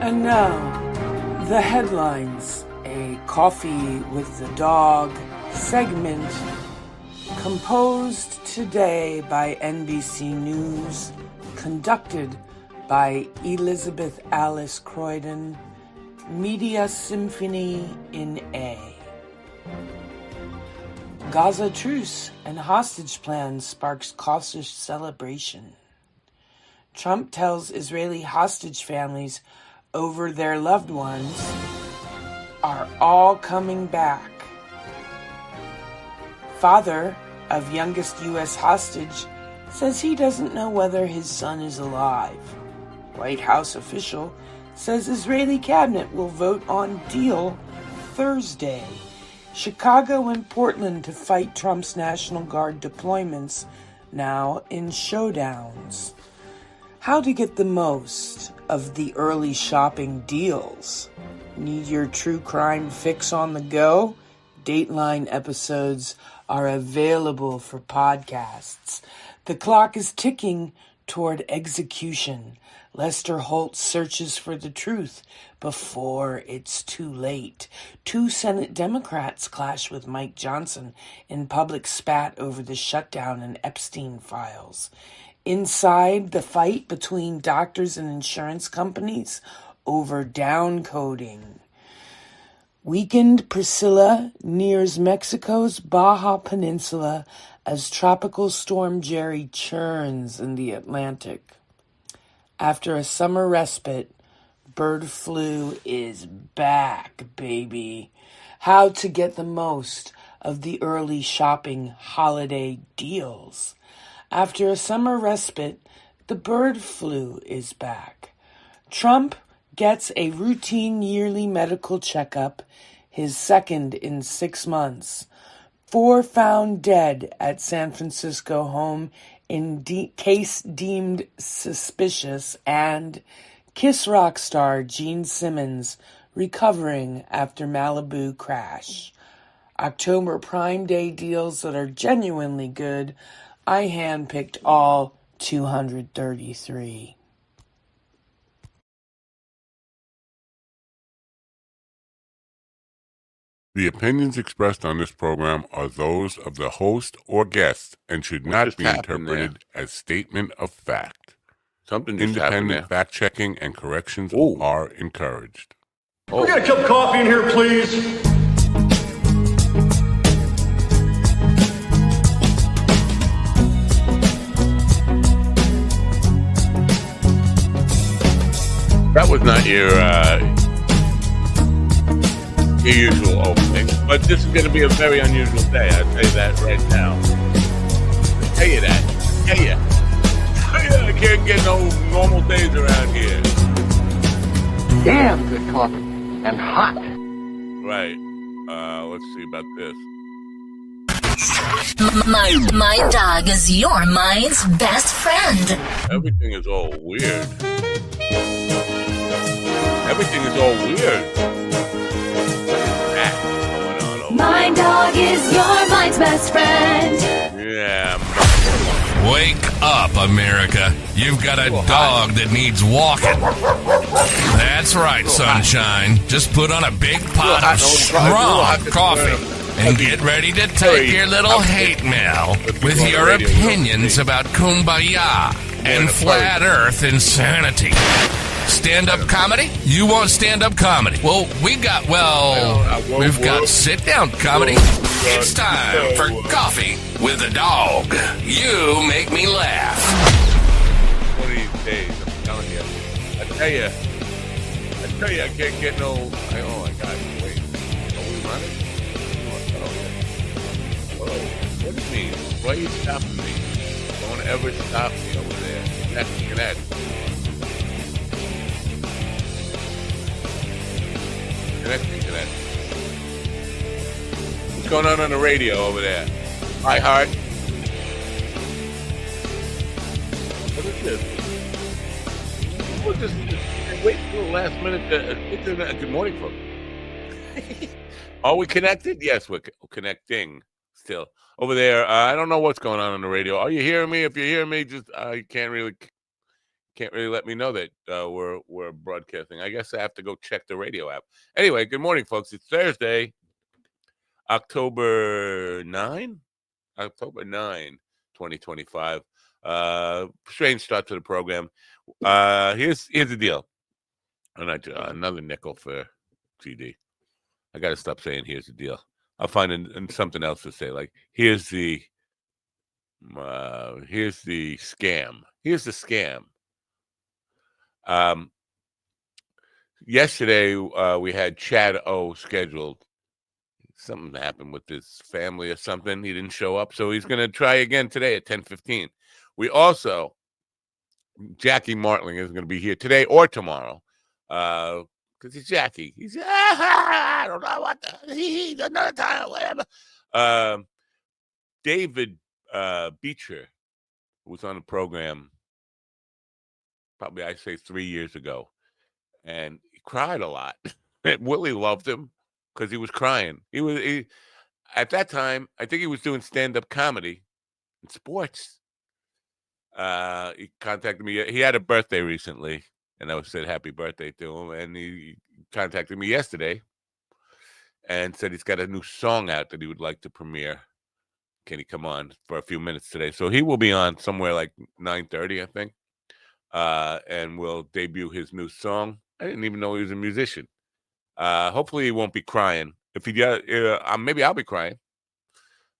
And now, the headlines. A Coffee with the Dog segment composed today by NBC News, conducted by Elizabeth Alice Croydon, Media Symphony in A. Gaza truce and hostage plan sparks cautious celebration. Trump tells Israeli hostage families over their loved ones are all coming back. Father of youngest U.S. hostage says he doesn't know whether his son is alive. White House official says Israeli cabinet will vote on deal Thursday. Chicago and Portland to fight Trump's National Guard deployments now in showdowns. How to get the most of the early shopping deals. Need your true crime fix on the go? Dateline episodes are available for podcasts. The clock is ticking toward execution. Lester Holt searches for the truth before it's too late. 2 Senate Democrats clash with Mike Johnson in public spat over the shutdown and Epstein files. Inside the fight between doctors and insurance companies over downcoding. Weakened Priscilla nears Mexico's Baja Peninsula as Tropical Storm Jerry churns in the Atlantic. After a summer respite, bird flu is back, baby. How to get the most of the early shopping holiday deals. After a summer respite, the bird flu is back. Trump gets a routine yearly medical checkup, his second in 6 months. 4 found dead at San Francisco home in case deemed suspicious, and Kiss rock star Gene Simmons recovering after Malibu crash. October Prime Day deals that are genuinely good. I handpicked all 233. The opinions expressed on this program are those of the host or guest and should not be interpreted as statement of fact. Something just happened there. Independent fact-checking and corrections are encouraged. We got a cup of coffee in here, please. That was not your usual opening, but this is going to be a very unusual day. I'll tell you that right now. I'll tell you that. I can't get no normal days around here. Damn good coffee and hot. Right. Let's see about this. My dog is your mind's best friend. Everything is all weird. Everything is all weird. What's going on over My dog is your mind's best friend. Yeah. Wake up, America. You've got a dog that needs walking. That's right, sunshine. Just put on a big pot of strong coffee and get ready to take your little hate mail with your opinions about kumbaya and flat earth insanity. Stand-up comedy? You want stand-up comedy? Well, we've got sit-down comedy. It's time for Coffee with the Dog. You make me laugh. One of these days, I'm telling you. I tell you, I can't get no... Oh, my God. Wait. Are we running? Oh, what do you mean? Why are you stopping me? Don't ever stop me over there. Connect. Connecting to that. What's going on the radio over there? Hi, Hart. What is this? What is this? Wait till the last minute to good morning, folks. Are we connected? Yes, we're connecting still. Over there, I don't know what's going on the radio. Are you hearing me? If you're hearing me, just I can't can't really let me know that we're broadcasting. I guess I have to go check the radio app. Anyway, good morning, folks. It's Thursday, October 9, 2025. Strange start to the program. Here's the deal. And another nickel for GD. I got to stop saying here's the deal. I'll find something else to say. Like here's the scam. Here's the scam. Yesterday we had Chad O scheduled. Something happened with his family or something. He didn't show up, so he's going to try again today at 10:15. We also, Jackie Martling is going to be here today or tomorrow. Because he's Jackie. He's I don't know what he's another time, whatever. David Beecher was on the program probably I'd say 3 years ago, and he cried a lot. Willie loved him because he was crying. He at that time, I think he was doing stand-up comedy in sports. He contacted me. He had a birthday recently. And I said happy birthday to him. And he contacted me yesterday and said he's got a new song out that he would like to premiere. Can he come on for a few minutes today? So he will be on somewhere like 9:30, I think. And we'll debut his new song. I didn't even know he was a musician. Hopefully he won't be crying. If he does, maybe I'll be crying.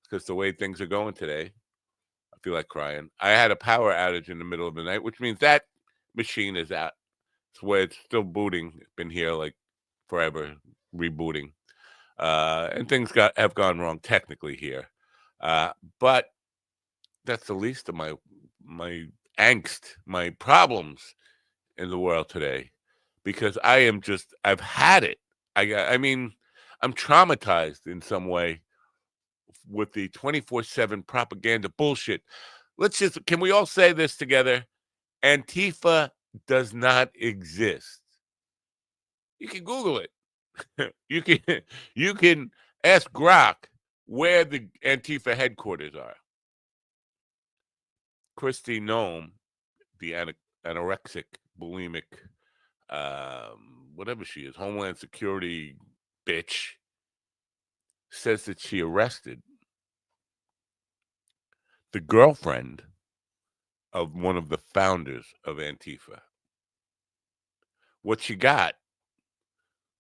Because the way things are going today, I feel like crying. I had a power outage in the middle of the night, which means that machine is out. Where it's still booting. It's been here like forever, rebooting, and things have gone wrong technically here. But that's the least of my angst, my problems in the world today, because I've had it. I mean, I'm traumatized in some way with the 24/7 propaganda bullshit. Can we all say this together? Antifa does not exist. You can Google it. you can ask Grok where the Antifa headquarters are. Christy Nome, the anorexic, bulimic, whatever she is, Homeland Security bitch, says that she arrested the girlfriend of one of the founders of Antifa. What she got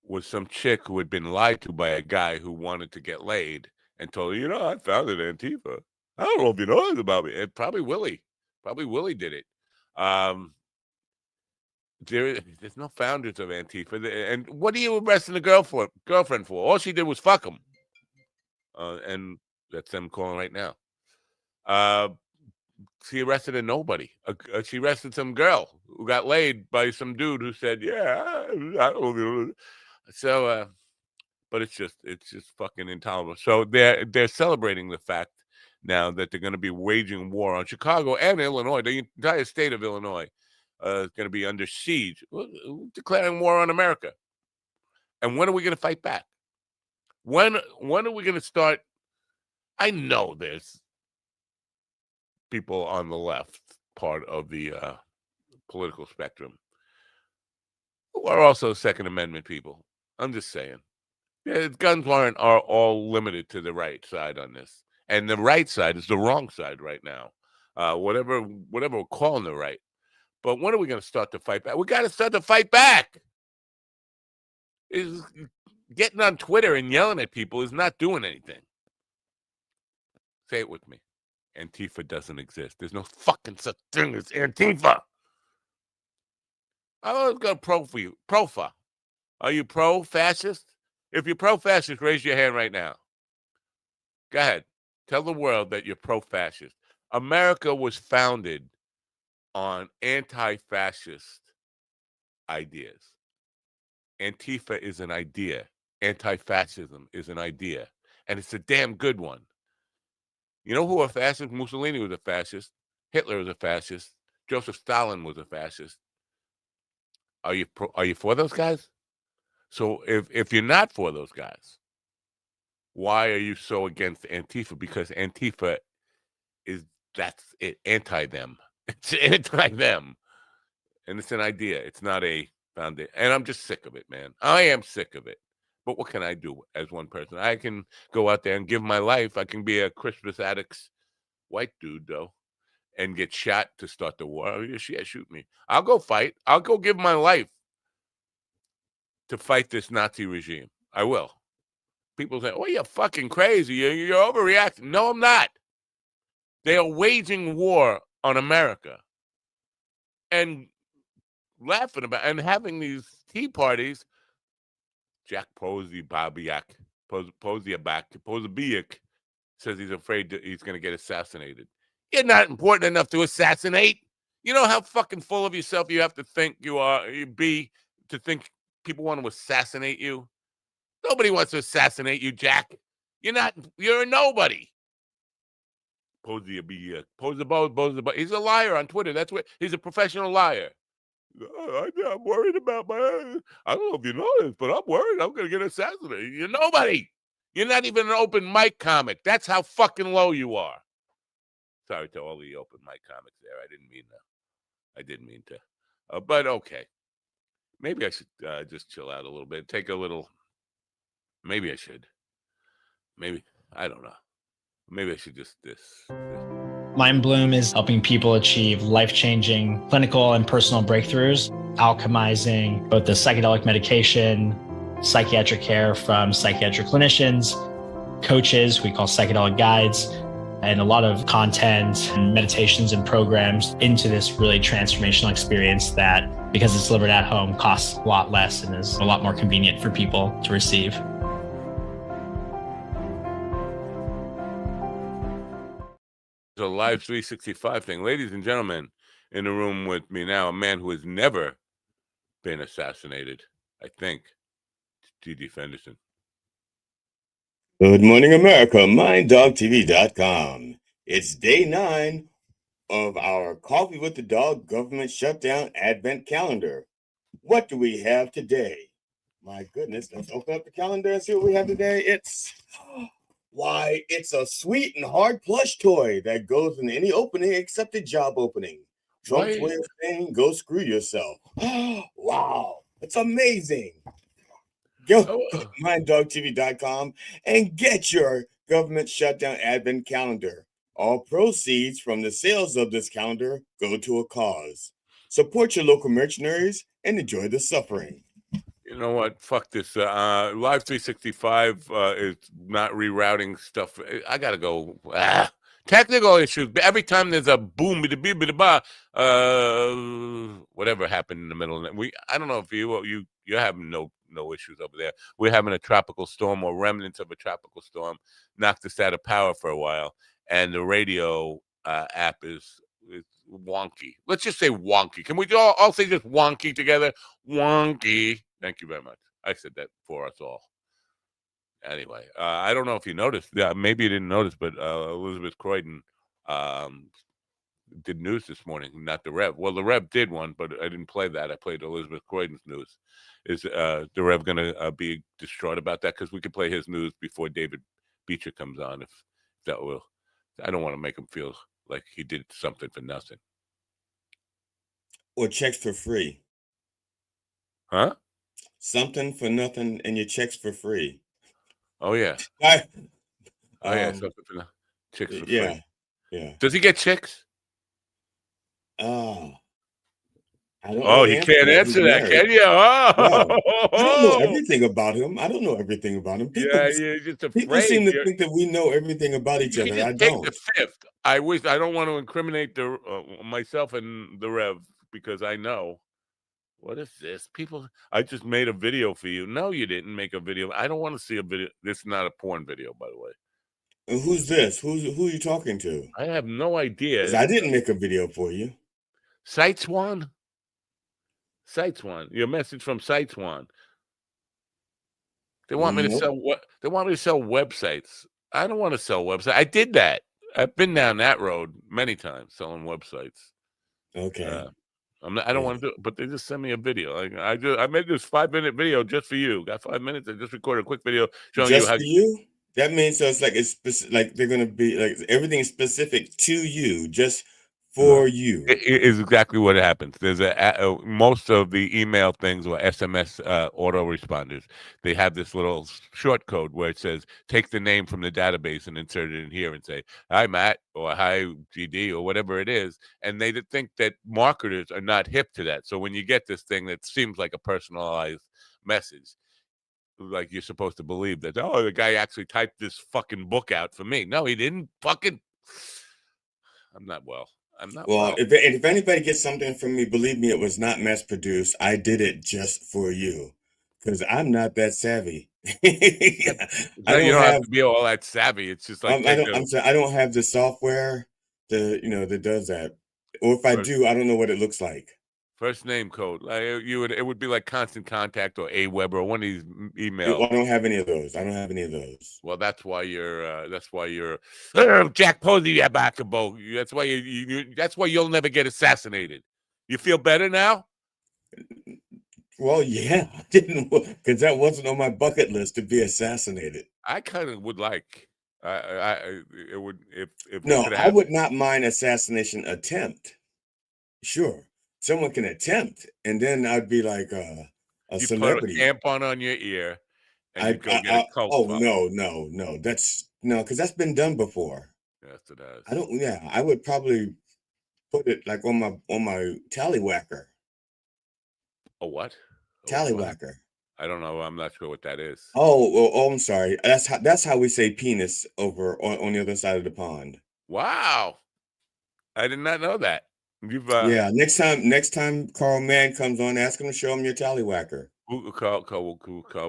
was some chick who had been lied to by a guy who wanted to get laid and told her, I founded Antifa. I don't know if you know this about me. And probably Willie did it. There's no founders of Antifa. And what are you arresting the girlfriend for? All she did was fuck him. And that's them calling right now. She arrested a nobody. She arrested some girl who got laid by some dude who said, I don't know. So, but it's just fucking intolerable. So they're celebrating the fact now that they're going to be waging war on Chicago and Illinois. The entire state of Illinois is going to be under siege, declaring war on America. And when are we going to fight back? When are we going to start? I know there's people on the left part of the political spectrum who are also Second Amendment people. I'm just saying. Yeah, guns are all limited to the right side on this. And the right side is the wrong side right now. Whatever we're calling the right. But when are we going to start to fight back? We got to start to fight back. Getting on Twitter and yelling at people is not doing anything. Say it with me. Antifa doesn't exist. There's no fucking such thing as Antifa. I'm going to go pro for you. Profa. Are you pro-fascist? If you're pro-fascist, raise your hand right now. Go ahead. Tell the world that you're pro-fascist. America was founded on anti-fascist ideas. Antifa is an idea. Anti-fascism is an idea. And it's a damn good one. You know who are fascists? Mussolini was a fascist. Hitler was a fascist. Joseph Stalin was a fascist. Are you for those guys? So if you're not for those guys, why are you so against Antifa? Because Antifa that's it, anti-them. It's anti-them. And it's an idea. It's not a foundation. And I'm just sick of it, man. I am sick of it. But what can I do as one person? I can go out there and give my life. I can be a Crispus Attucks white dude, though, and get shot to start the war. Oh, yeah, shoot me. I'll go fight. I'll go give my life to fight this Nazi regime. I will. People say, oh, you're fucking crazy. You're overreacting. No, I'm not. They are waging war on America and laughing about and having these tea parties. Jack Posobiec says he's afraid that he's going to get assassinated. You're not important enough to assassinate. You know how fucking full of yourself you have to think you be to think people want to assassinate you? Nobody wants to assassinate you, Jack. You're a nobody. Posobiec. He's a liar on Twitter. That's what he's a professional liar. I'm worried about I don't know if you know this, but I'm worried I'm going to get assassinated. You're nobody. You're not even an open mic comic. That's how fucking low you are. Sorry to all the open mic comics there. I didn't mean that. I didn't mean to. But okay. Maybe I should just chill out a little bit. Take a little. Maybe I should. Maybe. I don't know. Maybe I should just this. Mind Bloom is helping people achieve life-changing clinical and personal breakthroughs, alchemizing both the psychedelic medication, psychiatric care from psychiatric clinicians, coaches, we call psychedelic guides, and a lot of content and meditations and programs into this really transformational experience that, because it's delivered at home, costs a lot less and is a lot more convenient for people to receive. A live 365 thing. Ladies and gentlemen, in the room with me now, a man who has never been assassinated, I think, T.D. Fenderson. Good morning, America. MindDogTV.com. It's day 9 of our Coffee with the Dog government shutdown advent calendar. What do we have today? My goodness, let's open up the calendar and see what we have today. It's a sweet and hard plush toy that goes in any opening except a job opening. Trump's way of saying, go screw yourself. Wow, it's amazing. Go to MindDogTV.com and get your government shutdown advent calendar. All proceeds from the sales of this calendar go to a cause. Support your local mercenaries and enjoy the suffering. You know what? Fuck this. Live 365 is not rerouting stuff. I gotta go. Technical issues. Every time there's a boom, whatever happened in the middle. I don't know if you're having no issues over there. We're having a tropical storm or remnants of a tropical storm knocked us out of power for a while, and the radio app is wonky. Let's just say wonky. Can we all say just wonky together? Wonky. Thank you very much. I said that for us all. Anyway, I don't know if you noticed. Maybe you didn't notice, but Elizabeth Croydon did news this morning, not the Rev. Well, the Rev did one, but I didn't play that. I played Elizabeth Croydon's news. Is the Rev going to be distraught about that? Because we could play his news before David Beecher comes on. If that will. I don't want to make him feel like he did something for nothing. Or checks for free. Huh? Something for nothing and your checks for free. Oh, yeah. Something for chicks for free. Yeah. Does he get chicks? I don't know. Oh, you can't answer that, can you? Oh. No. I don't know everything about him. People, just afraid. People seem to think that we know everything about each other. I don't. Take the fifth. I don't want to incriminate myself and the Rev because I know. What is this? People, I just made a video for you. No, you didn't make a video. I don't want to see a video. This is not a porn video, by the way. And who's this? Who are you talking to? I have no idea. 'Cause I didn't make a video for you. Siteswan? Your message from Siteswan. They want me to sell what? They want me to sell websites. I don't want to sell websites. I did that. I've been down that road many times selling websites. Okay. I don't want to do it, but they just send me a video. I made this 5-minute video just for you. Got 5 minutes. I just recorded a quick video showing just you how. For you? That means so it's like they're gonna be like everything is specific to you, just For you. It is exactly what happens. There's most of the email things or SMS autoresponders. They have this little short code where it says, take the name from the database and insert it in here and say, hi, Matt, or hi, GD, or whatever it is. And they think that marketers are not hip to that. So when you get this thing that seems like a personalized message, like you're supposed to believe that, oh, the guy actually typed this fucking book out for me. No, he didn't fucking. I'm not well. Well, if anybody gets something from me, believe me, it was not mass produced. I did it just for you, because I'm not that savvy. You don't have to be all that savvy. It's just like I don't have the software that does that. Or if I do, I don't know what it looks like. First name code. It would be like Constant Contact or AWeber or one of these emails. I don't have any of those. Well, that's why you're Jack Posey Abacabo. That's why that's why you'll never get assassinated. You feel better now? Well, yeah, I didn't, because that wasn't on my bucket list to be assassinated. I kind of would like. It would if no, I would not mind assassination attempt. Sure, someone can attempt, and then I'd be like a celebrity. Put a tampon on your ear, and you go get a cult. Oh no, because that's been done before. Yes, it has. I don't. Yeah, I would probably put it like on my tallywhacker. A what? Tallywhacker. I don't know. I'm not sure what that is. Oh, I'm sorry. That's how we say penis over on the other side of the pond. Wow, I did not know that. Yeah. Next time Carl Mann comes on, ask him to show him your tallywhacker. Who Carl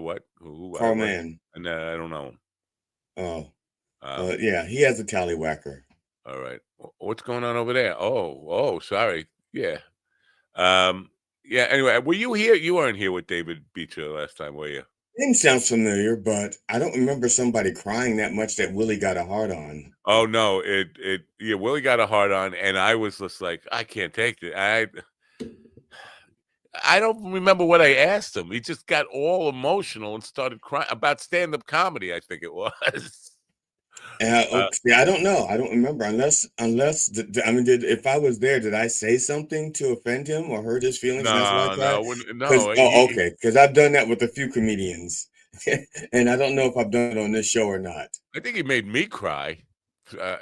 what? Who? Carl Mann. And I don't know him. Oh. Yeah, he has a tallywhacker. All right. What's going on over there? Oh, sorry. Yeah. Yeah, anyway, were you here? You weren't here with David Beecher last time, were you? Name sounds familiar, but I don't remember somebody crying that much that Willie got a hard on. Oh no, Willie got a hard on, and I was just like, I can't take it. I don't remember what I asked him. He just got all emotional and started crying about stand-up comedy, I think it was. I don't know. I don't remember unless if I was there, did I say something to offend him or hurt his feelings? No. Okay, because I've done that with a few comedians, and I don't know if I've done it on this show or not. I think he made me cry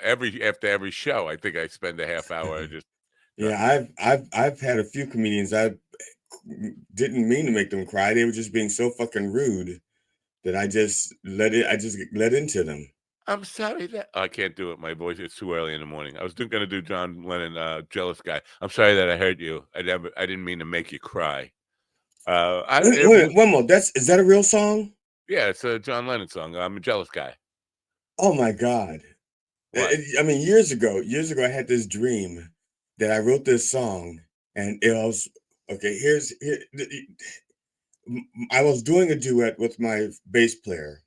after every show. I think I spend a half hour just. Yeah, I've had a few comedians. I didn't mean to make them cry. They were just being so fucking rude that I just let into them. I'm sorry that I can't do it. My voice is too early in the morning. I was going to do John Lennon, Jealous Guy. I'm sorry that I hurt you. I didn't mean to make you cry. Wait, one more. Is that a real song? Yeah, it's a John Lennon song. I'm a jealous guy. Oh my God. What? I mean, years ago, I had this dream that I wrote this song, and it was okay. I was doing a duet with my bass player.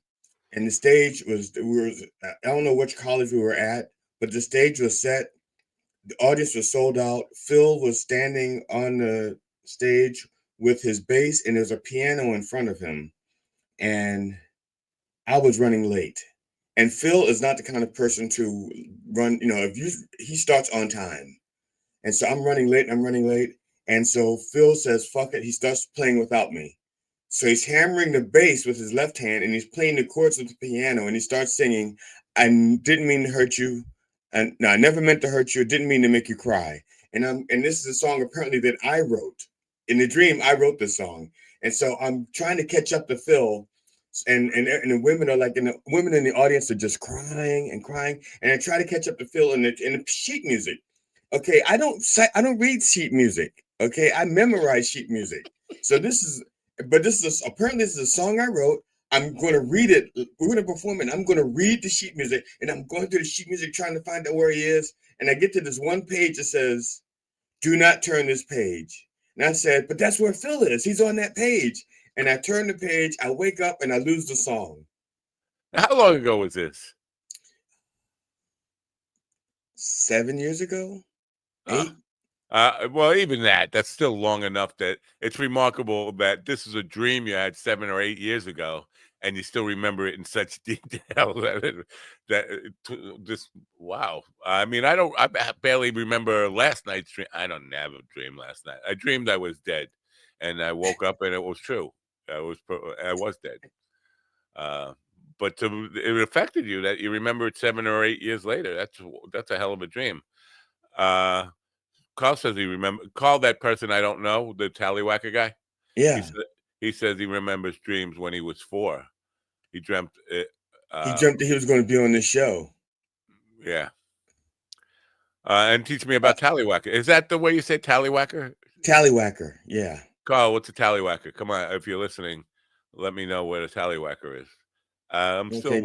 And the stage I don't know which college we were at, but the stage was set. The audience was sold out. Phil was standing on the stage with his bass, and there's a piano in front of him. And I was running late. And Phil is not the kind of person to run, he starts on time. And so I'm running late. And so Phil says, fuck it. He starts playing without me. So he's hammering the bass with his left hand, and he's playing the chords with the piano, and he starts singing, I didn't mean to hurt you. And no, I never meant to hurt you. It didn't mean to make you cry. And this is a song apparently that I wrote. In the dream, I wrote this song. And so I'm trying to catch up to Phil, and the women are like, and the women in the audience are just crying and crying. And I try to catch up to Phil in the sheet music. Okay, I don't read sheet music. Okay, I memorize sheet music. So this is a song I wrote. I'm going to read it. We're going to perform it. I'm going to read the sheet music, and I'm going through the sheet music trying to find out where he is. And I get to this one page that says, "Do not turn this page." And I said, "But that's where Phil is. He's on that page." And I turn the page. I wake up and I lose the song. How long ago was this? 7 years ago. 8. Well, even that's still long enough that it's remarkable that this is a dream you had 7 or 8 years ago, and you still remember it in such detail just wow. I mean, I barely remember last night's dream. I don't have a dream last night. I dreamed I was dead, and I woke up and it was true. I was dead. But it affected you that you remember it 7 or 8 years later. That's a hell of a dream. Carl says call that person I don't know, the tallywhacker guy. Yeah. He says he remembers dreams when he was 4. He dreamt it. He dreamt that he was going to be on this show. Yeah. And teach me about tallywhacker. Is that the way you say tallywhacker? Tallywhacker, yeah. Carl, what's a tallywhacker? Come on, if you're listening, let me know what a tallywhacker is. I'm still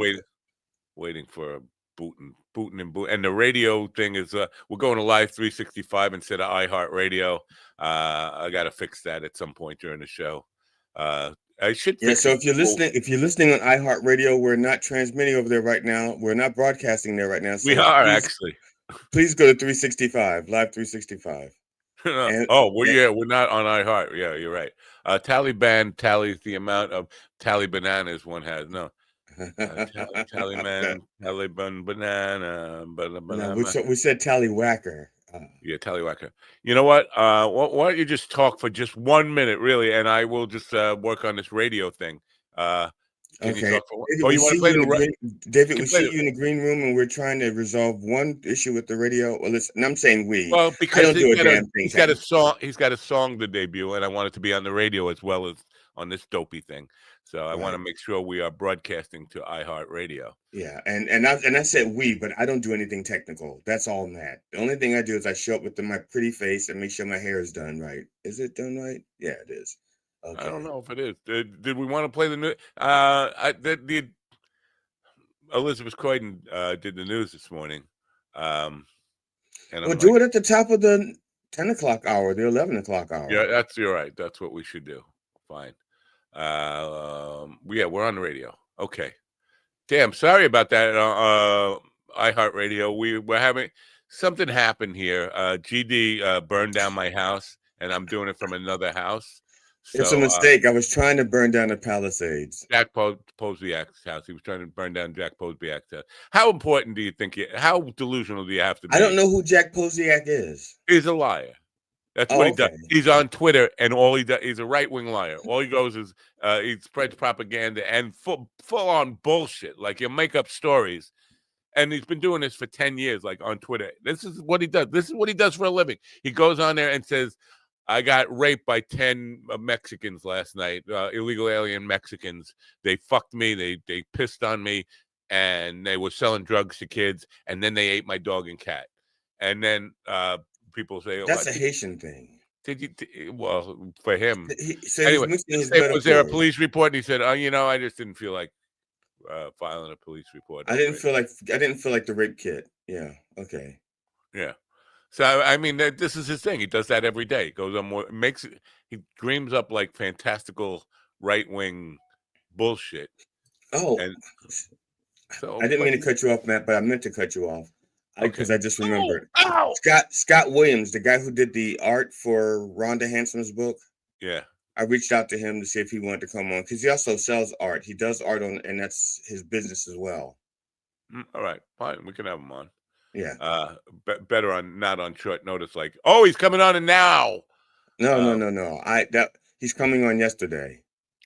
waiting for booting. And the radio thing is we're going to Live 365 instead of iHeartRadio. I got to fix that at some point during the show. I should fix so if you're listening on iHeartRadio, we're not transmitting over there right now. We're not broadcasting there right now. So we are actually. Please go to 365, Live 365. We're not on iHeart. Yeah, you're right. Taliban tallies the amount of tally bananas one has. No. Taliban banana. No, we said tallywhacker. Yeah, tallywhacker. You know what? Why don't you just talk for just 1 minute, really, and I will just work on this radio thing. Can you talk for one? You want to play David, we see you in the green room, and we're trying to resolve one issue with the radio. Well, listen, I'm saying we. Well, because he's got a song. He's got a song to debut, and I want it to be on the radio as well as on this dopey thing. So I want to make sure we are broadcasting to iHeartRadio. Yeah, and I said we, but I don't do anything technical. That's all Matt. The only thing I do is I show up with my pretty face and make sure my hair is done right. Is it done right? Yeah, it is. Okay. I don't know if it is. Did we want to play the news? Elizabeth Croydon did the news this morning. Do it at the top of the 10 o'clock hour, the 11 o'clock hour. Yeah, you're right. That's what we should do. Fine. We're on the radio. Okay. Damn, sorry about that. iHeartRadio. We're having something happen here. GD burned down my house, and I'm doing it from another house. It's a mistake. I was trying to burn down the Palisades. Jack Posobiec's house. He was trying to burn down Jack Posobiec's house. How important do you think? How delusional do you have to be? I don't know who Jack Posobiec is. He's a liar. That's what he does. He's on Twitter, and all he does, he's a right-wing liar. All he goes is he spreads propaganda and full-on bullshit. Like, he'll make up stories. And he's been doing this for 10 years, like, on Twitter. This is what he does. This is what he does for a living. He goes on there and says, I got raped by 10 Mexicans last night, illegal alien Mexicans. They fucked me. They pissed on me, and they were selling drugs to kids, and then they ate my dog and cat. And then people say, that's a Haitian thing. Did you? Well, for him. Anyway, was there a police report? And he said, I just didn't feel like filing a police report. I didn't feel like the rape kit. Yeah. Okay. Yeah. So I mean, this is his thing. He does that every day. He goes on he dreams up like fantastical right-wing bullshit. Oh. And so I didn't mean to cut you off, Matt, but I meant to cut you off. Because I just remembered. Ow! Scott Williams, the guy who did the art for Rhonda Hansom's book. Yeah. I reached out to him to see if he wanted to come on because he also sells art. He does art and that's his business as well. All right, fine. We can have him on. Yeah. Better not on short notice. Like, he's coming on and now. No. He's coming on yesterday.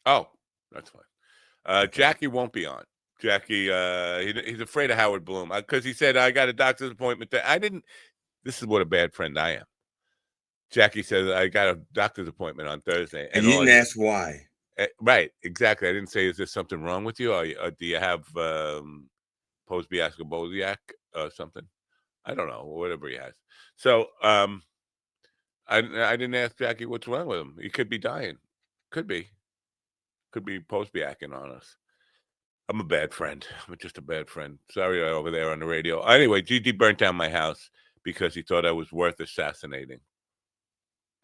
Oh, that's fine. Jackie won't be on. Jackie, he's afraid of Howard Bloom because he said, I got a doctor's appointment. This is what a bad friend I am. Jackie says, I got a doctor's appointment on Thursday. And you didn't ask why. Right, exactly. I didn't say, is there something wrong with you? Or do you have Posobiec or something? I don't know, whatever he has. So I didn't ask Jackie what's wrong with him. He could be dying. Could be Posobiecing on us. I'm a bad friend. I'm just a bad friend. Sorry, over there on the radio. Anyway, GD burnt down my house because he thought I was worth assassinating.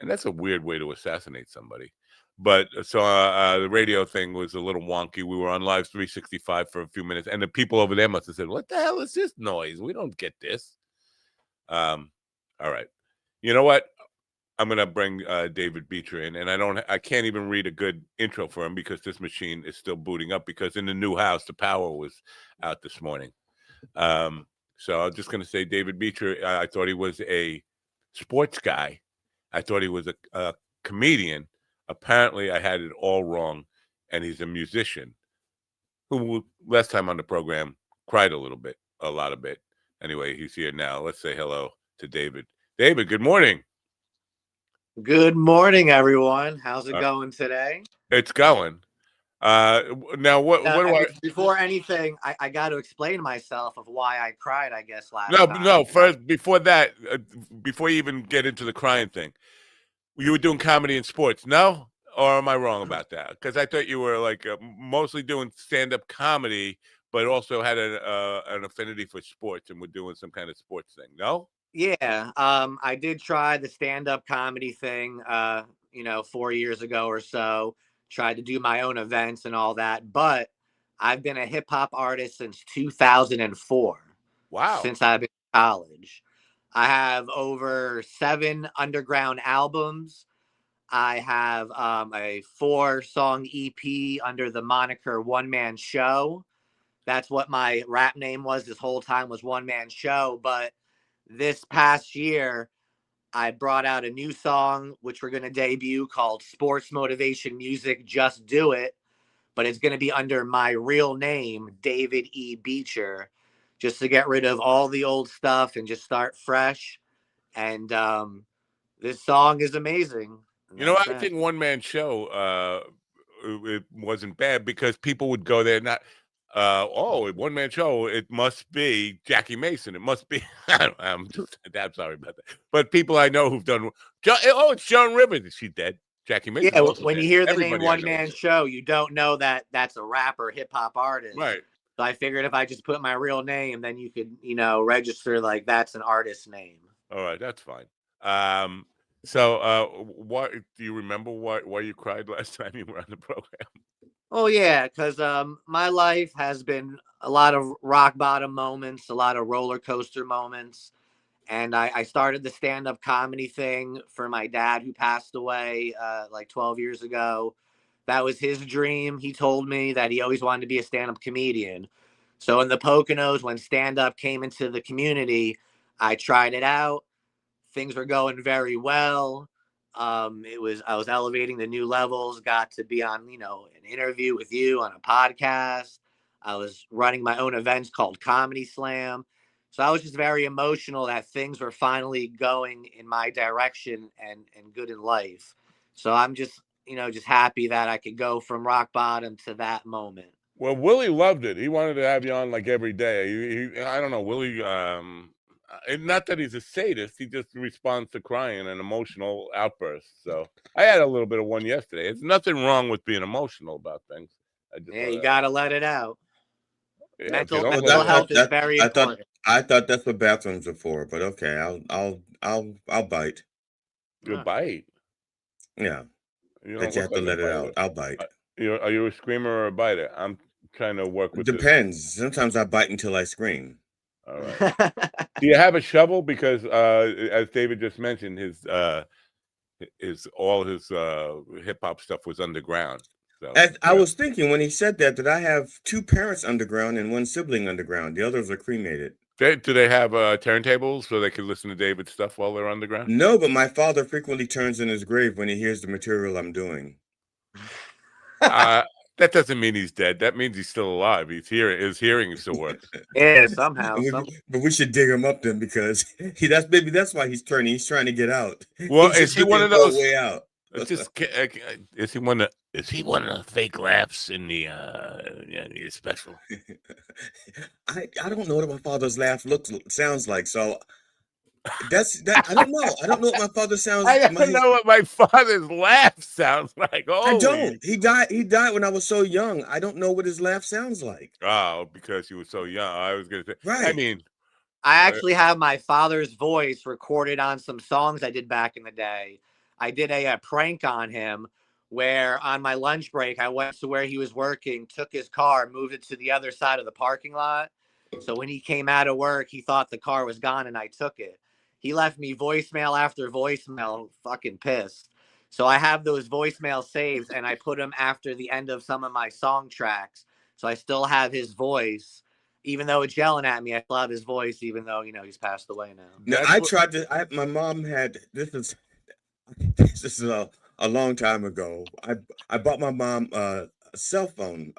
And that's a weird way to assassinate somebody. But so the radio thing was a little wonky. We were on Live 365 for a few minutes, and the people over there must have said, what the hell is this noise? We don't get this. All right. You know what? I'm gonna bring David Beecher in, and I can't even read a good intro for him because this machine is still booting up because in the new house the power was out this morning. So I'm just gonna say David Beecher. I thought he was a sports guy. I thought he was a comedian. Apparently, I had it all wrong, and he's a musician who last time on the program cried a lot of bit. Anyway, he's here now. Let's say hello to David. David, good morning. Good morning, everyone. How's it going today? It's going. Now, what do I? Before anything, I got to explain myself of why I cried, I guess, last time. No. First, before that, before you even get into the crying thing, you were doing comedy and sports, no? Or am I wrong about that? Because I thought you were like mostly doing stand-up comedy, but also had an affinity for sports and were doing some kind of sports thing. No? Yeah, I did try the stand-up comedy thing, 4 years ago or so. Tried to do my own events and all that, but I've been a hip hop artist since 2004. Wow! Since I've been in college, I have over 7 underground albums. I have a 4-song EP under the moniker One Man Show. That's what my rap name was this whole time, was One Man Show. But this past year, I brought out a new song, which we're going to debut, called Sports Motivation Music, Just Do It. But it's going to be under my real name, David E. Beecher, just to get rid of all the old stuff and just start fresh. And this song is amazing. I think One Man Show it wasn't bad because people would go there not. One man show. It must be Jackie Mason. It must be. I'm sorry about that. But people I know who've done. It's Joan Rivers. Is she dead? Jackie Mason. Yeah, when you hear the name One Man Show, you don't know that that's a rapper, hip hop artist. Right. So I figured if I just put my real name, then you could, register like that's an artist name. All right, that's fine. So, what do you remember? Why you cried last time you were on the program? Oh yeah, because my life has been a lot of rock bottom moments, a lot of roller coaster moments, and I started the stand-up comedy thing for my dad who passed away like 12 years ago. That was his dream. He told me that he always wanted to be a stand-up comedian. So in the Poconos, when stand-up came into the community, I tried it out. Things were going very well. I was elevating the new levels, got to be on, an interview with you on a podcast. I was running my own events called Comedy Slam. So I was just very emotional that things were finally going in my direction and good in life. So I'm just, just happy that I could go from rock bottom to that moment. Well, Willie loved it. He wanted to have you on like every day. I don't know, Willie. Not that he's a sadist. He just responds to crying and emotional outbursts. So I had a little bit of one yesterday. There's nothing wrong with being emotional about things. You gotta let it out. Yeah, mental health is very important. I thought that's what bathrooms are for, but okay, I'll bite. You'll bite. Yeah, but you have to let it out. I'll bite. Are you a screamer or a biter? I'm trying to work with. Depends. Sometimes I bite until I scream. All right. Do you have a shovel? Because as David just mentioned, all his hip hop stuff was underground. So, I was thinking when he said that I have 2 parents underground and 1 sibling underground. The others are cremated. Do they have turntables so they can listen to David's stuff while they're underground? No, but my father frequently turns in his grave when he hears the material I'm doing. That doesn't mean he's dead. That means he's still alive. His hearing still works. Yeah, somehow. But we should dig him up then because that's why he's turning. He's trying to get out. Well, is he one of those? Way out. Is he one of the fake laughs in the special? I don't know what my father's laugh sounds like. So I don't know. I don't know what my father sounds. I don't know what my father's laugh sounds like. Oh, I don't. He died when I was so young. I don't know what his laugh sounds like. Oh, because you were so young. I was gonna say. Right. I mean, I actually have my father's voice recorded on some songs I did back in the day. I did a prank on him where on my lunch break, I went to where he was working, took his car, moved it to the other side of the parking lot. So when he came out of work, he thought the car was gone and I took it. he left me voicemail after voicemail, fucking pissed. So I have those voicemail saves, and I put them after the end of some of my song tracks. So I still have his voice, even though it's yelling at me. I still have his voice, even though he's passed away now. Now I tried to. My mom had this is a long time ago. I bought my mom a cell phone,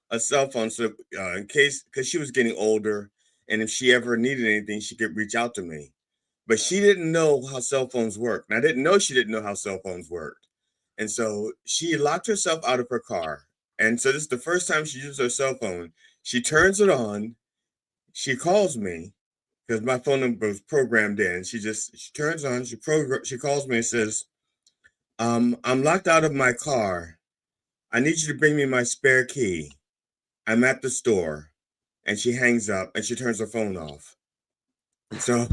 a cell phone, so in case, because she was getting older, and if she ever needed anything, she could reach out to me. But she didn't know how cell phones work, and I didn't know she didn't know how cell phones worked, and so she locked herself out of her car. And so this is the first time she used her cell phone. She turns it on. She calls me because my phone number was programmed in. She turns on. She calls me and says, I'm locked out of my car. I need you to bring me my spare key. I'm at the store. And she hangs up and she turns her phone off. So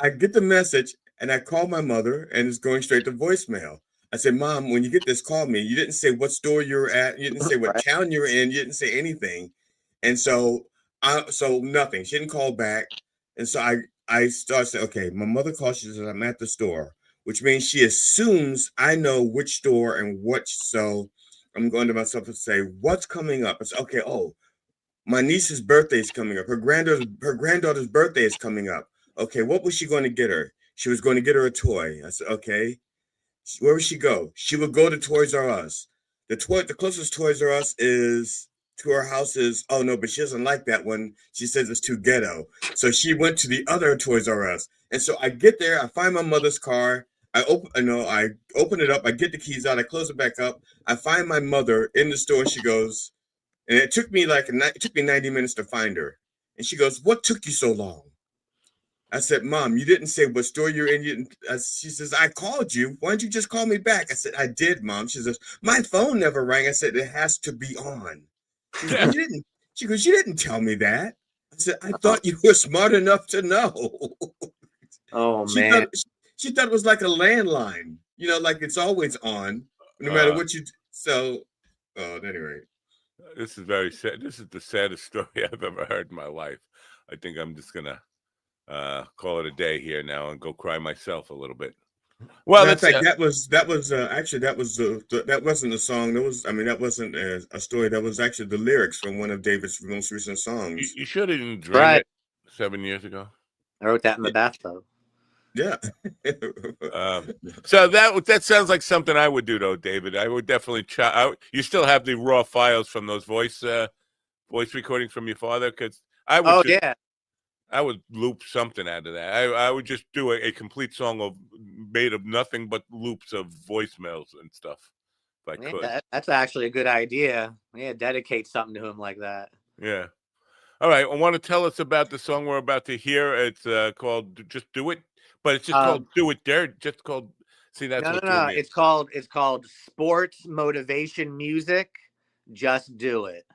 I get the message and I call my mother and it's going straight to voicemail. I said, Mom, when you get this, call me. You didn't say what store you're at. You didn't say what town you're in. You didn't say anything. And so nothing. She didn't call back. And so I started saying, okay, my mother calls, she says, I'm at the store, which means she assumes I know which store and what. So I'm going to myself and say, what's coming up? It's okay. Oh, my niece's birthday is coming up. Her granddaughter's birthday is coming up. Okay, what was she going to get her? She was going to get her a toy. I said, okay. Where would she go? She would go to Toys R Us. The closest Toys R Us is to her house is, oh no, but she doesn't like that one. She says it's too ghetto. So she went to the other Toys R Us. And so I get there, I find my mother's car. I open it up, I get the keys out, I close it back up. I find my mother in the store. She goes, and it took me 90 minutes to find her. And she goes, what took you so long? I said, Mom, you didn't say what store you're in. She says, I called you. Why don't you just call me back? I said, I did, Mom. She says, my phone never rang. I said, it has to be on. She said, well, you didn't. She goes, you didn't tell me that. I said, I thought you were smart enough to know. Oh, man. She thought it was like a landline, like it's always on, no matter what you do. So, at any rate. This is very sad. This is the saddest story I've ever heard in my life. I think I'm just going to call it a day here now and go cry myself a little bit. Well, in fact, that wasn't a song. That wasn't a story. That was actually the lyrics from one of David's most recent songs. You should have dreamed it 7 years ago. I wrote that in the bathtub. Yeah. So that sounds like something I would do, though, David. I would definitely you still have the raw files from those voice recordings from your father, because I would. I would loop something out of that. I would just do a complete song made of nothing but loops of voicemails and stuff. If I could. That's actually a good idea. Yeah, dedicate something to him like that. Yeah. All right. I want to tell us about the song we're about to hear. It's called "Just Do It," but it's just called "Do It There." Just called. See, that's no. It's called Sports Motivation Music. Just Do It.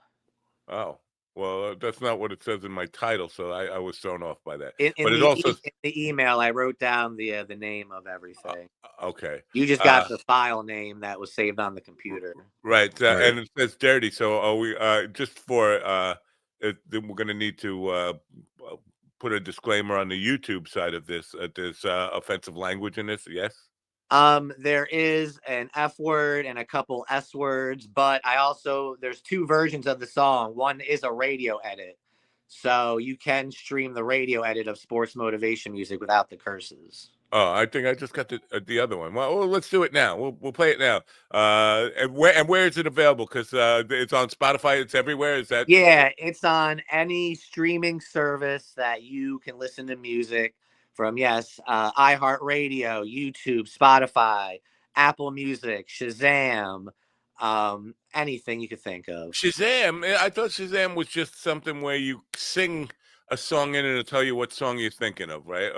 Oh. Well, that's not what it says in my title, so I was thrown off by that. In the email, I wrote down the name of everything. Okay. You just got the file name that was saved on the computer. Right. And it says dirty. So are we just for we're going to need to put a disclaimer on the YouTube side of this. There's offensive language in this. Yes. There is an F word and a couple S words, but there's two versions of the song. One is a radio edit. So you can stream the radio edit of Sports Motivation Music without the curses. Oh, I think I just got the other one. Well, let's do it now. We'll play it now. And where is it available? Because it's on Spotify. It's everywhere. Is that? Yeah, it's on any streaming service that you can listen to music from. Yes, iHeartRadio, YouTube, Spotify, Apple Music, Shazam, anything you could think of. Shazam! I thought Shazam was just something where you sing a song in and it'll tell you what song you're thinking of, right?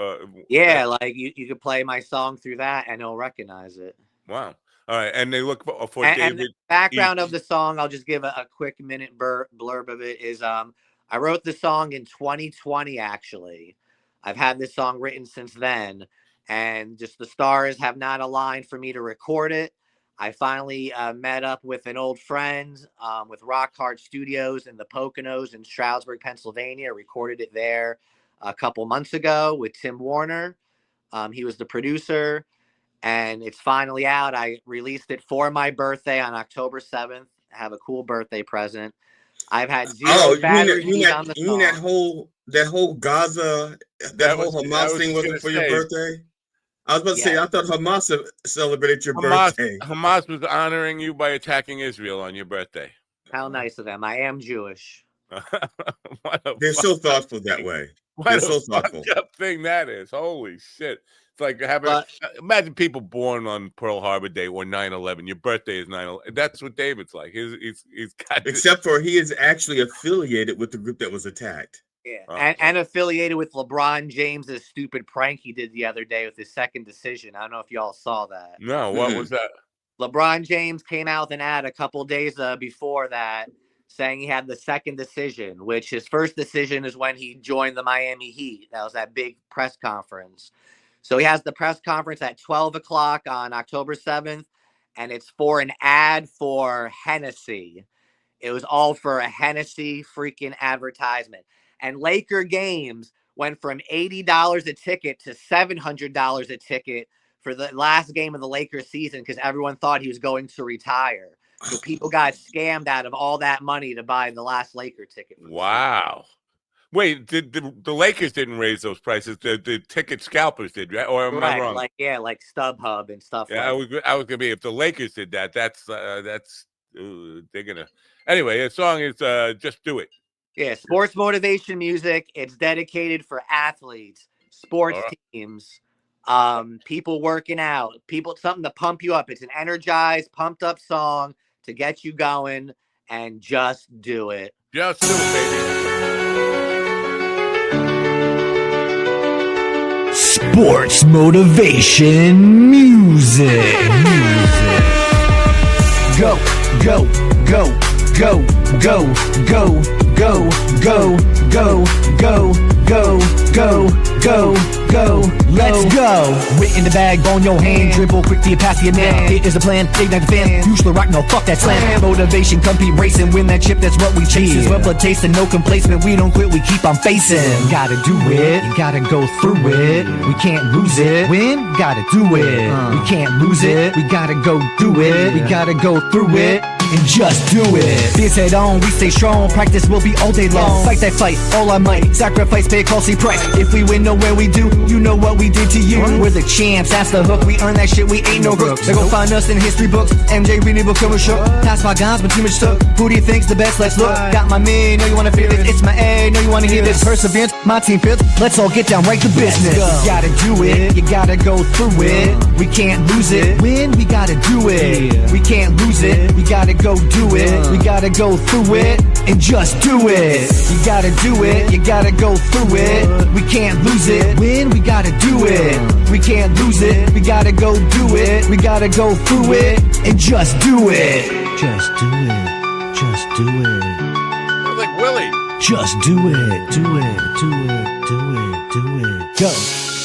Yeah, like you could play my song through that and it'll recognize it. Wow. All right, and they look for and, David. And the background of the song, I'll just give a quick minute blurb of it. Is I wrote the song in 2020. Actually, I've had this song written since then, and just the stars have not aligned for me to record it. I finally met up with an old friend with Rock Hard Studios in the Poconos in Stroudsburg, Pennsylvania. Recorded it there. a couple months ago with Tim Warner. He was the producer, and it's finally out. I released it for my birthday on October 7th. Have a cool birthday present. I've had zero bad reviews on the song. You mean that whole Gaza, that whole Hamas thing wasn't for your birthday? I was about to say, I thought Hamas celebrated your birthday. Hamas was honoring you by attacking Israel on your birthday. How nice of them. I am Jewish. They're so thoughtful that way. They're so thoughtful. What a thing that is. Holy shit. It's like imagine people born on Pearl Harbor Day or 9/11. Your birthday is 9/11. That's what David's like. He's got Except for he is actually affiliated with the group that was attacked. Yeah, and affiliated with LeBron James's stupid prank he did the other day with his second decision. I don't know if y'all saw that. No, what was that? LeBron James came out with an ad a couple days before that saying he had the second decision, which his first decision is when he joined the Miami Heat. That was that big press conference. So he has the press conference at 12 o'clock on October 7th, and it's for an ad for Hennessy. It was all for a Hennessy freaking advertisement. And Laker games went from $80 a ticket to $700 a ticket for the last game of the Lakers season because everyone thought he was going to retire. So people got scammed out of all that money to buy the last Laker ticket. Wow. Wait, the Lakers didn't raise those prices? The ticket scalpers did, right? Or am I wrong? Like StubHub and stuff. Yeah, like I was gonna be if the Lakers did that. That's they're gonna. Anyway, the song is "Just Do It." Yeah, sports motivation music. It's dedicated for athletes, sports teams, people working out, something to pump you up. It's an energized, pumped up song to get you going, and just do it. Just do it, baby. Sports motivation music. Go, go, go, go, go, go, go, go, go, go, go, go, go, go, let's go. Wit in the bag, ball in your hand, dribble quick to your pass to your man. It is a plan, ignite the fan, usually rock, no fuck that slam. Motivation, compete racing, win that chip, that's what we chase. Well blood tasting, no complacement, we don't quit, we keep on facing. Gotta do it, you gotta go through it, we can't lose it. Win, gotta do it, we can't lose it, we gotta go do it, we gotta go through it. And just do it. Fierce head on, we stay strong. Practice will be all day long. Fight that fight, all our might. Sacrifice, pay a costly price. If we win, know where we do. You know what we did to you. We're the champs, that's the hook. We earn that shit, we ain't no crooks. So go find us in history books. MJ reading book, coming shook. Past my guns, but too much took. Who do you think's the best? Let's look. Got my man, know you wanna feel this. It's my A, know you wanna hear this. Perseverance, my team fits. Let's all get down right to business. You gotta do it, you gotta go through it. We can't lose it. Win, we gotta do it. We can't lose it. We gotta go do it. We gotta go through it and just do it. You gotta do it. You gotta go through it. We can't lose it. Win, we gotta do it. We can't lose it. We gotta go do it. We gotta go through it and just do it. Just do it. Just do it. Sounds like Willie. Just do it. Do it. Do it. Do it. Do it. Go.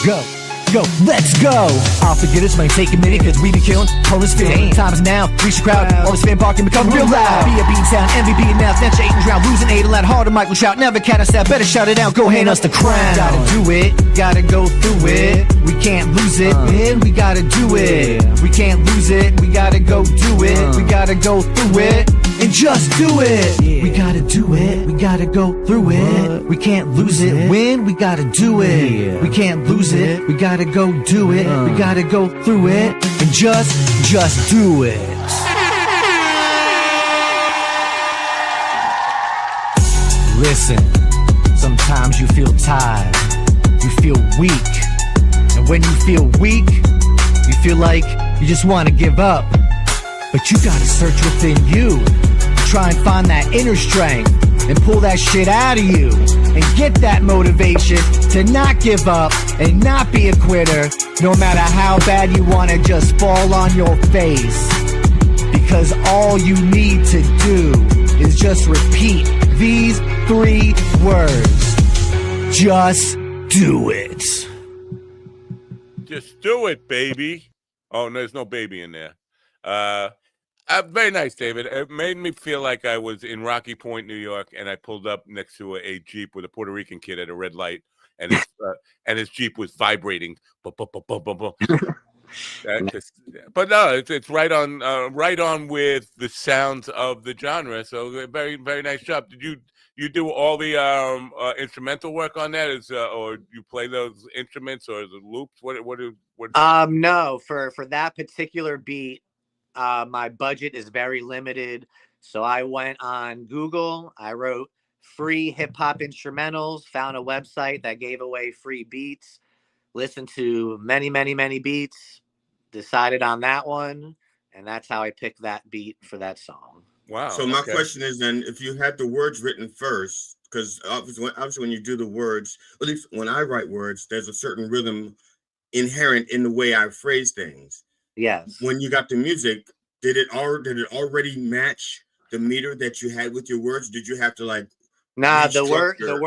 Go. Go, let's go. I'll forget this might take a minute, cause we be killing all this field. Time is now, reach the crowd, all this fan barking become real loud. Be a beatdown, MVP now, snatch 8 and round. Losing 8 a lot harder, Michael shout. Never cat us out, better shout it out, go hand us the crown. Gotta do it, gotta go through it. We can't lose it, man, we gotta do it. We can't lose it, we gotta go do it. We gotta go through it and just do it. We gotta do it, we gotta go through it. We can't lose it, win, we gotta do it. We can't lose it, we gotta go do it. We gotta go through it and just do it. Listen, sometimes you feel tired, you feel weak, and when you feel weak, you feel like you just want to give up. But you gotta search within you, try and find that inner strength and pull that shit out of you and get that motivation to not give up and not be a quitter, no matter how bad you want to just fall on your face. Because all you need to do is just repeat these 3 words. Just do it. Just do it, baby. Oh, no, there's no baby in there. Very nice, David. It made me feel like I was in Rocky Point, New York, and I pulled up next to a Jeep with a Puerto Rican kid at a red light, and his Jeep was vibrating. But no, it's right on with the sounds of the genre. So very, very nice job. Did you do all the instrumental work on that? Or you play those instruments, or is it loops? What? No, for that particular beat, my budget is very limited. So I went on Google. I wrote free hip hop instrumentals. Found a website that gave away free beats. Listened to many, many, many beats. Decided on that one, and that's how I picked that beat for that song. Wow. So my question is then, if you had the words written first, because obviously when you do the words, at least when I write words, there's a certain rhythm inherent in the way I phrase things. Yes. When you got the music, did it already match the meter that you had with your words? Did you have to like? Nah, the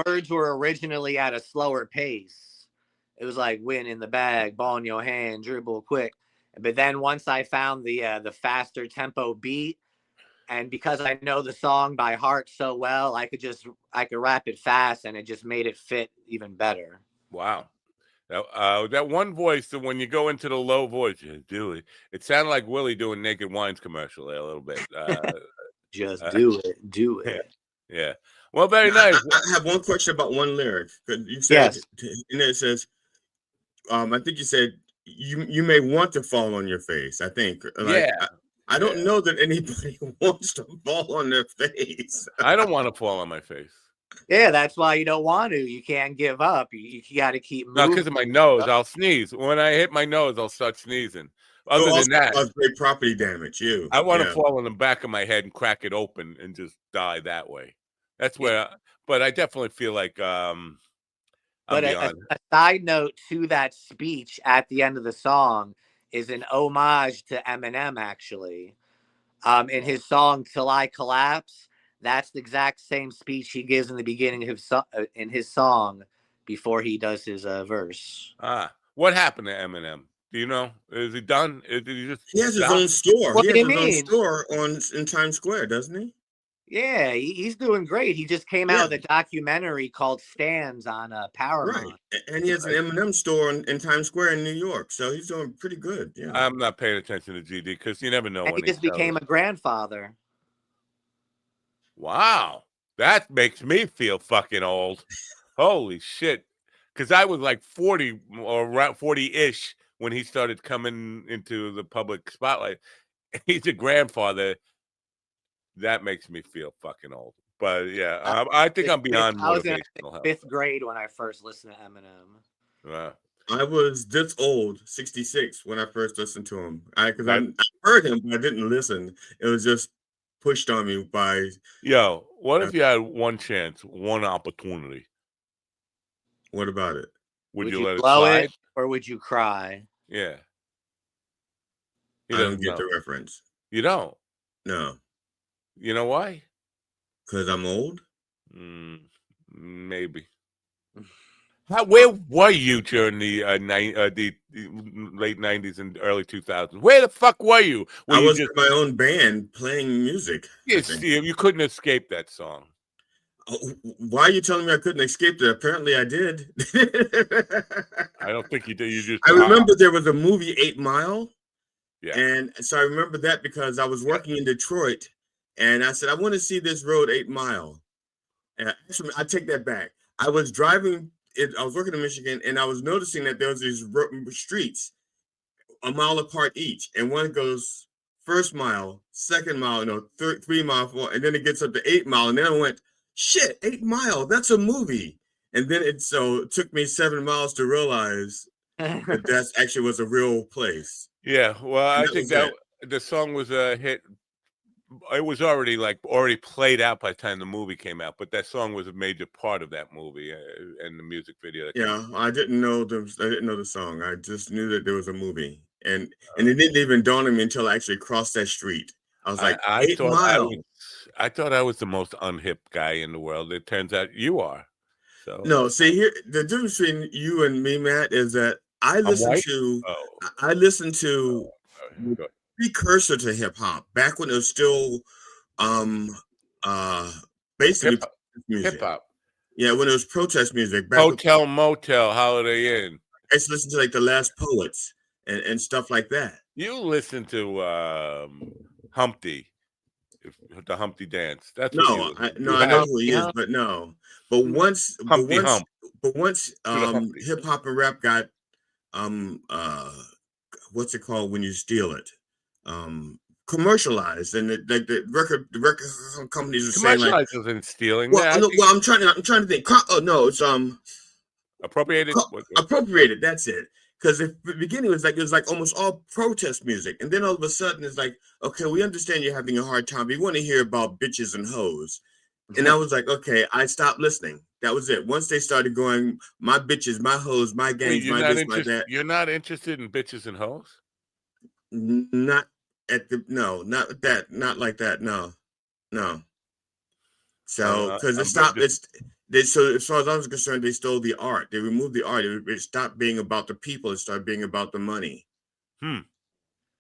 words were originally at a slower pace. It was like win in the bag, ball in your hand, dribble quick. But then once I found the faster tempo beat, and because I know the song by heart so well, I could rap it fast, and it just made it fit even better. Wow. That one voice, when you go into the low voice, do it. It sounded like Willie doing Naked Wines commercial there a little bit. Just do it. Yeah. Well, very nice. I have one question about one lyric. You said, and it says, I think you said you may want to fall on your face. I think. Like, I don't know that anybody wants to fall on their face. I don't want to fall on my face. Yeah, that's why you don't want to. You can't give up. You got to keep moving. No, because of my nose, I'll sneeze. When I hit my nose, I'll start sneezing. Other than that, great property damage. I want to fall on the back of my head and crack it open and just die that way. That's where. But I definitely feel like. But a side note to that speech at the end of the song is an homage to Eminem, actually. In his song "Till I Collapse," that's the exact same speech he gives in the beginning of his song before he does his verse. What happened to Eminem? Do you know? Is he done? He has his own store. He has his own store in Times Square, doesn't he? Yeah, he's doing great. He just came out with a documentary called "Stands" on Paramount. Right, and he has an Eminem store in Times Square in New York, so he's doing pretty good. Yeah, I'm not paying attention to GD because you never know when he just became a grandfather. Wow, that makes me feel fucking old. Holy shit! Because I was like 40 or around 40-ish when he started coming into the public spotlight. He's a grandfather. That makes me feel fucking old. But yeah, I think I'm beyond motivational health. 5th grade when I first listened to Eminem. Wow. I was this old, 66, when I first listened to him. I heard him, but I didn't listen. It was just pushed on me by. Yo, what if you had one chance, one opportunity? What about it? Would you let it blow slide? it, or would you cry? Yeah. I don't get the reference. You don't? No. You know why? Because I'm old? Maybe. Where were you during the late 90s and early 2000s? Where the fuck were you? I was in my own band playing music. Yes, you couldn't escape that song. Why are you telling me I couldn't escape it? Apparently I did. I don't think you did. I remember there was a movie 8 Mile. Yeah. And so I remember that because I was working in Detroit. And I said, I want to see this road 8 Mile. And actually, I take that back. I was driving, I was working in Michigan, and I was noticing that there was these streets a mile apart each. And one goes 1st mile, 2nd mile, 3 mile, 4, and then it gets up to 8 Mile. And then I went, shit, 8 Mile, that's a movie. And then it took me 7 miles to realize that actually was a real place. Yeah, well, I think that the song was a hit. It was already played out by the time the movie came out, but that song was a major part of that movie and the music video. I didn't know the song. I just knew that there was a movie, and it didn't even dawn on me until I actually crossed that street. I was like, I thought I was the most unhip guy in the world. It turns out you are. So no, see here, the difference between you and me, Matt, is that I listen to precursor to hip hop back when it was still basically hip hop. Yeah, when it was protest music back. Hotel Motel, Holiday Inn. I used to listen to like the Last Poets and stuff like that. You listen to Humpty, the Humpty Dance. That's No, what you I you know have who he is, but no. But once Humpty Hump to the Humpty. hip hop and rap got what's it called when you steal it? Commercialized, and the record companies are saying like Commercialized isn't stealing. well, Yeah, no, well I'm trying to think. Oh no, it's appropriated. Appropriated, that's it. Because at the beginning it was like almost all protest music, and then all of a sudden it's like, okay, we understand you're having a hard time. We want to hear about bitches and hoes, and I was like, okay, I stopped listening. That was it. Once they started going, my bitches, my hoes, my gangs, my this, my that. You're not interested in bitches and hoes? Not at the not like that. No. So because it stopped, so as far as I was concerned, they stole the art. They removed the art. It stopped being about the people. It started being about the money. Hmm.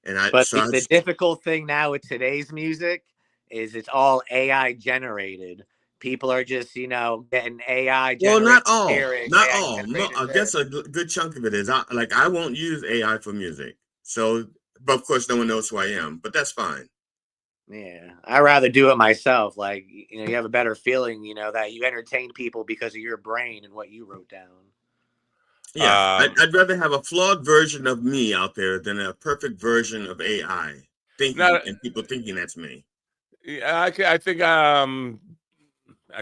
But the difficult thing now with today's music is it's all AI generated. People are just, getting AI generated. Well, not all. lyrics, Not AI all. I guess a good chunk of it is. I won't use AI for music. So, but of course, no one knows who I am. But that's fine. Yeah, I'd rather do it myself. Like, you have a better feeling, that you entertain people because of your brain and what you wrote down. Yeah, I'd rather have a flawed version of me out there than a perfect version of AI thinking and people thinking that's me. Yeah, I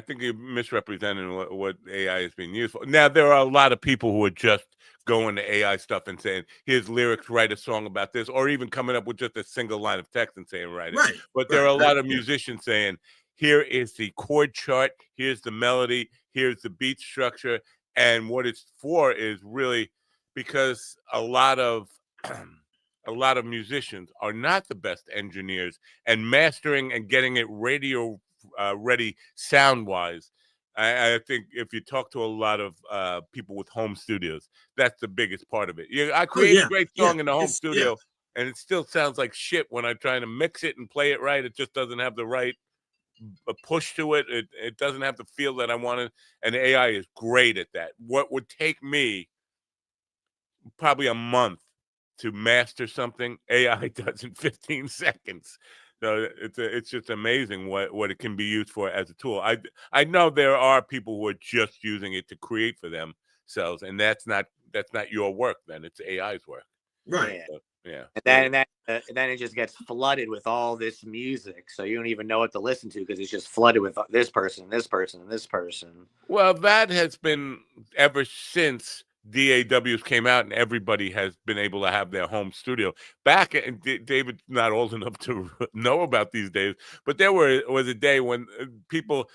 think you're misrepresenting what AI is being used for. Now, there are a lot of people who are just going to AI stuff and saying, here's lyrics, write a song about this, or even coming up with just a single line of text and saying, write it. Right. But there are a lot of musicians saying, here is the chord chart, here's the melody, here's the beat structure. And what it's for is really because a lot of musicians are not the best engineers, and mastering and getting it radio ready sound wise. I think if you talk to a lot of people with home studios, that's the biggest part of it. I create a great song in the home studio, and it still sounds like shit when I'm trying to mix it and play it right. It just doesn't have the right push to it. It doesn't have the feel that I wanted. And AI is great at that. What would take me probably a month to master something, AI does in 15 seconds. So it's just amazing what it can be used for as a tool. I know there are people who are just using it to create for themselves, and that's not your work. Then it's AI's work. Right. Yeah. And then it just gets flooded with all this music, so you don't even know what to listen to because it's just flooded with this person, this person, and this person. Well, that has been ever since DAWs came out, and everybody has been able to have their home studio. Back, and David's not old enough to know about these days, but there was a day when people,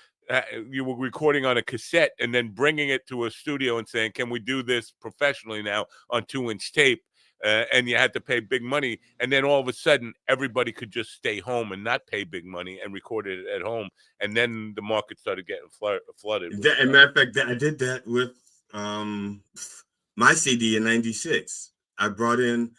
you were recording on a cassette and then bringing it to a studio and saying, can we do this professionally now on 2-inch tape? And you had to pay big money. And then all of a sudden, everybody could just stay home and not pay big money and record it at home. And then the market started getting flooded. As a matter of fact, I did that with my CD in '96. I brought in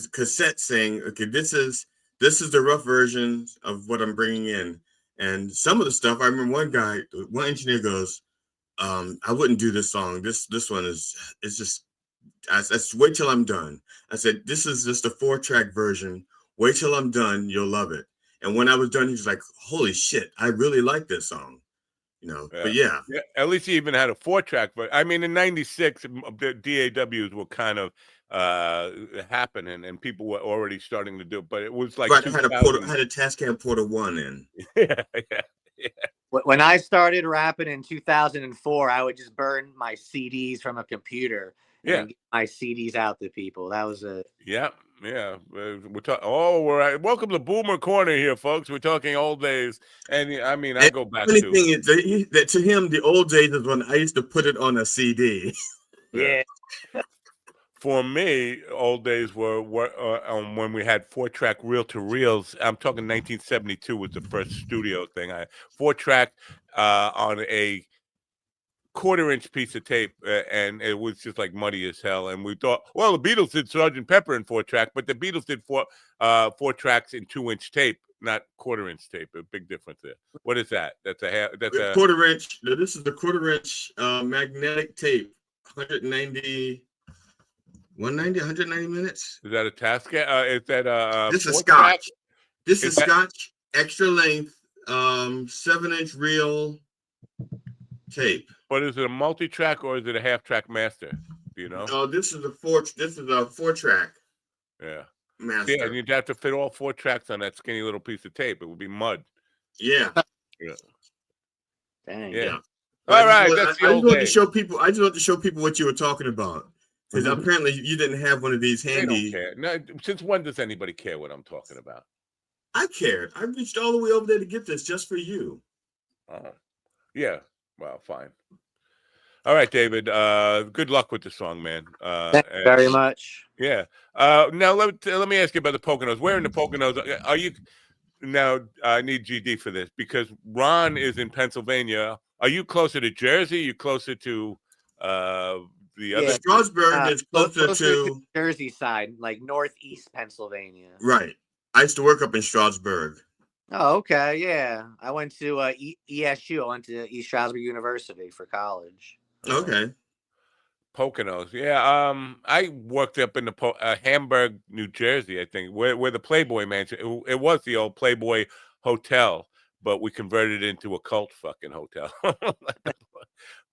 cassette saying, okay, this is the rough version of what I'm bringing in. And some of the stuff, I remember one engineer goes, I wouldn't do this song. This one it's just, I said, wait till I'm done. I said, this is just a 4-track version. Wait till I'm done. You'll love it. And when I was done, he was like, holy shit, I really like this song. But yeah. At least he even had a 4-track. But I mean, in '96, the DAWs were kind of happening, and people were already starting to do it. But it was like had a Tascam Porter 1 in. Yeah. When I started rapping in 2004, I would just burn my CDs from a computer and then get my CDs out to people. That was it. Yeah. We're talking. Welcome to Boomer Corner here, folks. We're talking old days, and I mean, I go back to. The thing is that to him, the old days is when I used to put it on a CD. Yeah. For me, old days were when we had 4-track reel-to-reels. I'm talking 1972 was the first studio thing. 4-track on a quarter-inch piece of tape, and it was just like muddy as hell. And we thought, well, the Beatles did Sgt. Pepper in 4-track, but the Beatles did 4 tracks in 2-inch tape, not quarter-inch tape. A big difference there. What is that? That's a quarter-inch. This is the quarter-inch magnetic tape, 190 minutes. Is that a Tascam? Is that this is Scotch? This is Scotch extra length, 7-inch reel tape. But is it a multi-track or is it a half-track master? Do you know? Oh, this is a 4-track. Yeah. Master. Yeah, and you'd have to fit all 4 tracks on that skinny little piece of tape. It would be mud. Yeah. Yeah. Dang. Yeah. All right. I just want to show people. I just want to show people what you were talking about, because apparently you didn't have one of these handy. They don't care. No, since when does anybody care what I'm talking about? I cared. I reached all the way over there to get this just for you. Yeah. Well, fine. All right, David. Good luck with the song, man. Thank you very much. Yeah. Now let me ask you about the Poconos. Where in the Poconos are you? Now I need GD for this because Ron is in Pennsylvania. Are you closer to Jersey? Are you closer to the other? Strasburg is closer to Jersey side, like northeast Pennsylvania. Right. I used to work up in Strasburg. Oh, okay. Yeah. I went to ESU. I went to East Stroudsburg University for college. Okay. Poconos. Yeah. I worked up in the Hamburg, New Jersey, I think, where the Playboy Mansion. It was the old Playboy Hotel, but we converted it into a cult fucking hotel.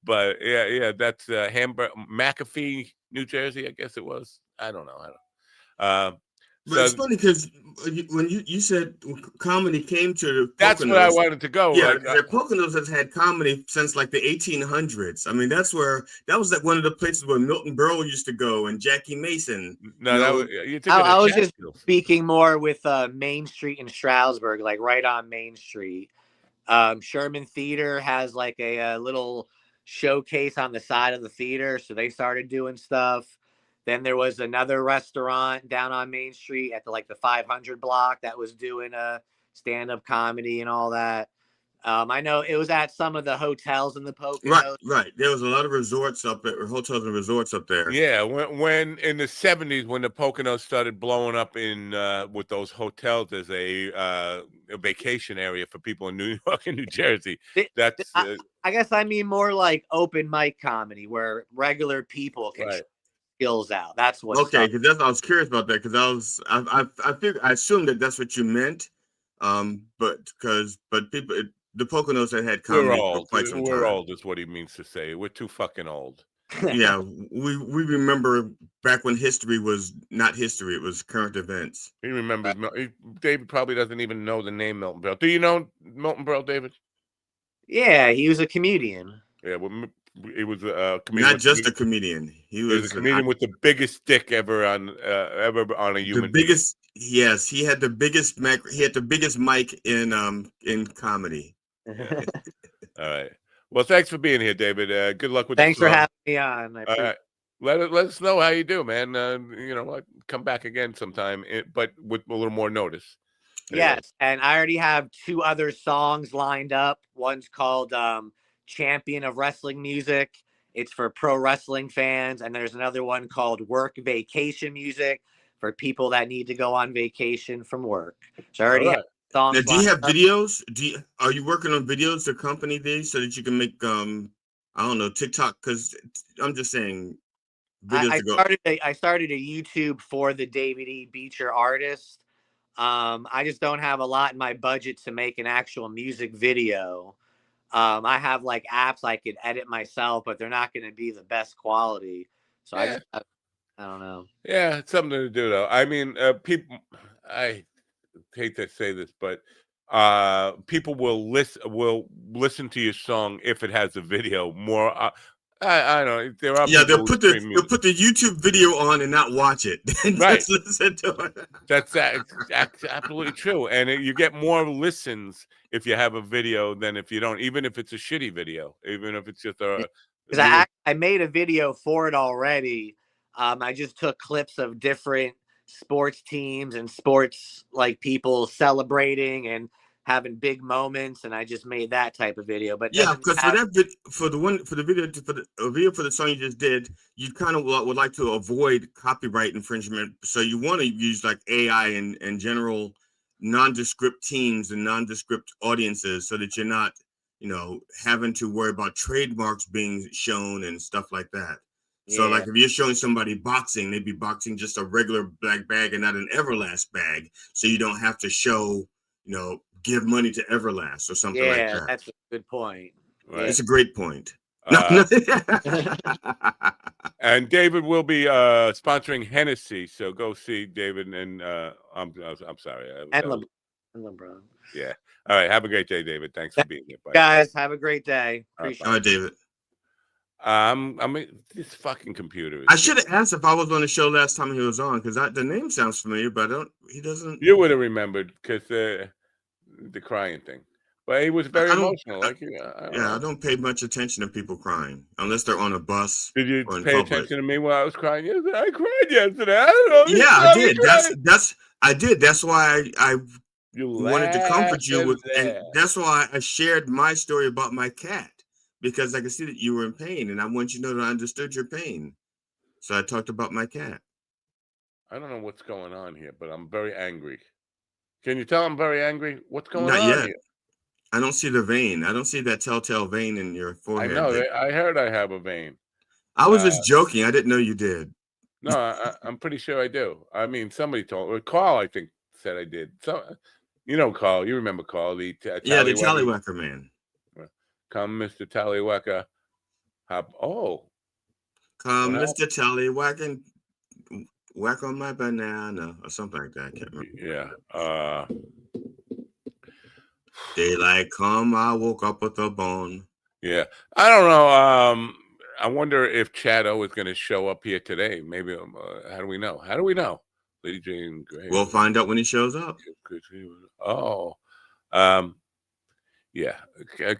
But yeah, that's Hamburg, McAfee, New Jersey, I guess it was. I don't know. But it's funny because when you said comedy came to the Poconos, that's where I wanted to go. Yeah, the Poconos has had comedy since like the 1800s. I mean, that was like one of the places where Milton Berle used to go and Jackie Mason. No, I was just speaking more with Main Street in Stroudsburg, like right on Main Street. Sherman Theater has like a little showcase on the side of the theater, so they started doing stuff. Then there was another restaurant down on Main Street at the 500 block that was doing a stand-up comedy and all that. I know it was at some of the hotels in the Poconos. Right. There was a lot of resorts up there, hotels and resorts up there. Yeah, when in the 70s, when the Poconos started blowing up in with those hotels as a vacation area for people in New York and New Jersey. That's I guess I mean more like open mic comedy where regular people can skills out. That's what. Okay, because I was curious about that because I assumed that's what you meant. But people. The Poconos had comedy for quite some time. We're old is what he means to say. We're too fucking old. Yeah, we remember back when history was not history; it was current events. He remembers. David probably doesn't even know the name Milton Berle. Do you know Milton Berle, David? Yeah, he was a comedian. Yeah, well, he was a comedian. Not just a comedian. He was a comedian with the biggest dick ever on a human. The biggest. Yes, he had the biggest mic. He had the biggest mic in comedy. Yeah. All right. Well, thanks for being here, David. Good luck with. Thanks for having me on. All right. Let us know how you do, man. Come back again sometime, but with a little more notice. Yes, and I already have 2 other songs lined up. One's called Champion of Wrestling Music. It's for pro wrestling fans. And there's another one called Work Vacation Music for people that need to go on vacation from work. So I already have songs. Now, do you have videos? Are you working on videos to accompany these so that you can make I don't know, TikTok? Because I'm just saying videos I started a YouTube for the David E. Beecher artist. I just don't have a lot in my budget to make an actual music video. I have like apps I could edit myself, but they're not going to be the best quality. So I don't know. Yeah, it's something to do though. I mean, people. I hate to say this, but people will listen to your song if it has a video more. I don't know. There are they'll put the YouTube video on and not watch it. Right. Just listen to it. That's absolutely true. And you get more listens if you have a video than if you don't, even if it's a shitty video, even if it's just a. Because I made a video for it already. I just took clips of different sports teams and sports like people celebrating and having big moments, and I just made that type of video. But yeah, because for the video for the song you just did, you kind of would like to avoid copyright infringement, so you want to use like AI and general nondescript teams and nondescript audiences, so that you're not, having to worry about trademarks being shown and stuff like that. So like if you're showing somebody boxing, they'd be boxing just a regular black bag and not an Everlast bag, so you don't have to show, give money to Everlast or something like that. Yeah, that's a good point. Right. It's a great point. And David will be sponsoring Hennessy, so go see David. And I'm sorry. And LeBron. Yeah. All right. Have a great day, David. Thanks for being here. Bye. Guys, have a great day. Appreciate it. All right, David. I mean, this fucking computer. I should have asked if I was on the show last time he was on, because the name sounds familiar, but he doesn't. You would have remembered because the crying thing. But he was very emotional. I don't pay much attention to people crying unless they're on a bus. Did you pay attention to me when I was crying yesterday? I cried yesterday. I don't know. Yeah, I did. I did. That's why I wanted to comfort you and that's why I shared my story about my cat, because I could see that you were in pain, and I want you to know that I understood your pain. So I talked about my cat. I don't know what's going on here, but I'm very angry. Can you tell I'm very angry? What's going on yet. here? I don't see the vein. I don't see that telltale vein in your forehead. I know. I heard I have a vein. I was just joking. I didn't know you did. No, I'm pretty sure I do. I mean, somebody told me. Carl, I think, said I did. So, Carl. You remember Carl, the Tallywhacker man. Come, Mr. Tallywhacker. Come, Mr. Tallywhacker. Whack on my banana or something like that. I can't remember. Yeah. Daylight come, I woke up with a bone. Yeah. I don't know. I wonder if Chad O is going to show up here today. Maybe. How do we know? Lady Jane Grey. We'll find out when he shows up. Oh. Yeah.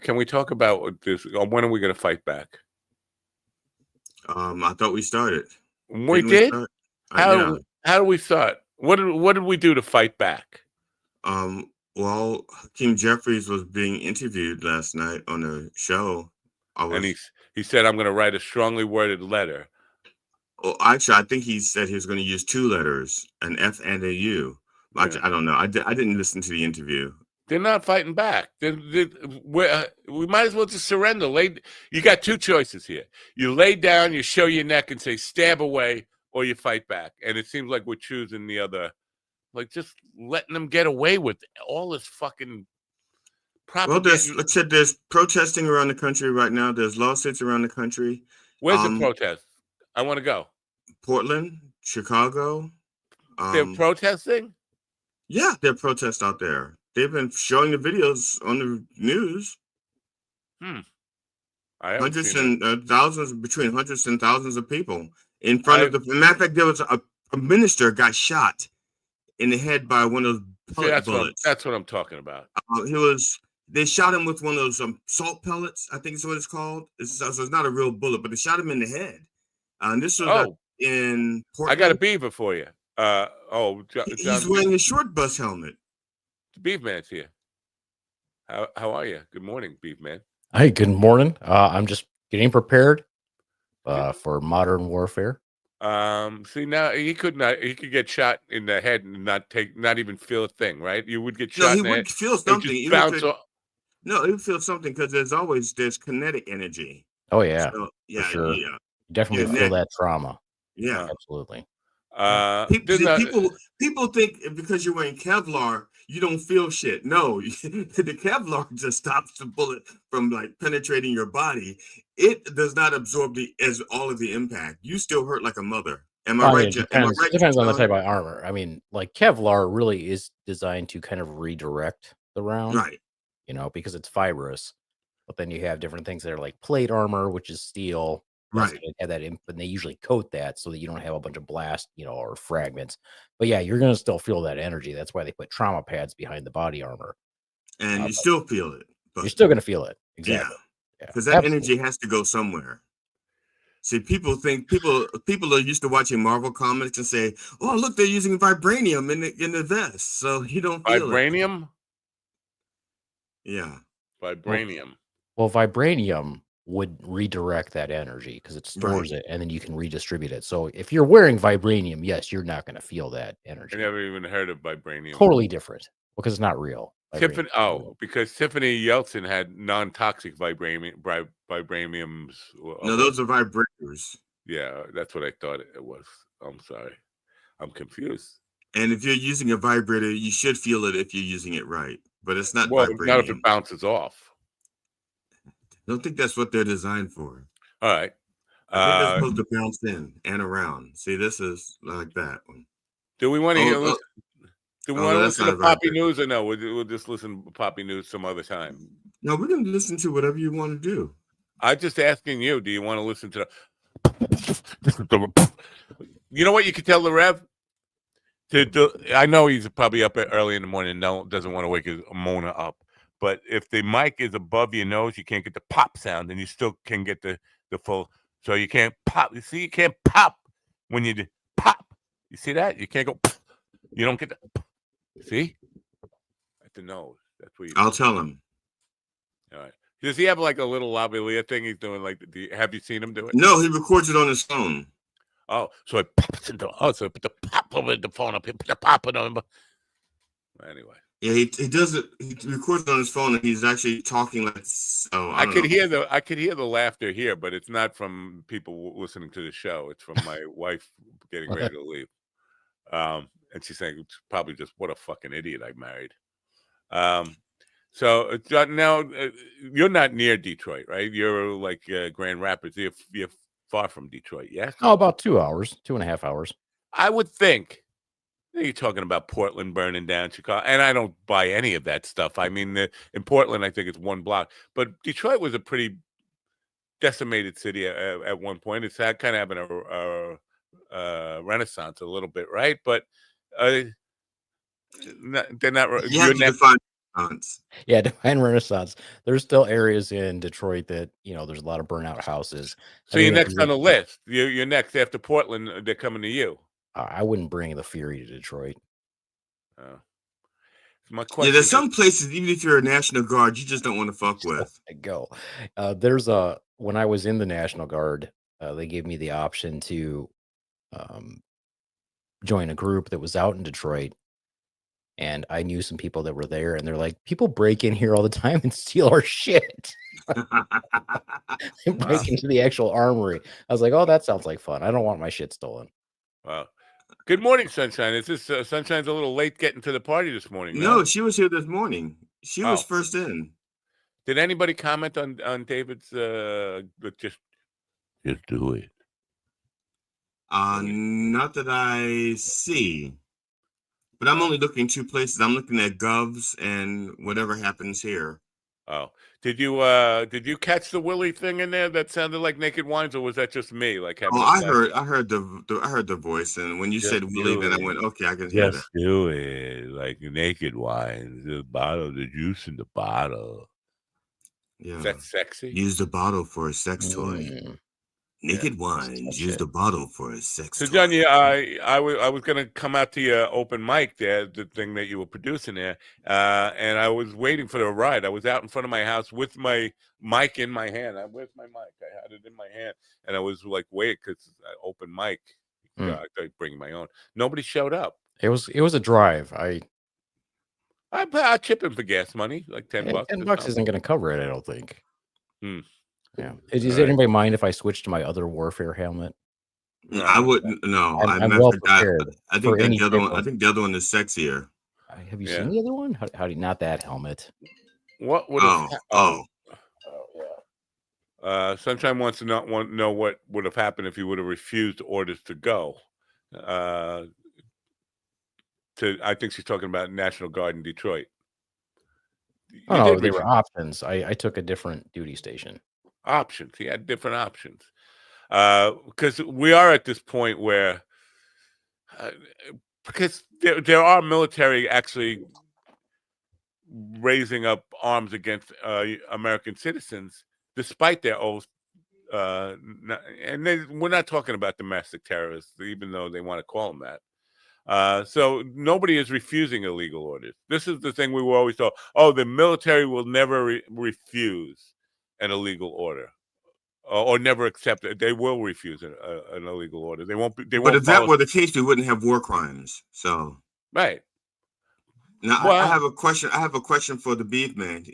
Can we talk about this? When are we going to fight back? I thought we started. We did? How do we start? What did we do to fight back? Well, Hakeem Jeffries was being interviewed last night on a show. And he said, I'm going to write a strongly worded letter. Well, actually, I think he said he was going to use 2 letters, an F and a U. I don't know. I didn't listen to the interview. They're not fighting back. We might as well just surrender. You got 2 choices here. You lay down, you show your neck and say, stab away, or you fight back. And it seems like we're choosing the other. Like, just letting them get away with all this fucking propaganda. Well, there's protesting around the country right now. There's lawsuits around the country. Where's the protest? I want to go. Portland, Chicago. They're protesting? Yeah, there are protests out there. They've been showing the videos on the news. Hundreds and thousands, between hundreds and thousands of people in front of the. Matter of fact, there was a minister got shot in the head by one of those bullets. That's what I'm talking about. They shot him with one of those salt pellets. I think is what it's called. It's not a real bullet, but they shot him in the head. And this was in Portland. I got a beaver for you. He's wearing a short bus helmet. The Beef Man's here. How are you? Good morning, Beef Man. Hi, good morning. I'm just getting prepared for modern warfare. See, now he could get shot in the head and not even feel a thing, right? You would get shot. No, he would feel something. He would feel something because there's kinetic energy. Oh yeah, so, for sure. Yeah. Definitely feel that trauma. Yeah, absolutely. People think because you're wearing Kevlar, you don't feel shit. No, the Kevlar just stops the bullet from penetrating your body. It does not absorb all of the impact. You still hurt like a mother. Am I right? It depends on the type of armor. I mean, Kevlar really is designed to kind of redirect the round, right? Because it's fibrous. But then you have different things that are like plate armor, which is steel. Right. Have that and they usually coat that so that you don't have a bunch of blast, or fragments. But yeah, you're gonna still feel that energy. That's why they put trauma pads behind the body armor. And you still feel it. But you're still gonna feel it. Exactly. Yeah. Because that energy has to go somewhere. See, people are used to watching Marvel comics and say, "Oh, look, they're using vibranium in the vest," so you don't feel vibranium. Yeah. Vibranium. Well, vibranium would redirect that energy because it stores it and then you can redistribute it. So if you're wearing vibranium, yes, you're not going to feel that energy. I never even heard of vibranium. Totally different because it's not real. Tiffany, because Tiffany Yeltsin had non-toxic vibraniums. No, those are vibrators. Yeah, that's what I thought it was. I'm sorry. I'm confused. And if you're using a vibrator, you should feel it if you're using it right. But it's not Well, vibranium. not if it bounces off. I don't think that's what they're designed for. All right. I think they're supposed to bounce in and around. See, this is like that one. Do we want to hear? Do we want to listen to Poppy News or no? We'll just listen to Poppy News some other time. No, we're going to listen to whatever you want to do. I'm just asking you. Do you want to listen to the? You know what? You could tell the Rev. I know he's probably up early in the morning and doesn't want to wake his Mona up. But if the mic is above your nose, you can't get the pop sound, and you still can get the full. So you can't pop. You see, you can't pop when you pop. You see that? You can't go. You don't get the. See? At the nose. That's what I'll tell him. All right. Does he have like a little lavalier thing he's doing? Like, have you seen him do it? No, he records it on his phone. Oh, so it pops into. Oh, so put the pop over the phone up here. Put the pop it on. Anyway. Yeah, he does it. He records it on his phone, and he's actually talking like. Oh, I could hear the laughter here, but it's not from people listening to the show. It's from my wife getting ready to leave. And she's saying it's probably just what a fucking idiot I married. So now you're not near Detroit, right? You're like Grand Rapids. You're far from Detroit, yes? Oh, about 2 hours, 2.5 hours. I would think. You're talking about Portland burning down, Chicago, and I don't buy any of that stuff. I mean, in Portland, I think it's one block, but Detroit was a pretty decimated city at one point. It's kind of having a renaissance a little bit, right? But they're not. You have to define renaissance. Yeah, define renaissance. There's still areas in Detroit that there's a lot of burnout houses. So you're next on the list. You're next after Portland. They're coming to you. I wouldn't bring the Fury to Detroit. My question. Yeah, there's some places, even if you're a National Guard, you just don't want to fuck with. Go. When I was in the National Guard, they gave me the option to join a group that was out in Detroit. And I knew some people that were there, and they're like, people break in here all the time and steal our shit. They break into the actual armory. I was like, oh, that sounds like fun. I don't want my shit stolen. Wow. Good morning, Sunshine. Is this Sunshine's a little late getting to the party this morning? No, she was here this morning. She was first in. Did anybody comment on David's just do it? Not that I see. But I'm only looking 2 places. I'm looking at Govs and whatever happens here. Oh, did you catch the Willie thing in there that sounded like Naked Wines, or was that just me? Like, I heard the voice, and when you said Willie, then I went, okay, I can hear that. Do it like Naked Wines, the juice in the bottle. Yeah, is that sexy? Use the bottle for a sex toy. Naked Wines, use the bottle for a sex toy. So, John, I was going to come out to your open mic there, the thing that you were producing there, and I was waiting for the ride. I was out in front of my house with my mic in my hand. Where's my mic? I had it in my hand, and I was like, wait, because open mic. I bring my own. Nobody showed up. It was a drive. I chip in for gas money, like $10. $10 isn't going to cover it, I don't think. Yeah. Does All anybody mind if I switch to my other warfare helmet? No, I wouldn't. No, I'm well prepared. I think the other one. I think the other one is sexier. Have you seen the other one? How do you not that helmet? What would? Sunshine wants to know what would have happened if you would have refused orders to go. I think she's talking about National Guard in Detroit. Oh, they were options. I took a different duty station. Options. He had different options. Because we are at this point where, because there are military actually raising up arms against American citizens, despite their oath. We're not talking about domestic terrorists, even though they want to call them that. So nobody is refusing illegal orders. This is the thing we were always told. Oh, the military will never refuse an illegal order, or never accept it. They will refuse an illegal order. They won't. They But won't if that follow. were the case, we wouldn't have war crimes. So Right. now I Well, have a question. I have a question for the beef man.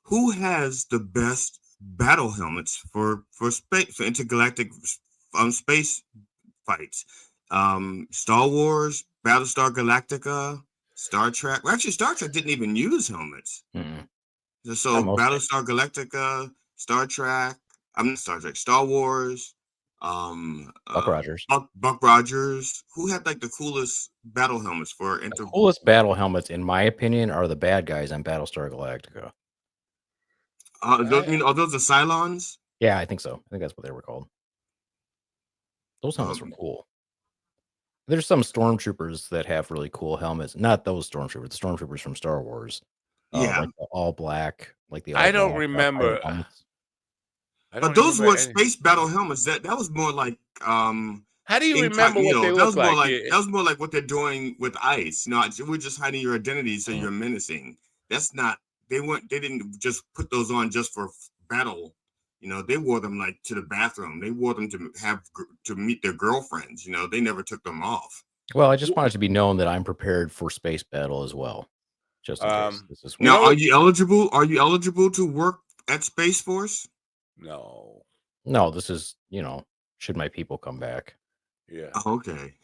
Who has the best battle helmets for space, for intergalactic space fights? Star Wars, Battlestar Galactica, Star Trek. Well, actually, Star Trek didn't even use helmets. So Battlestar Galactica, Star Trek. I'm not Star Trek. Star Wars. Buck Rogers. Buck Rogers. Who had like the coolest battle helmets for The coolest battle helmets, in my opinion, are the bad guys on Battlestar Galactica. Are those the Cylons? Yeah, I think so. I think that's what they were called. Those helmets were cool. There's some stormtroopers that have really cool helmets. Not those stormtroopers, the stormtroopers from Star Wars. Yeah. Like the all black, like the all I don't black, remember. pirate helmets. But those were space battle helmets. That was more like How do you remember what they look like? That was more like what they're doing with ICE. We're just hiding your identity so you're menacing. That's not. They didn't just put those on just for battle. They wore them like to the bathroom. They wore them to meet their girlfriends. They never took them off. Well, I just want it to be known that I'm prepared for space battle as well. Just in case this is now. Are you eligible? Are you eligible to work at Space Force? No. No, this is, should my people come back. Yeah. Okay.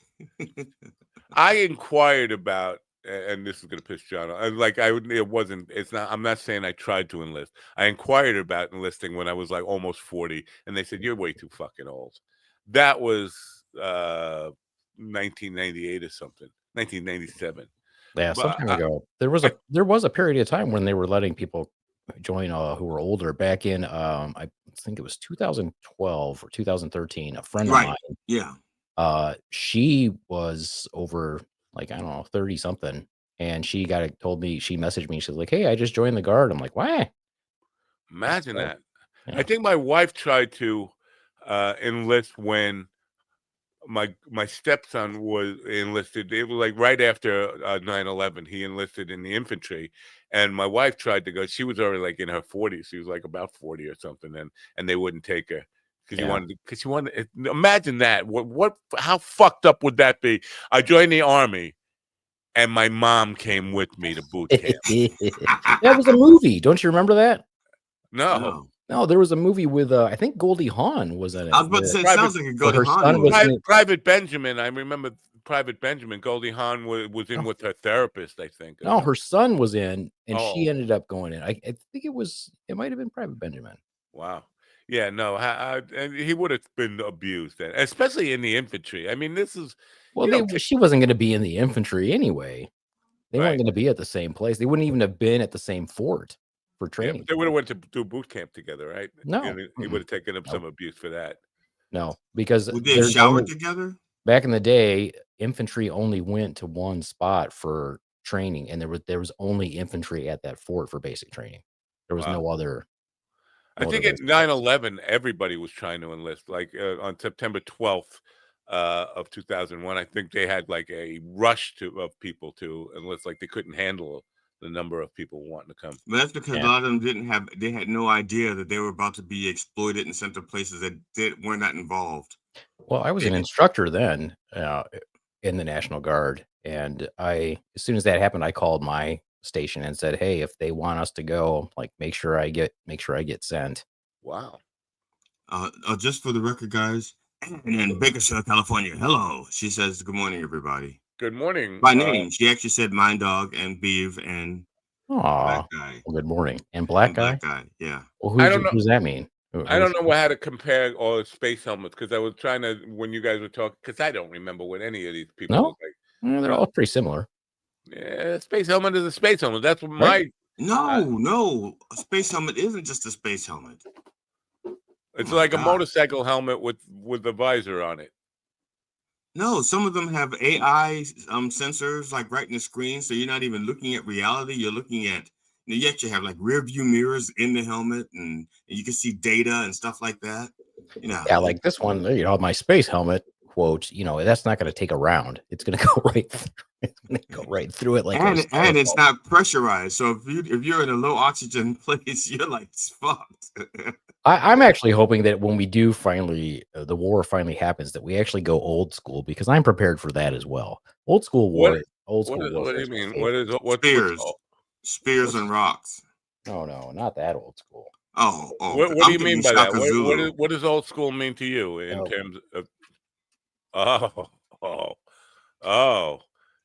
I inquired about, and this is going to piss John off. I'm not saying I tried to enlist. I inquired about enlisting when I was like almost 40, and they said, you're way too fucking old. That was 1998 or something, 1997. Yeah, some time ago. There was a period of time when they were letting people join who were older. Back in I think it was 2012 or 2013. A friend of mine, she was over like, I don't know, 30 something, and she messaged me, she's like, hey, I just joined the Guard. I'm like, why? Imagine that. I think my wife tried to enlist when my stepson was enlisted. It was like right after 9/11. He enlisted in the infantry, and my wife tried to go. She was already like in her 40s. She was like about 40 or something, and they wouldn't take her because she wanted. Imagine that. How fucked up would that be? I joined the Army, and my mom came with me to boot camp. That was a movie. Don't you remember that? No, there was a movie with I think Goldie Hawn was in it. I was about to say, it sounds like a Goldie Hawn movie. Private Benjamin. I remember Private Benjamin. Goldie Hawn was in with her therapist, I think. No, her son was in, and she ended up going in. I think it might have been Private Benjamin. Wow. Yeah, no, and he would have been abused, especially in the infantry. I mean, this is she wasn't going to be in the infantry anyway. They weren't going to be at the same place. They wouldn't even have been at the same fort for training. They would have went to do boot camp together, right? No, he would have taken up some abuse for that. No, because would they shower together? Back in the day, infantry only went to one spot for training, and there was only infantry at that fort for basic training. There was no other. I think at 9/11, everybody was trying to enlist. Like on September 12th of 2001, I think they had like a rush of people to enlist. Like they couldn't handle the number of people wanting to come. But that's because a lot of them they had no idea that they were about to be exploited and sent to places that were not involved. Well, I was an instructor then in the National Guard, and as soon as that happened, I called my station and said, hey, if they want us to go, like make sure I get sent. Wow. Just for the record, guys, and in Bakersfield, California, hello. She says, good morning, everybody. Good morning. By name. She actually said Mind Dog and Beav and Black Guy. Well, good morning. And Black Guy? Black Guy, yeah. Well, who does that mean? I don't know how to compare all the space helmets, because I was trying to, when you guys were talking, because I don't remember what any of these people look like. They're all pretty similar. Yeah, space helmet is a space helmet. That's what No, a space helmet isn't just a space helmet. It's like a motorcycle helmet with a visor on it. No, some of them have AI sensors like right in the screen, so you're not even looking at reality. You're looking at, yet you have like rear view mirrors in the helmet, and you can see data and stuff like that. Yeah, like this one, my space helmet. quote, that's not going to take a round. It's going to go right through it like and it's not pressurized. So if you're in a low oxygen place, you're like fucked. I'm actually hoping that when we do finally, the war finally happens, that we actually go old school, because I'm prepared for that as well. Old school war. What do you mean? What's Spears and rocks? No, not that old school. What do you mean by that? What does old school mean to you in terms of?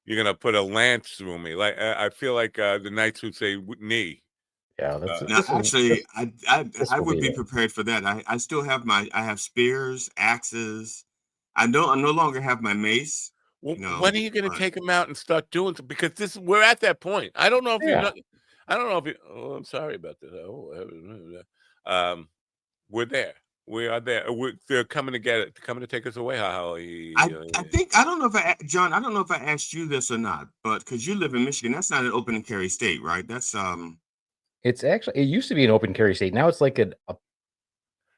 You're gonna put a lance through me? Like I feel like the knights would say knee. Yeah, I would be prepared for that. I still have I have spears, axes. I no longer have my mace. When are you going to take them out and start doing something? Because we're at that point. I don't know if I don't know if you. Oh, I'm sorry about this. We're there. We are there. They're coming to get it. Coming to take us away. I think I don't know if John. I don't know if I asked you this or not, but because you live in Michigan, that's not an open and carry state, right? That's It's actually, it used to be an open carry state. Now it's like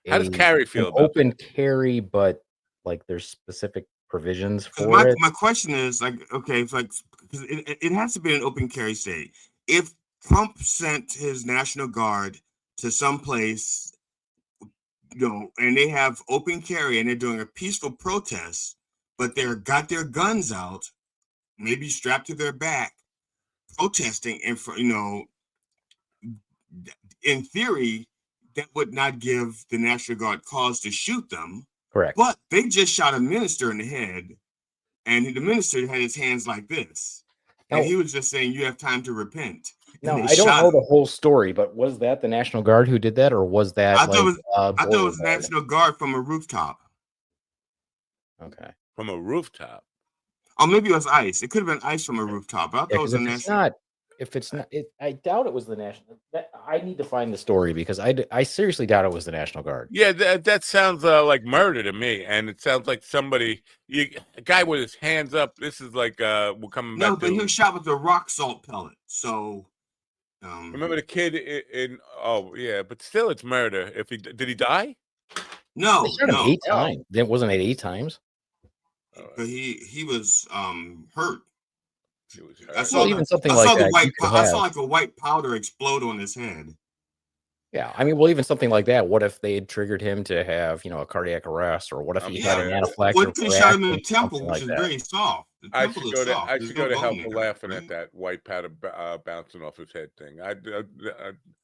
how does carry feel about open carry, but like there's specific provisions for it. My question is like, okay, it's like, because it has to be an open carry state. If Trump sent his National Guard to some place, and they have open carry and they're doing a peaceful protest, but they're got their guns out, maybe strapped to their back, protesting, and in theory, that would not give the National Guard cause to shoot them. Correct. But they just shot a minister in the head, and the minister had his hands like this. And he was just saying, you have time to repent. No, I don't know the whole story, but was that the National Guard who did that, or was that I thought it was National Guard from a rooftop. Okay. From a rooftop? Or maybe it was ICE. It could have been ICE from a rooftop. I thought it was a National. If it's not, I doubt it was the National. I need to find the story, because I seriously doubt it was the National Guard. Yeah, that sounds like murder to me, and it sounds like a guy with his hands up. This is like we're coming back. No, but he was shot with a rock salt pellet. So remember the kid in? Oh yeah, but still, it's murder. Did he die? No, they shot him 8 times. Then wasn't it 8 times? But he was hurt. I saw like a white powder explode on his head. Yeah, I mean, even something like that. What if they had triggered him to have, a cardiac arrest, or what if he had an anaphylactic? What if they shot him in the temple, which is very soft? I should go to hell for laughing at that white powder bouncing off his head thing.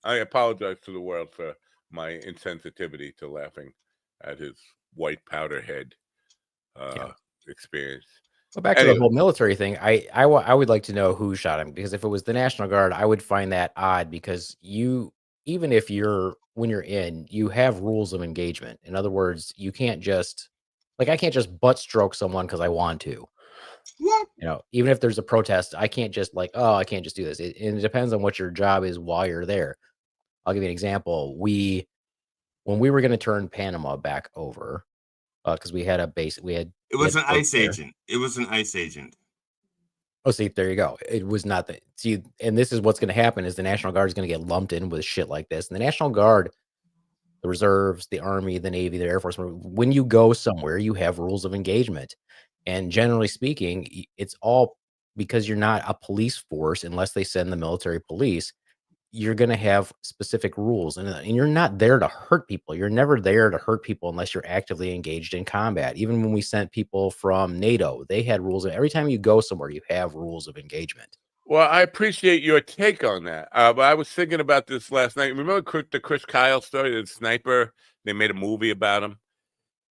I apologize to the world for my insensitivity to laughing at his white powder head experience. Well, back to the whole military thing, I would like to know who shot him, because if it was the National Guard, I would find that odd, because even if when you're in, you have rules of engagement. In other words, you can't just, I can't just butt stroke someone because I want to. Even if there's a protest, I can't just I can't just do this. And it depends on what your job is while you're there. I'll give you an example. When we were going to turn Panama back over, because we had a base, it was an ICE agent. It was an ICE agent. Oh, see, there you go. It was not that. See, and this is what's going to happen: is the National Guard is going to get lumped in with shit like this. And the National Guard, the reserves, the Army, the Navy, the Air Force. When you go somewhere, you have rules of engagement, and generally speaking, it's all because you're not a police force unless they send the military police. You're going to have specific rules, and you're not there to hurt people. You're never there to hurt people unless you're actively engaged in combat. Even when we sent people from NATO, they had rules. And every time you go somewhere, you have rules of engagement. Well, I appreciate your take on that. But I was thinking about this last night. Remember the Chris Kyle story, the sniper? They made a movie about him.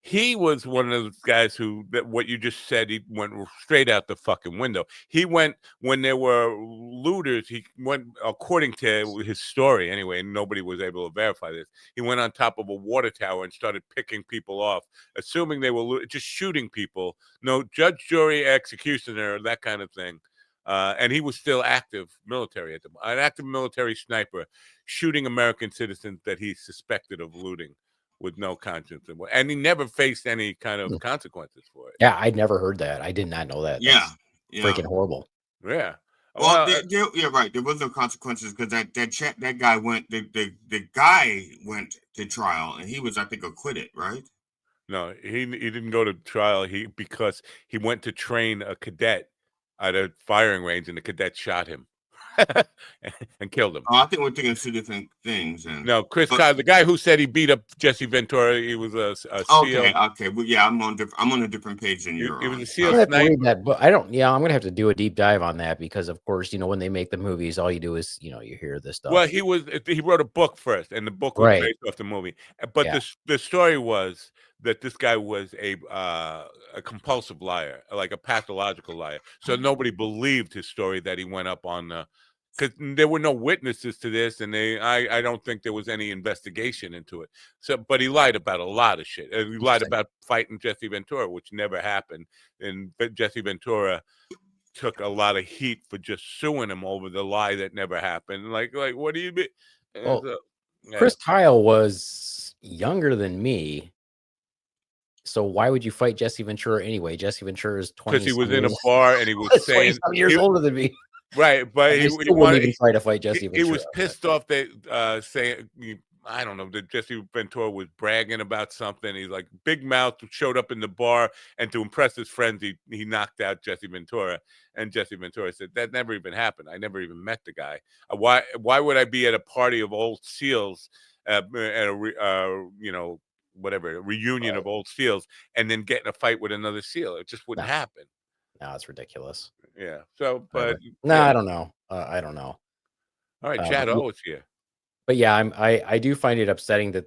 He was one of those guys what you just said, he went straight out the fucking window. He went, when there were looters, he went, according to his story anyway, and nobody was able to verify this, he went on top of a water tower and started picking people off, assuming they were just shooting people. No judge, jury, executioner, that kind of thing. And he was still active military an active military sniper, shooting American citizens that he suspected of looting, with no conscience, and he never faced any kind of consequences for it. Yeah, I'd never heard that. I did not know that. Yeah, freaking horrible. Yeah. Well, yeah, right. There was no consequences because that guy went. The guy went to trial, and he was, I think, acquitted. Right. No, he didn't go to trial. Because he went to train a cadet at a firing range, and the cadet shot him and killed him. Oh, I think we're thinking two different things. And no, Chris Kyle, the guy who said he beat up Jesse Ventura, he was a SEAL. Okay. Well, yeah, I'm on a different page than you're He was on. a SEAL I'm gonna have to read sniper. that book. I don't. Yeah, I'm gonna have to do a deep dive on that because, of course, when they make the movies, all you do is you hear this stuff. Well, he wrote a book first, and the book was Right. based off the movie. But Yeah. the story was that this guy was a compulsive liar, like a pathological liar. So nobody believed his story that he went up on the, because there were no witnesses to this, and I don't think there was any investigation into it. So, but he lied about a lot of shit. He lied about fighting Jesse Ventura, which never happened, and Jesse Ventura took a lot of heat for just suing him over the lie that never happened. Like what do you mean? Well, So, yeah. Chris Kyle was younger than me. So why would you fight Jesse Ventura anyway? Jesse Ventura is 20. Because he was in a bar and he was saying 20 years older than me. Right, but he wouldn't even try to fight Jesse Ventura. He was pissed off that saying, I don't know, that Jesse Ventura was bragging about something. He's like, big mouth, showed up in the bar, and to impress his friends, he knocked out Jesse Ventura. And Jesse Ventura said, that never even happened. I never even met the guy. Why would I be at a party of old SEALs at a whatever, a reunion of old SEALs, and then get in a fight with another SEAL? It just wouldn't happen. No, it's ridiculous. Yeah. So, but I don't know. I don't know. All right, Chad O is here. But yeah, I do find it upsetting that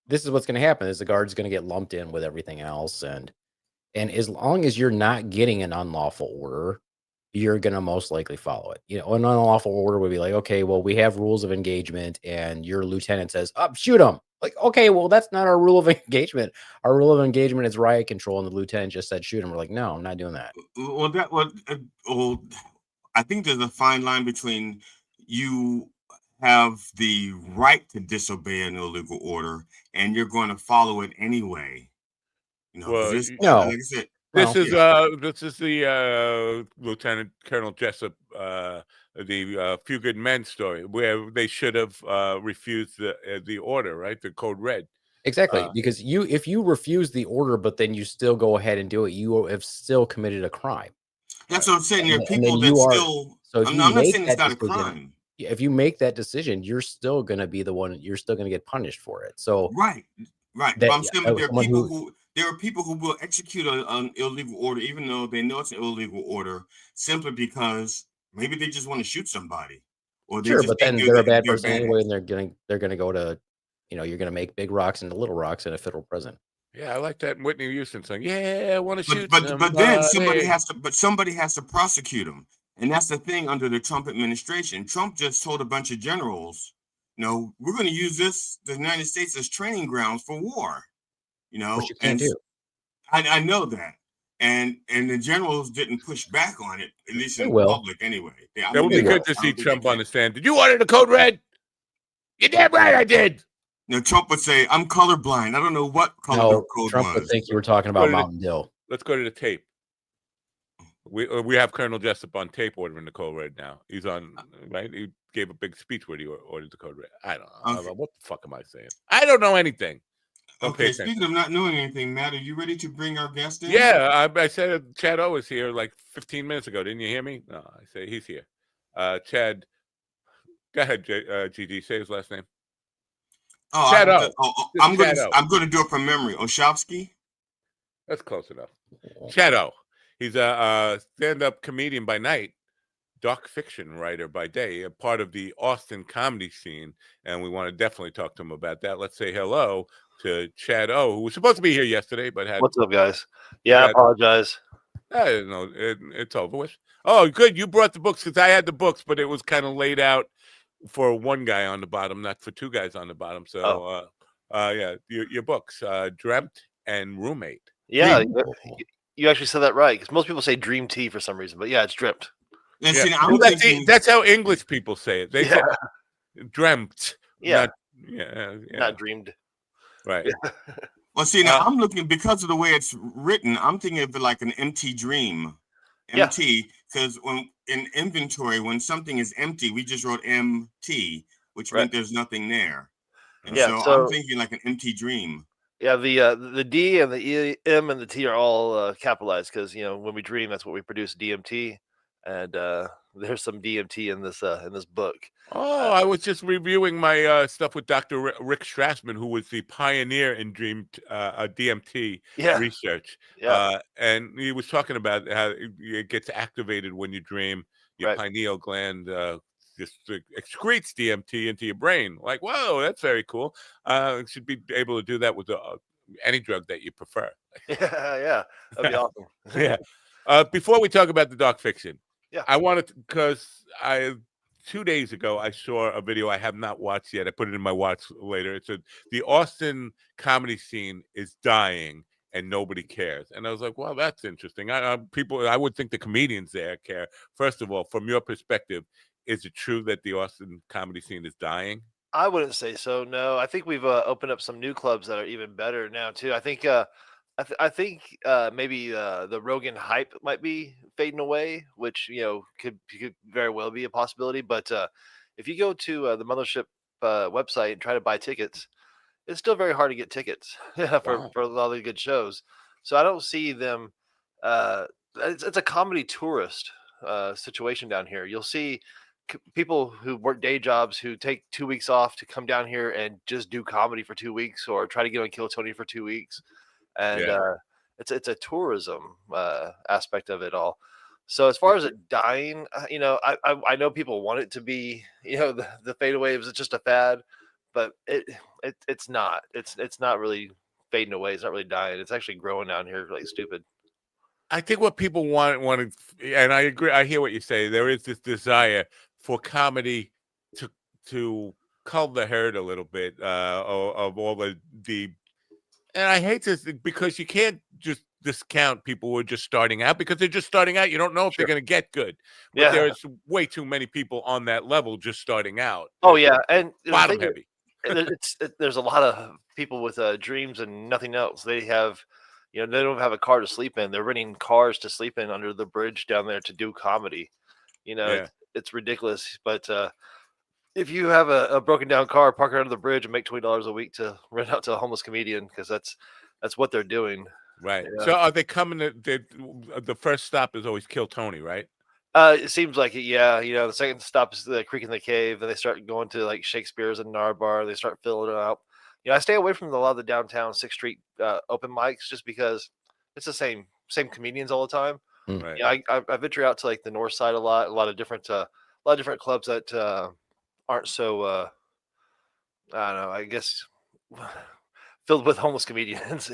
this is what's gonna happen is the guard's gonna get lumped in with everything else, and as long as you're not getting an unlawful order, you're gonna most likely follow it. An unlawful order would be like, okay, well, we have rules of engagement, and your lieutenant says, "Up, shoot him." Like, okay, well, that's not our rule of engagement. Our rule of engagement is riot control, and the lieutenant just said, "Shoot him." We're like, no, I'm not doing that. Well, I think there's a fine line between you have the right to disobey an illegal order and you're going to follow it anyway. Well, like I said, this is the Lieutenant Colonel Jessup, the Few Good Men story, where they should have refused the order, right? The code red. Exactly, because if you refuse the order, but then you still go ahead and do it, you have still committed a crime. That's what I'm saying. There are people that still. So I'm not saying it's not a crime. If you make that decision, you're still going to be the one. You're still going to get punished for it. So right. But I'm saying there are people who will execute an illegal order, even though they know it's an illegal order, simply because maybe they just want to shoot somebody, or they sure, just but then they're a bad person bad. anyway, and they're going to go to, you're going to make big rocks into little rocks in a federal prison. Yeah, I like that Whitney Houston song. Yeah, I want to shoot. But then somebody has to prosecute them. And that's the thing under the Trump administration. Trump just told a bunch of generals, we're going to use the United States as training grounds for war. Which you can't do. I know that. And the generals didn't push back on it, at least in public anyway. That would be good to see Trump on the stand. Did you order the code red? You're damn right I did. Now, Trump would say, I'm colorblind. I don't know what color the code Trump was. would think you were talking about Mountain Dew. Let's go to the tape. We have Colonel Jessup on tape ordering the code red now. He's on, right? He gave a big speech where he ordered the code red. I don't know. Okay. What the fuck am I saying? I don't know anything. Okay, speaking of not knowing anything, Matt, are you ready to bring our guest in? Yeah, I said Chad O is here like 15 minutes ago. Didn't you hear me? No, I say he's here. Chad, go ahead, GD. Say his last name. Chad O. I'm going to do it from memory. Oshovsky? That's close enough. Chad O. He's a stand-up comedian by night, dark fiction writer by day, a part of the Austin comedy scene, and we want to definitely talk to him about that. Let's say hello to Chad O, who was supposed to be here yesterday, but had... What's up, guys? Yeah, I apologize. No, it's over with. Oh, good. You brought the books, because I had the books, but it was kind of laid out for one guy on the bottom, not for two guys on the bottom. So, yeah, your books, Dreamt and Roommate. Yeah, you actually said that right, because most people say Dream Tea for some reason, but yeah, it's Dreamt. Yeah. See, that's how English people say it. They say dreamt. Yeah. Not dreamed. Right. Yeah. Well, see, now I'm looking, because of the way it's written, I'm thinking of it like an empty dream. Empty, because when in inventory, when something is empty, we just wrote MT, which meant there's nothing there. And so I'm thinking like an empty dream. Yeah, the D and the E, M and the T are all capitalized because when we dream, that's what we produce, DMT, and there's some DMT in this book. Oh, I was just reviewing my stuff with Dr. Rick Strassman, who was the pioneer in DMT Yeah, research. yeah, And he was talking about how it gets activated when you dream. Your right. pineal gland just excretes DMT into your brain. Like, whoa, that's very cool. You should be able to do that with any drug that you prefer. Yeah, that'd be awesome. Yeah. Before we talk about the dark fiction, Yeah. I wanted because 2 days ago I saw a video I have not watched yet. I put it in my watch later. It said the Austin comedy scene is dying and nobody cares. And I was like, well, that's interesting. I would think the comedians there care. First of all, from your perspective, is it true that the Austin comedy scene is dying? I wouldn't say so. No, I think we've opened up some new clubs that are even better now too. I think maybe the Rogan hype might be fading away, which could very well be a possibility. But if you go to the Mothership website and try to buy tickets, it's still very hard to get tickets Wow. for a lot of the good shows. So I don't see them. It's a comedy tourist situation down here. You'll see people who work day jobs who take 2 weeks off to come down here and just do comedy for 2 weeks or try to get on Kill Tony for 2 weeks, and Yeah. it's a tourism aspect of it all. So as far as it dying, I know people want it to be, the fade away is just a fad, but it's not. It's not really fading away. It's not really dying. It's actually growing down here like stupid. I think what people want, and I agree. I hear what you say. There is this desire for comedy to cull the herd a little bit of all the. And I hate this because you can't just discount people who are just starting out because they're just starting out. You don't know if they're going to get good, but Yeah. there's way too many people on that level just starting out. Oh yeah, and the Bottom thing heavy. there's a lot of people with dreams and nothing else. They have, they don't have a car to sleep in. They're renting cars to sleep in under the bridge down there to do comedy. Yeah. It's ridiculous. But if you have a broken down car, park it under the bridge and make $20 a week to rent out to a homeless comedian because that's what they're doing. Right. Yeah. So are they coming to the first stop is always Kill Tony, right? It seems like it, yeah. The second stop is the Creek in the Cave, and they start going to like Shakespeare's and Narbar. They start filling it out. I stay away from a lot of the downtown 6th Street open mics just because it's the same comedians all the time. Right. I venture out to like the north side a lot of different clubs that aren't so I don't know. I guess filled with homeless comedians.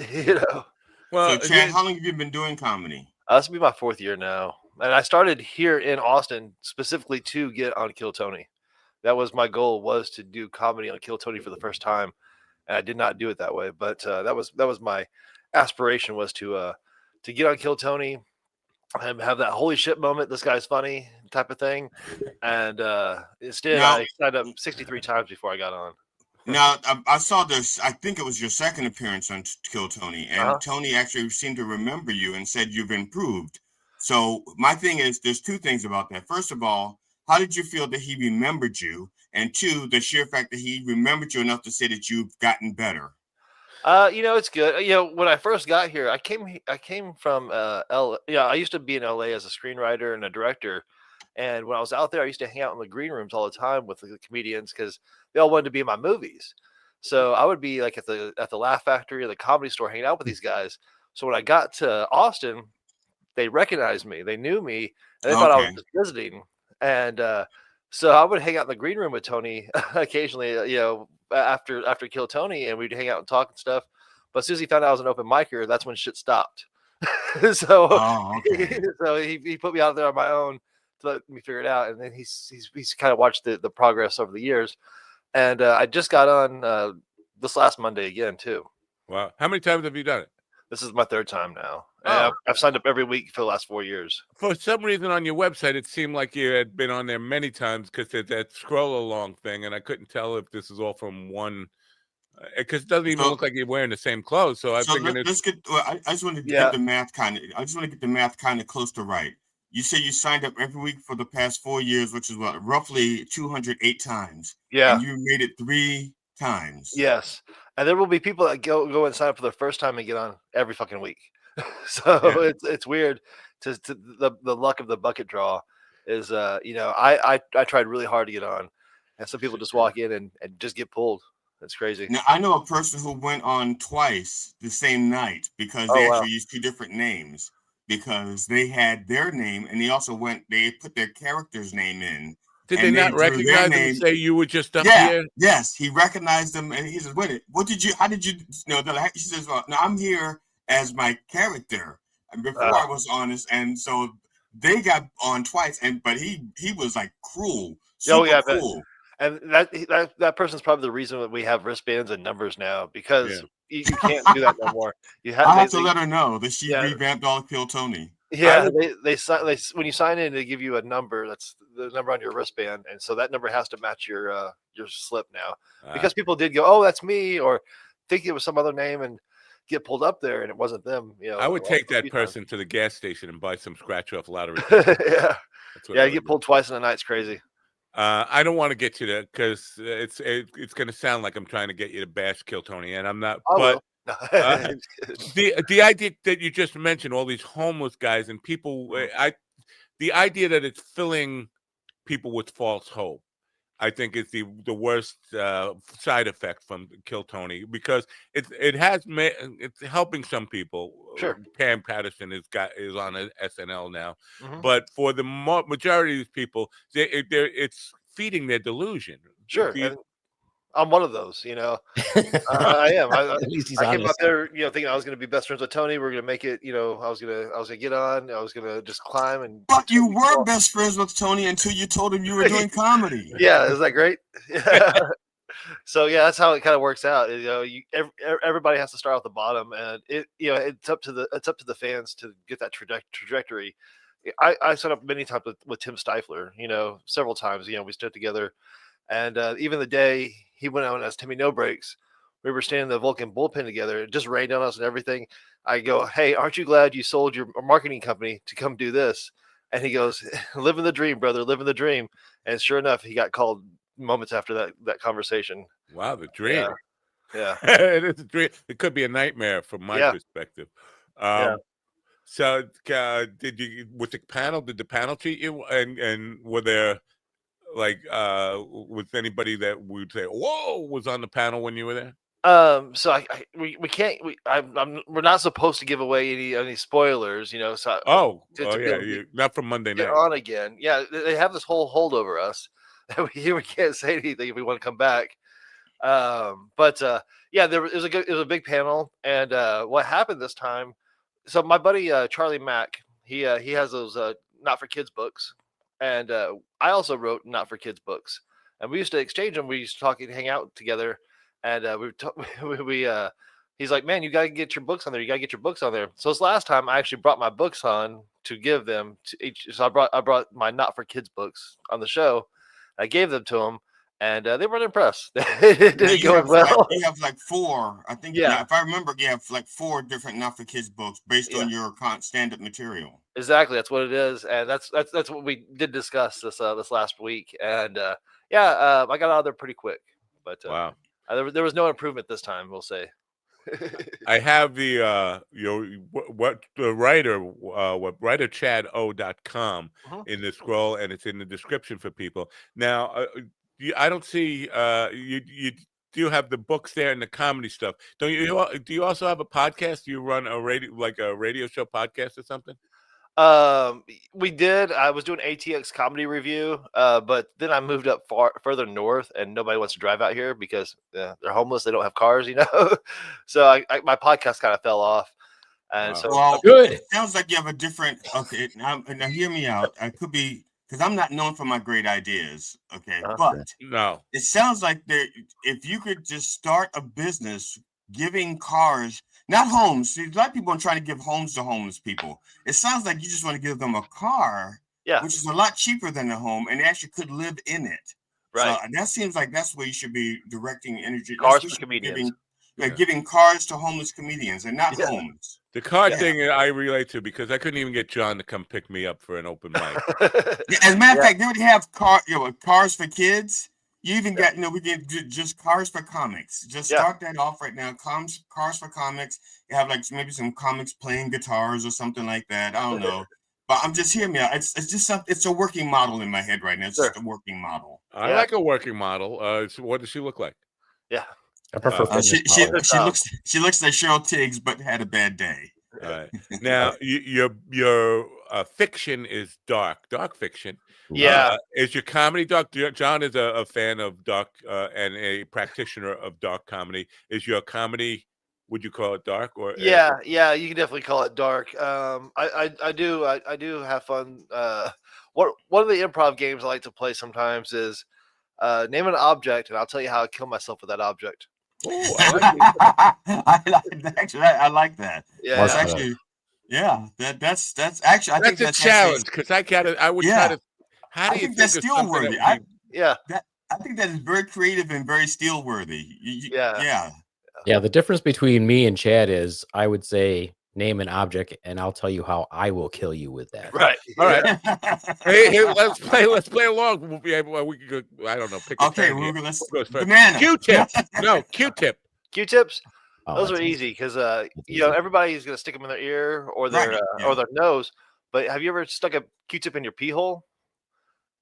Well, So, Chad, how long have you been doing comedy? This will be my 4th year now. And I started here in Austin specifically to get on Kill Tony. That was my goal, was to do comedy on Kill Tony for the first time. And I did not do it that way, but that was my aspiration, was to get on Kill Tony and have that holy shit moment, this guy's funny type of thing. And instead, I signed up 63 times before I got on. Now, I saw this, I think it was your second appearance on Kill Tony, and Tony actually seemed to remember you and said you've improved. So my thing is, there's two things about that. First of all, how did you feel that he remembered you? And two, the sheer fact that he remembered you enough to say that you've gotten better. It's good. When I first got here, I came from LA. I used to be in LA as a screenwriter and a director. And when I was out there, I used to hang out in the green rooms all the time with the comedians because they all wanted to be in my movies. So I would be like at the Laugh Factory or the Comedy Store hanging out with these guys. So when I got to Austin, they recognized me. They knew me, and they thought I was just visiting. And so I would hang out in the green room with Tony occasionally, after Kill Tony, and we'd hang out and talk and stuff. But as soon as he found out I was an open micer, that's when shit stopped. So he put me out there on my own to let me figure it out, and then he's kind of watched the progress over the years. And I just got on this last Monday again too. Wow. How many times have you done it? This is my 3rd time now. And I've signed up every week for the last 4 years. For some reason on your website, it seemed like you had been on there many times because there's that scroll along thing, and I couldn't tell if this is all from one. Because it doesn't even look like you're wearing the same clothes. So I figured let's get. I just want to get the math kind of. I just want to get the math kind of close to right. You say you signed up every week for the past 4 years, which is what, roughly 208 times. Yeah. And you made it 3 times. Yes. And there will be people that go and sign up for the first time and get on every fucking week. So it's weird to the luck of the bucket draw is I tried really hard to get on, and some people just walk in and just get pulled. That's crazy. Now, I know a person who went on twice the same night because they actually used 2 different names because they had their name and they put their character's name in. Did they not recognize them and say you were just up here? Yes, he recognized them and he says, how did you he says, well, no, I'm here as my character. And before I was honest, and so they got on twice, but he was like cruel, super cruel. And that person's probably the reason that we have wristbands and numbers now because you can't do that no more. I have to let her know that she revamped all of Kill Tony. Yeah, they when you sign in, they give you a number. That's the number on your wristband, and so that number has to match your slip now. Because people did go, "Oh, that's me," or think it was some other name, and get pulled up there, and it wasn't them. I would take that person to the gas station and buy some scratch-off lottery. You get pulled twice in a night. It's crazy. I don't want to get you there because it's going to sound like I'm trying to get you to bash Kill Tony, and I'm not. But the idea that you just mentioned, all these homeless guys and people, the idea that it's filling people with false hope, I think is the worst side effect from Kill Tony because it's helping some people. Sure, Pam Patterson is on SNL now, but for the majority of these people, it's feeding their delusion. Sure, and I'm one of those. I am. At least he's I came honest. out there, thinking I was going to be best friends with Tony. We're going to make it. I was going to get on. I was going to just climb and. But you were best friends with Tony until you told him you were doing comedy. Yeah, is that great? So that's how it kind of works out. Everybody has to start at the bottom, and it's up to the fans to get that trajectory. I set up many times with Tim Stifler. Several times. We stood together, and even the day he went out as Timmy No Breaks, we were standing in the Vulcan bullpen together. It just rained on us and everything. I go, "Hey, aren't you glad you sold your marketing company to come do this?" And he goes, "Living the dream, brother, living the dream." And sure enough, he got called moments after that conversation. Wow, the dream. Yeah. It is a dream. It could be a nightmare from my perspective. So did the panel treat you? And were there was anybody that would say, "Whoa," was on the panel when you were there? So we can't. We're not supposed to give away any spoilers. So not from Monday night. Get on again. Yeah, they have this whole hold over us. We can't say anything if we want to come back. There was a big panel, and what happened this time? So my buddy Charlie Mack, he has those Not for Kids books, and I also wrote Not for Kids books, and we used to exchange them. We used to talk and hang out together, and he's like, "Man, you gotta get your books on there. You gotta get your books on there." So this last time, I actually brought my books on to give them to each. So I brought my Not for Kids books on the show. I gave them to them, and they weren't impressed. It didn't go well. You have 4. I think. Yeah, if I remember, you have 4 different Not for Kids books based on your stand-up material. Exactly, that's what it is, and that's what we did discuss this last week. And I got out of there pretty quick. But wow, there was no improvement this time. We'll say. I have the writerchado.com in the scroll, and it's in the description for people. Now, I don't see you do have the books there and the comedy stuff. Don't you? Do you also have a podcast? Do you run a radio show podcast or something? We did. I was doing ATX Comedy Review, but then I moved up further north, and nobody wants to drive out here because they're homeless. They don't have cars, So my podcast kind of fell off, and good. It sounds like you have a different. Okay, now hear me out. I could be because I'm not known for my great ideas. Okay, but no, it sounds like if you could just start a business giving cars. Not homes. See, a lot of people are trying to give homes to homeless people. It sounds like you just want to give them a car, which is a lot cheaper than a home, and they actually could live in it. Right. So that seems like that's where you should be directing energy. Cars for comedians. Giving cars to homeless comedians and not homes. The car thing I relate to because I couldn't even get John to come pick me up for an open mic. As a matter of fact, they would have cars for kids. You even got, we can do just Cars for Comics. Just start that off right now. Cars for Comics. You have like maybe some comics playing guitars or something like that. I don't know. But I'm just hearing me out. It's just something. It's a working model in my head right now. It's just a working model. I like a working model. So what does she look like? Yeah, I prefer she looks like Cheryl Tiggs, but had a bad day. All right. Now your fiction is dark fiction. Yeah. Is your comedy dark? John is a fan of dark and a practitioner of dark comedy. Is your comedy? Would you call it dark or? Yeah, you can definitely call it dark. I do have fun. One of the improv games I like to play sometimes is name an object, and I'll tell you how I kill myself with that object. Oh, I like that. Yeah, that's actually, that's actually. I think that's a challenge because I would try to. How do you think that's steel worthy? I think that is very creative and very steel worthy. Yeah, the difference between me and Chad is I would say name an object and I'll tell you how I will kill you with that. Right. All right. hey, let's play along. We'll be able we can go, I don't know, pick let's banana. Q-tip. No, Q-tip. Q-tips? Oh, those are easy because everybody's gonna stick them in their ear or their or their nose. But have you ever stuck a Q-tip in your pee hole?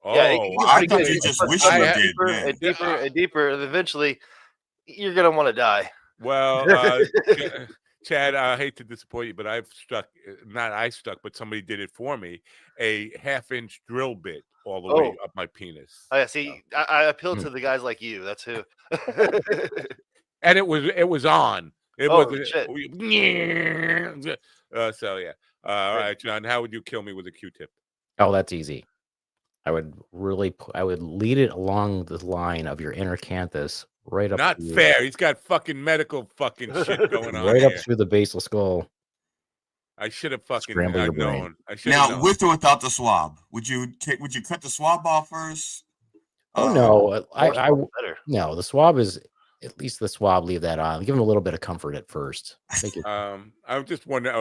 Oh, I thought you just wish you did. And deeper, and eventually you're gonna want to die. Well, Chad, I hate to disappoint you, but I've stuck, but somebody did it for me, a 1/2-inch drill bit all the way up my penis. Oh, yeah, see, I appeal to the guys like you. That's who. And it was on. It was shit. So yeah. All right, John, how would you kill me with a Q-tip? Oh, that's easy. I would lead it along the line of your inner canthus, right up. Not fair. He's got fucking medical fucking shit going on. Right up through the basal skull. I should have fucking known. Now, with or without the swab, would you cut the swab off first? Oh no, no. The swab is at least the swab. Leave that on. Give him a little bit of comfort at first. I'm just wondering.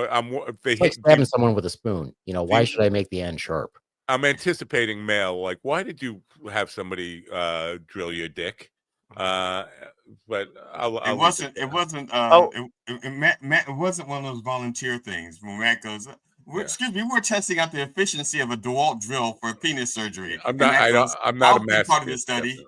It's like stabbing someone with a spoon. Why should I make the end sharp? I'm anticipating mail. Like, why did you have somebody drill your dick? But it wasn't one of those volunteer things when Matt goes, excuse me, we're testing out the efficiency of a DeWalt drill for penis surgery. I'm not a masochist. Part of the study.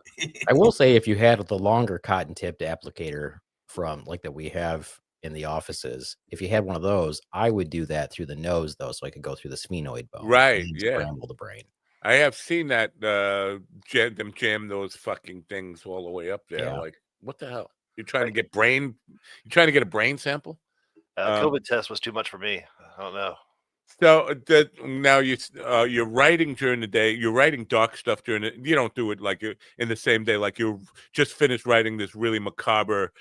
I will say, if you had the longer cotton tipped applicator from like that we have in the offices, if you had one of those, I would do that through the nose though, so I could go through the sphenoid bone. Right. And yeah. scramble the brain. I have seen that them jam those fucking things all the way up there. Yeah. Like, what the hell? You're trying to get a brain sample? COVID test was too much for me. I don't know. So now you're writing during the day. You're writing dark stuff during it. You don't do it like in the same day. Like you just finished writing this really macabre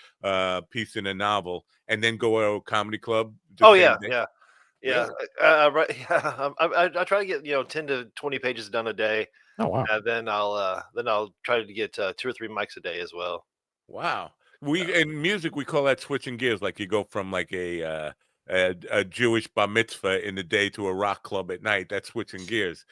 piece in a novel, and then go to a comedy club. Yeah. Really? Right. Yeah. I try to get 10 to 20 pages done a day. Oh wow. And then I'll try to get 2 or 3 mics a day as well. Wow. In music we call that switching gears. Like you go from like a Jewish bar mitzvah in the day to a rock club at night. That's switching gears.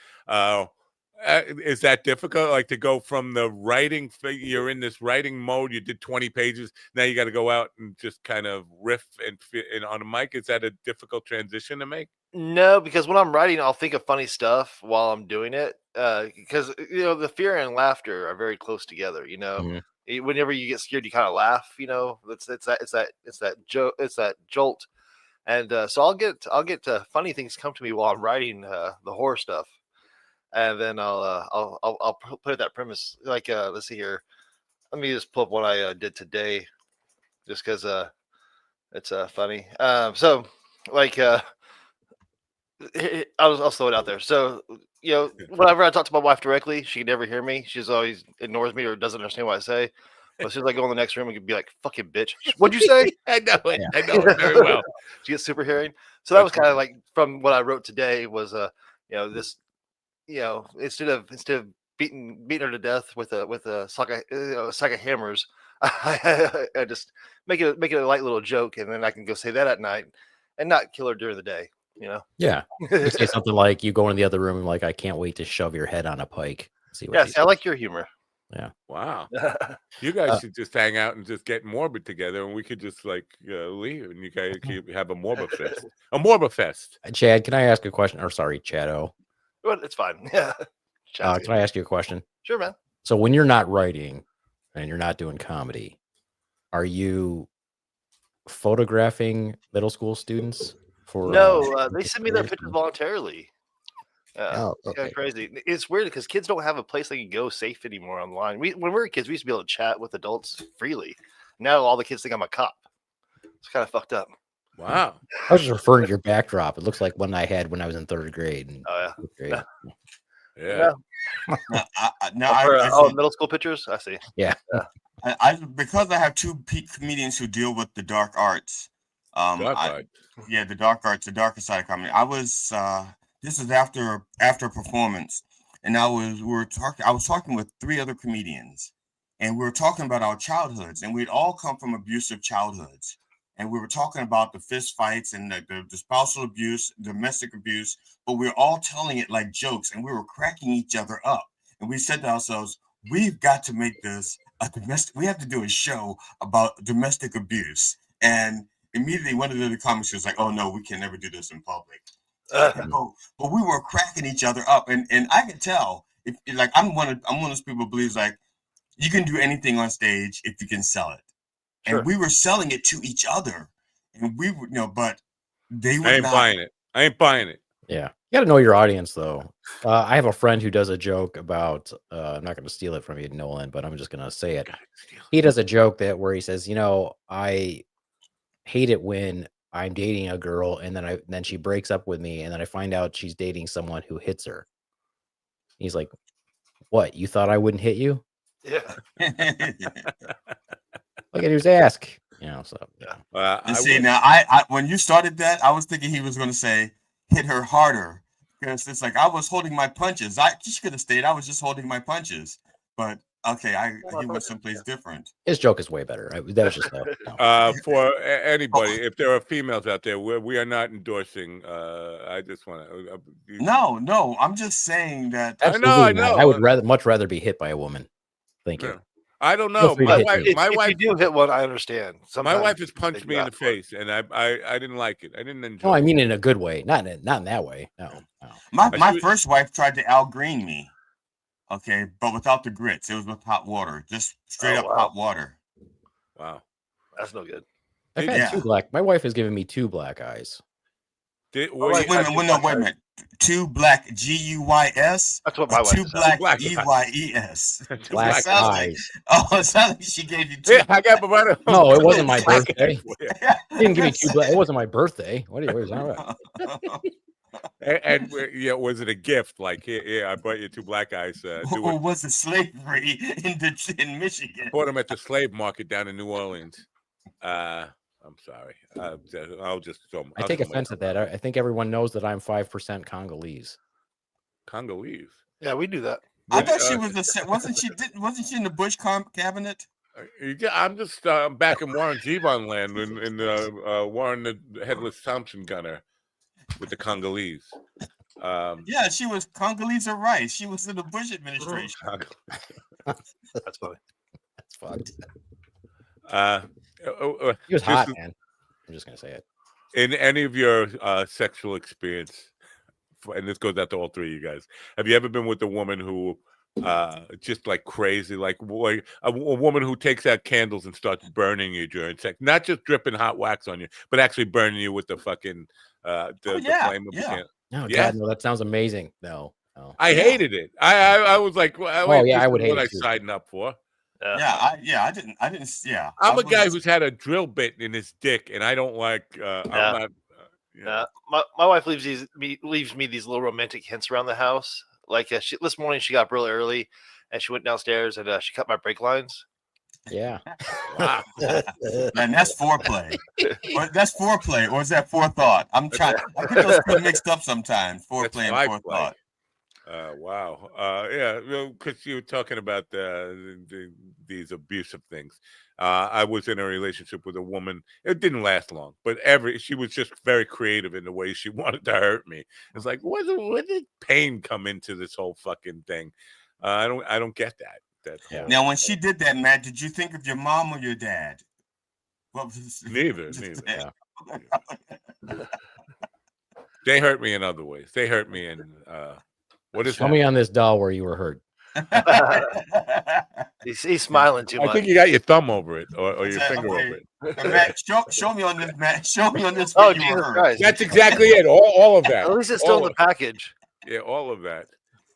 Is that difficult? Like to go from the writing, you're in this writing mode, you did 20 pages, now you got to go out and just kind of riff and on a mic. Is that a difficult transition to make? No, because when I'm writing, I'll think of funny stuff while I'm doing it. Because the fear and laughter are very close together. Mm-hmm. Whenever you get scared, you kind of laugh. It's that jolt. And so I'll get funny things come to me while I'm writing the horror stuff, and then I'll put that premise like let's see here, let me just pull up what I did today, just because it's funny. So like I'll slow it out there. So whenever I talk to my wife directly, she can never hear me. She's always ignores me or doesn't understand what I say. But as soon as I go in the next room, I could be like, "Fucking bitch, what'd you say?" I know it. I know it very well. She gets super hearing. So that was kind of like from what I wrote today was this instead of beating her to death with a sack of hammers, I just make it a light little joke, and then I can go say that at night and not kill her during the day. Yeah. You say something like, you go in the other room and like, I can't wait to shove your head on a pike. See what yes, I like your humor. Yeah. Wow. You guys should just hang out and just get morbid together, and we could just like leave, and you guys could have a morbid fest. A morbid fest. Chad, can I ask a question? Or sorry, Chado. But it's fine. Yeah. Can I ask you a question? Sure, man. So when you're not writing and you're not doing comedy, are you photographing middle school students for? No, they send me their pictures voluntarily. Oh, It's kind okay. of crazy. It's weird because kids don't have a place they can go safe anymore online. When we were kids, we used to be able to chat with adults freely. Now all the kids think I'm a cop. It's kind of fucked up. Wow. I was just referring to your backdrop. It looks like one I had when I was in third grade. And Oh yeah. Yeah. Middle school pictures. I see. Yeah. Because I have two comedians who deal with the dark arts. Dark the dark arts, the darker side of comedy. I was this is after a performance, and I was talking with three other comedians, and we were talking about our childhoods, and we'd all come from abusive childhoods. And we were talking about the fist fights and the spousal abuse, domestic abuse, but we were all telling it like jokes, and we were cracking each other up. And we said to ourselves, we've got to make this a domestic. We have to do a show about domestic abuse. And immediately one of the comics was like, "Oh no, we can never do this in public." But we were cracking each other up, and I could tell if like I'm one of those people who believes like you can do anything on stage if you can sell it. Sure. And we were selling it to each other, and we would but they were I ain't buying it. Yeah. You got to know your audience, though. I have a friend who does a joke about, I'm not going to steal it from you, Nolan, but I'm just going to say it. He does a joke where he says, I hate it when I'm dating a girl and then she breaks up with me, and then I find out she's dating someone who hits her. He's like, what? You thought I wouldn't hit you? Yeah. Look at his ask. So yeah. You see, now I when you started that, I was thinking he was going to say hit her harder, because it's like I was holding my punches. She could have stayed. I was just holding my punches, but okay, he went someplace different. His joke is way better. That was just for anybody. If there are females out there, we are not endorsing. I just want to. No, I'm just saying that. Absolutely not. I would much rather be hit by a woman. Thank you. I don't know. My wife. If you do hit one, I understand. My wife has punched me in the face, and I didn't like it. I didn't enjoy. No, I mean in a good way, not in that way. No. My first wife tried to Al Green me. Okay, but without the grits. It was with hot water, just straight up hot water. Wow, that's no good. I've had two black. My wife has given me two black eyes. Wait a minute. Two black GUYS. That's what my wife. Two black EYES. Black eyes. It sounds like she gave you two. Yeah, I got my. No, it wasn't my birthday. She didn't give me two black. It wasn't my birthday. What are you talking about? And was it a gift? Like, here, I brought you two black eyes. Or was it slavery in Michigan? Bought them at the slave market down in New Orleans. I'm sorry. I take offense at that. I think everyone knows that I'm 5% Congolese. Congolese. Yeah, we do that. I thought she was wasn't she in the Bush cabinet? I'm just back in Warren Zevon land in Warren the Headless Thompson gunner with the Congolese. Yeah, she was Congolese or rice. She was in the Bush administration. That's funny. That's fucked. He was hot, man. I'm just gonna say it. In any of your sexual experience, and this goes out to all three of you guys, have you ever been with a woman who just like crazy, like a woman who takes out candles and starts burning you during sex, not just dripping hot wax on you, but actually burning you with the fucking the flame of the candle? No, God, no, that sounds amazing. No. I hated it. I was like, I would hate what it I too. signed up for. I didn't. I'm a guy who's had a drill bit in his dick, and I don't like. I'm not. My wife leaves me these little romantic hints around the house. Like this morning, she got up really early, and she went downstairs and she cut my brake lines. Yeah. Wow. Man, that's foreplay. That's foreplay, or is that forethought? I get those two mixed up sometimes. Foreplay and forethought. Wow. Yeah, because you were talking about these abusive things. I was in a relationship with a woman. It didn't last long, but she was just very creative in the way she wanted to hurt me. It's like, where did pain come into this whole fucking thing? I don't get that. That's Now, when she did that, Matt, did you think of your mom or your dad? Neither. They hurt me in other ways. They hurt me in what is Show that? me on this doll where you were hurt. He's smiling too much. I think you got your thumb over it or your finger over it. Matt, show me on this, Matt. Show me on this. Oh, you were Jesus hurt. Christ. That's exactly it. All of that. At least it's still in the package. Yeah, all of that.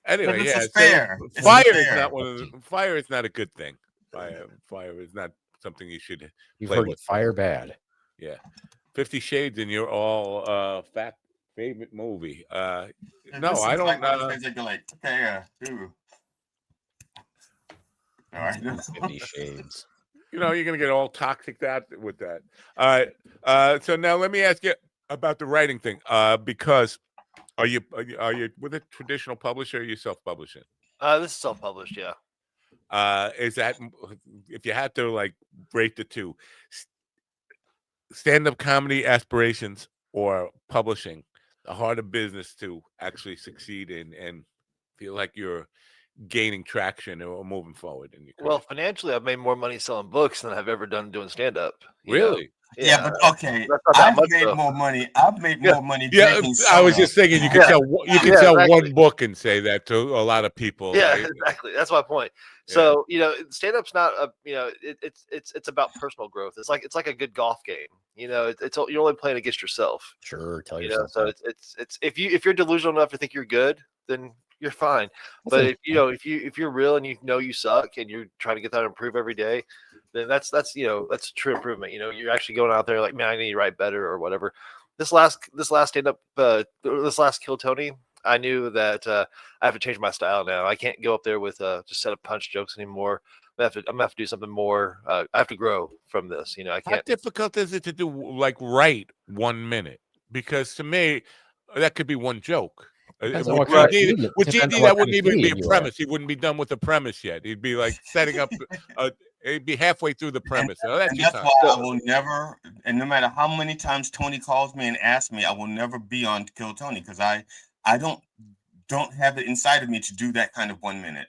Anyway, But this yeah. is fair. So It's fire fair. is not one of the, fire is not a good thing. Fire is not something you should You've play heard with. fire bad. Yeah. 50 Shades and your all favorite movie. No, I don't. Like, okay, ooh. All right. 50 Shades. You know, you're gonna get all toxic with that. All right. So now let me ask you about the writing thing. Because are you with a traditional publisher or are you self-publishing? This is self-published, yeah. Is that, if you had to like break the two, stand-up comedy aspirations or publishing, the harder business to actually succeed in and feel like you're gaining traction or moving forward in your career? Well, financially, I've made more money selling books than I've ever done doing stand-up. Really? Yeah, but okay. I've made more money. I've made more money. Yeah, I was just thinking you could sell exactly. one book and say that to a lot of people. Yeah, right? exactly. That's my point. So stand-up's not a it's about personal growth. It's like a good golf game. You're only playing against yourself. Sure, tell yourself. So it's if you're delusional enough to think you're good, then you're fine. But if you're real and you suck and you're trying to get that to improve every day, then that's true improvement. You're actually going out there like, man, I need to write better or whatever. This last stand-up, this last Kill Tony, I knew that I have to change my style now. I can't go up there with just set of punch jokes anymore. I'm gonna have to do something more. I have to grow from this. I can't. How difficult is it to do write 1 minute? Because to me, that could be one joke. With GD, that wouldn't even be a premise. He wouldn't be done with the premise yet. He'd be like setting up. He'd be halfway through the premise. And that's why I will never. And no matter how many times Tony calls me and asks me, I will never be on Kill Tony because I don't have it inside of me to do that kind of 1 minute.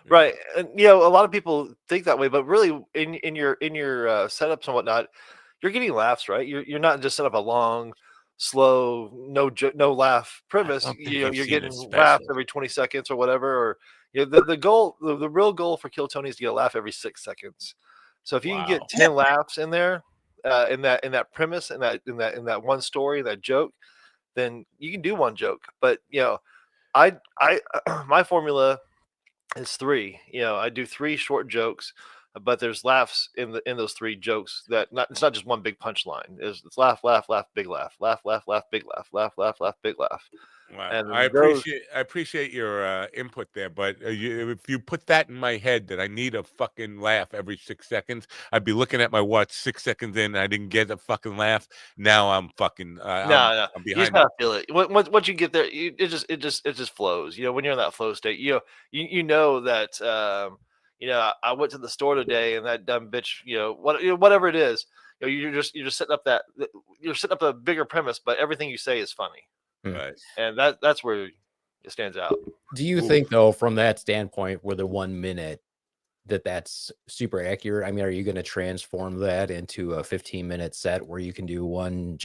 Right, and a lot of people think that way, but really, in your setups and whatnot, you're getting laughs, right? You're not just set up a long, slow, no laugh premise. You're getting laughs every 20 seconds or whatever. Or the goal, the real goal for Kill Tony is to get a laugh every 6 seconds. So if you can get 10 laughs in there, in that premise, in that one story, that joke, then you can do one joke. But I my formula is 3. I do 3 short jokes, but there's laughs in those 3 jokes. It's not just one big punchline. It's laugh, laugh, laugh, big laugh, laugh, laugh, laugh, big laugh, laugh, laugh, laugh, big laugh. Wow. And I appreciate your input there, but if you put that in my head that I need a fucking laugh every 6 seconds, I'd be looking at my watch 6 seconds in. I didn't get a fucking laugh. Now I'm fucking. No. I'm You just gotta feel it. Once you get there, it just flows. When you're in that flow state, you know that. I went to the store today, and that dumb bitch. Whatever it is. You're just setting up you're setting up a bigger premise, but everything you say is funny. Right. And that's where it stands out. Do you think, though, from that standpoint, with the 1 minute, that's super accurate? I mean, are you going to transform that into a 15-minute set where you can do one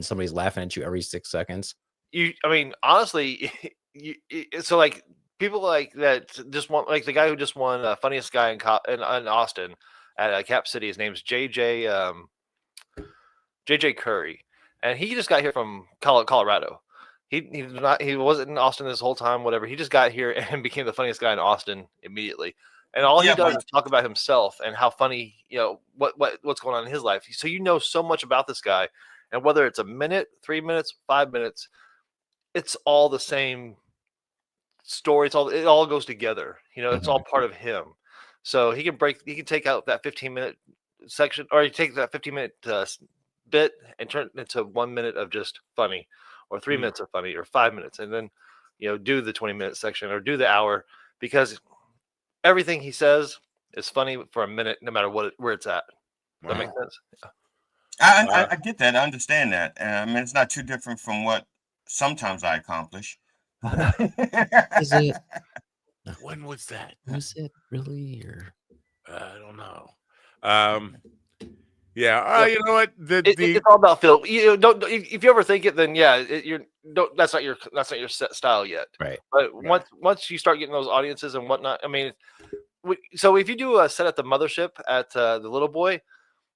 somebody's laughing at you every 6 seconds? Honestly, so like people like that just want, like the guy who just won funniest guy in Austin at Cap City. His name's JJ Curry, and he just got here from Colorado. He wasn't in Austin this whole time, whatever. He just got here and became the funniest guy in Austin immediately. And all he does is talk about himself and how funny, what's going on in his life. So so much about this guy, and whether it's a minute, 3 minutes, 5 minutes, it's all the same story. It all goes together. It's all part of him. So he can take out that 15-minute section, or he take that 15-minute bit and turn it into 1 minute of just funny, or 3 minutes of funny, or 5 minutes, and then do the 20-minute section or do the hour, because everything he says is funny for a minute, no matter where it's at. Does that make sense? Yeah. I get that. I understand that. It's not too different from what sometimes I accomplish. Is it? When was that? Was it really? Or I don't know. Yeah. You know what? It's all about feel. You don't if you ever think it, then yeah, you're don't. That's not your set style yet. Right. But once you start getting those audiences and whatnot, I mean, so if you do a set at the mothership at the Little Boy,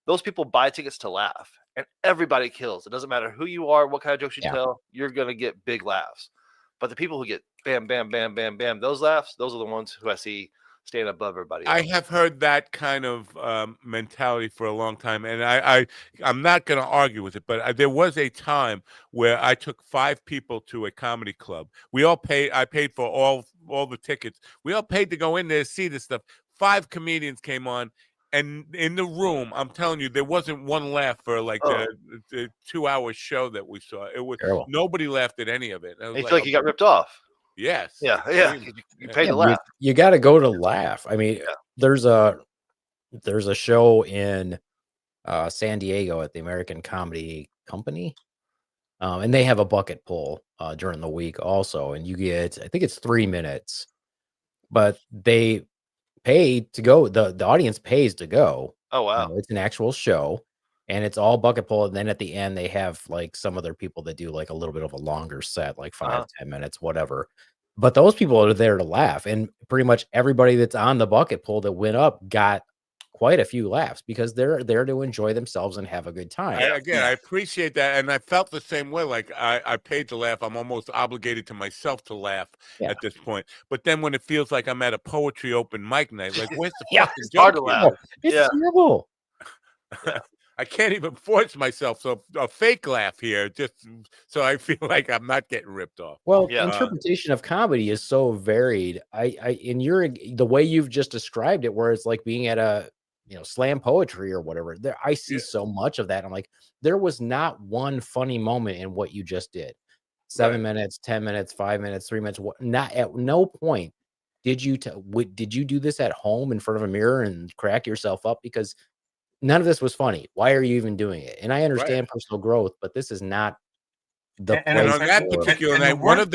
those people buy tickets to laugh, and everybody kills. It doesn't matter who you are, what kind of jokes you tell, you're gonna get big laughs. But the people who get bam, bam, bam, bam, bam, those laughs, those are the ones who I see stand above everybody else. I have heard that kind of mentality for a long time, and I'm not going to argue with it. But there was a time where I took 5 people to a comedy club. We all paid. I paid for all the tickets. We all paid to go in there to see this stuff. 5 comedians came on, and in the room, I'm telling you, there wasn't one laugh for like the 2-hour show that we saw. It was nobody laughed at any of it. You feel like you got ripped off. Yes. Yeah. You paid to laugh. You got to go to laugh. I mean, there's a show in San Diego at the American Comedy Company, and they have a bucket pull during the week also, and you get, I think it's 3 minutes, but they pay to go. The audience pays to go. Oh wow! It's an actual show, and it's all bucket pull. And then at the end, they have like some other people that do like a little bit of a longer set, like 5-10 minutes, whatever. But those people are there to laugh, and pretty much everybody that's on the bucket pull that went up got quite a few laughs because they're there to enjoy themselves and have a good time. I appreciate that, and I felt the same way. Like I paid to laugh. I'm almost obligated to myself to laugh at this point. But then when it feels like I'm at a poetry open mic night, like where's the fucking it's hard to joke laugh. It's terrible. I can't even force myself. So a fake laugh here, just so I feel like I'm not getting ripped off. Well, interpretation of comedy is so varied. The way you've just described it, where it's like being at a slam poetry or whatever. There, I see so much of that. I'm like, there was not one funny moment in what you just did. 7 minutes, 10 minutes, 5 minutes, 3 minutes. Not at no point did you do this at home in front of a mirror and crack yourself up because none of this was funny. Why are you even doing it? And I understand personal growth, but this is not the and on that particular night, one of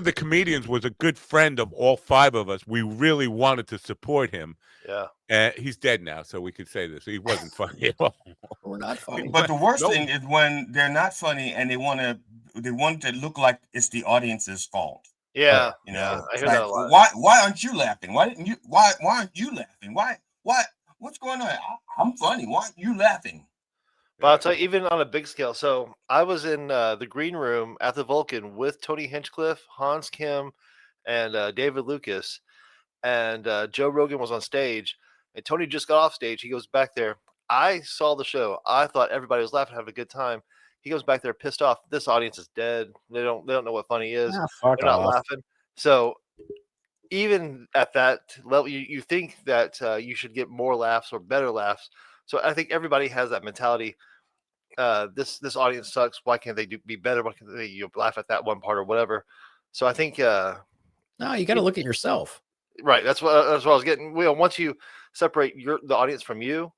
the comedians was a good friend of all 5 of us. We really wanted to support him. Yeah. He's dead now, so we could say this. He wasn't funny at all. We're not funny. But the worst thing is when they're not funny and they want to look like it's the audience's fault. Yeah. I hear that a lot. Why aren't you laughing? Why aren't you laughing? What's going on? I'm funny. Why aren't you laughing? But I'll tell you, even on a big scale. So I was in the green room at the Vulcan with Tony Hinchcliffe, Hans Kim, and David Lucas, and Joe Rogan was on stage. And Tony just got off stage. He goes back there. I saw the show. I thought everybody was laughing, having a good time. He goes back there pissed off. This audience is dead. They don't know what funny is. They're not laughing. So even at that level, you think that you should get more laughs or better laughs. So I think everybody has that mentality. This audience sucks. Why can't they be better? Why can't they laugh at that one part or whatever? So I think no, you got to look at yourself. Right. That's what I was getting. Once you separate the audience from you,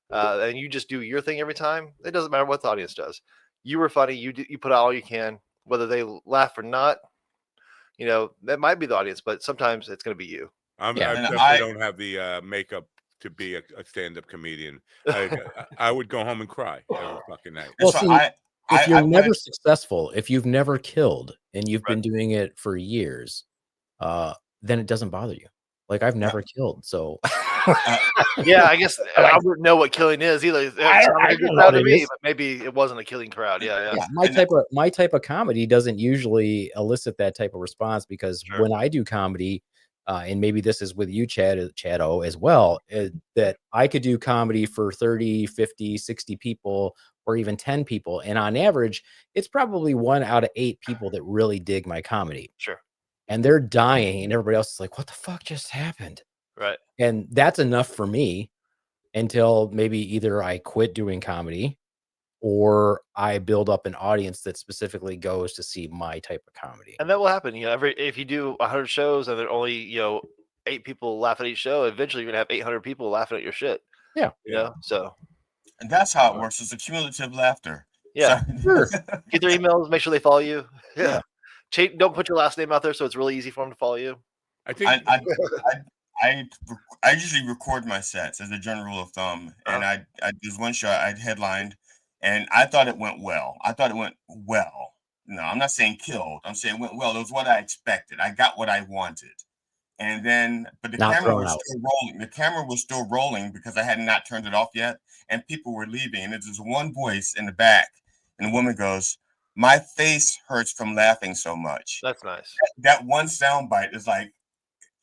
and you just do your thing every time, it doesn't matter what the audience does. You were funny. You put out all you can, whether they laugh or not. That might be the audience, but sometimes it's going to be you. I definitely don't have the makeup to be a stand-up comedian. I would go home and cry every fucking night. Well, see, if you're never successful, if you've never killed and you've been doing it for years, then it doesn't bother you. Like I've never killed, so yeah, I guess I wouldn't know what killing is either. I don't know to me, but maybe it wasn't a killing crowd. Yeah. My type of comedy doesn't usually elicit that type of response because when I do comedy, and maybe this is with you, Chado, as well, that I could do comedy for 30, 50, 60 people or even 10 people. And on average, it's probably 1 out of 8 people that really dig my comedy. Sure. And they're dying and everybody else is like, what the fuck just happened? Right. And that's enough for me until maybe either I quit doing comedy or I build up an audience that specifically goes to see my type of comedy. And that will happen. If you do 100 shows and there are only, 8 people laugh at each show, eventually you're going to have 800 people laughing at your shit. Yeah. So. And that's how it works. It's a cumulative laughter. Yeah. So. Sure. Get their emails, make sure they follow you. Yeah. Don't put your last name out there so it's really easy for them to follow you. I think I usually record my sets as a general rule of thumb, and I there's one show I headlined, and I thought it went well. I thought it went well. No, I'm not saying killed. I'm saying it went well. It was what I expected. I got what I wanted. And then, but the Not camera thrown was out. still rolling. The camera was still rolling because I had not turned it off yet, and people were leaving. And there's this one voice in the back, and the woman goes, "My face hurts from laughing so much." That's nice. That one soundbite is like,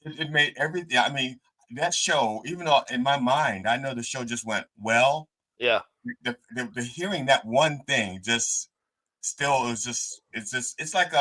it made everything. I mean, that show, even though in my mind, I know the show just went well. Yeah. The hearing that one thing just still is just, it's like,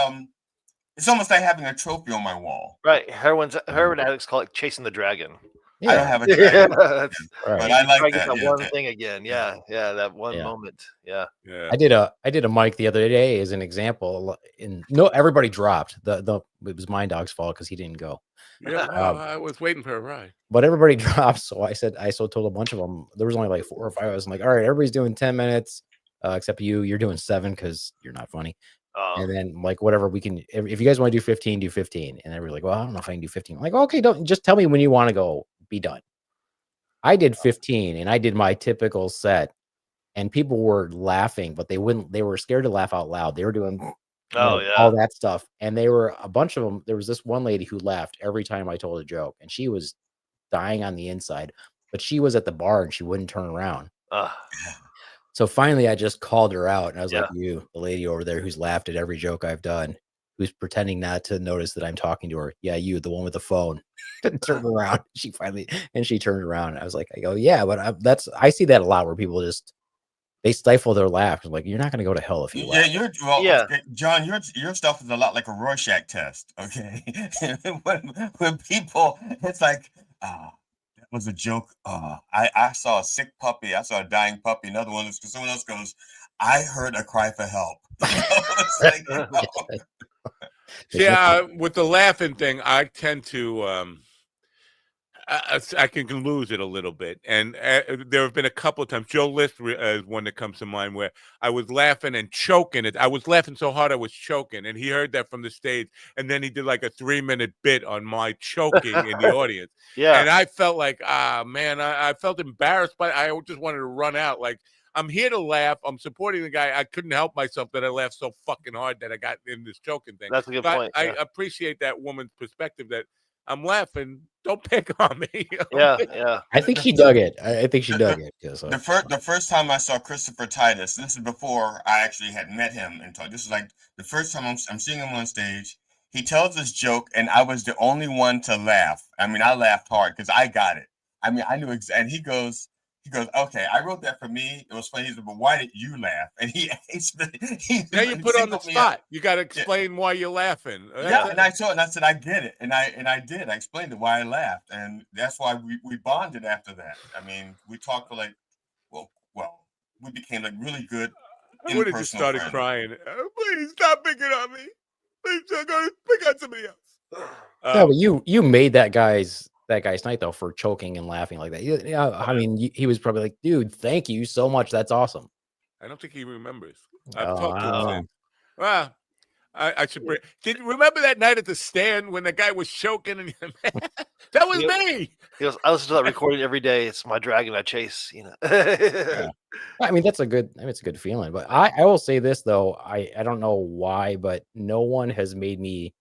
it's almost like having a trophy on my wall. Right. Heroin addicts call it chasing the dragon. I don't have a dragon, Right. but I like Get that. that one thing again. Yeah. That one moment. Yeah. I did a mic the other day as an example. And no, everybody dropped. It was my dog's fault because he didn't go. Yeah, well, I was waiting for a ride. But everybody dropped. So I told a bunch of them. There was only like 4 or 5. I was like, all right, everybody's doing 10 minutes, except you. You're doing 7 because you're not funny. And then like whatever we can. If you guys want to do 15, do 15. And they were like, well, I don't know if I can do 15. I'm like, okay, don't just tell me when you want to go. Be done. I did 15, and I did my typical set, and people were laughing, but they wouldn't. They were scared to laugh out loud. They were doing all that stuff, and they were a bunch of them. There was this one lady who laughed every time I told a joke, and she was dying on the inside, but she was at the bar and she wouldn't turn around. So finally, I just called her out, and I was like, "You, the lady over there who's laughed at every joke I've done, who's pretending not to notice that I'm talking to her. Yeah, you, the one with the phone." Turned around. She turned around. I was like, yeah, but I see that a lot where people just they stifle their laugh. I'm like, you're not going to go to hell if you laugh. John, your stuff is a lot like a Rorschach test. Okay, when people, it's like, that was a joke. I saw a sick puppy. I saw a dying puppy. Another one is someone else goes, I heard a cry for help. Yeah, with the laughing thing, I tend to I can lose it a little bit, and there have been a couple of times. Joe List is one that comes to mind where I was laughing and choking. I was laughing so hard I was choking, and he heard that from the stage, and then he did like a 3-minute bit on my choking in the audience. And I felt like, man, I felt embarrassed, but I just wanted to run out. Like, I'm here to laugh. I'm supporting the guy. I couldn't help myself that I laughed so fucking hard that I got in this choking thing. That's a good point. I appreciate that woman's perspective that I'm laughing. Don't pick on me. Yeah. I think she dug it. I think she dug it. The first time I saw Christopher Titus, this is before I actually had met him and talked. This is like the first time I'm seeing him on stage. He tells this joke, and I was the only one to laugh. I mean, I laughed hard because I got it. I mean, I knew and he goes, okay, I wrote that for me. It was funny. He said, but why did you laugh? And now you put on the spot. You got to explain why you're laughing. Yeah, and I saw it, and I said, I get it, and I did. I explained it why I laughed, and that's why we bonded after that. I mean, we talked for like, well, we became like really good. I would have just started crying. Oh, please stop picking on me. Please go pick on somebody else. No, but you made that guy's night though for choking and laughing like that. Yeah, I mean, he was probably like, "Dude, thank you so much. That's awesome." I don't think he remembers. I've talked to him since. Well, I should bring. Did you remember that night at the stand when the guy was choking? And that was me. He goes, I listen to that recording every day. It's my dragon I chase. Yeah. I mean, it's a good feeling. But I will say this though, I don't know why, but no one has made me.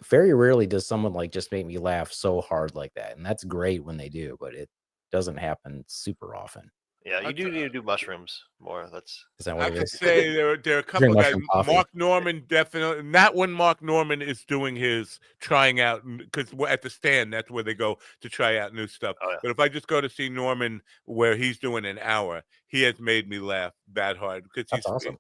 Very rarely does someone like just make me laugh so hard like that, and that's great when they do, but it doesn't happen super often. Yeah, you do need to do mushrooms more. Is that what I it could is? say there are a couple of guys. Mark Norman definitely. Not when Mark Norman is doing his trying out, because at the stand that's where they go to try out new stuff. But if I just go to see Norman where he's doing an hour, he has made me laugh that hard because he's awesome.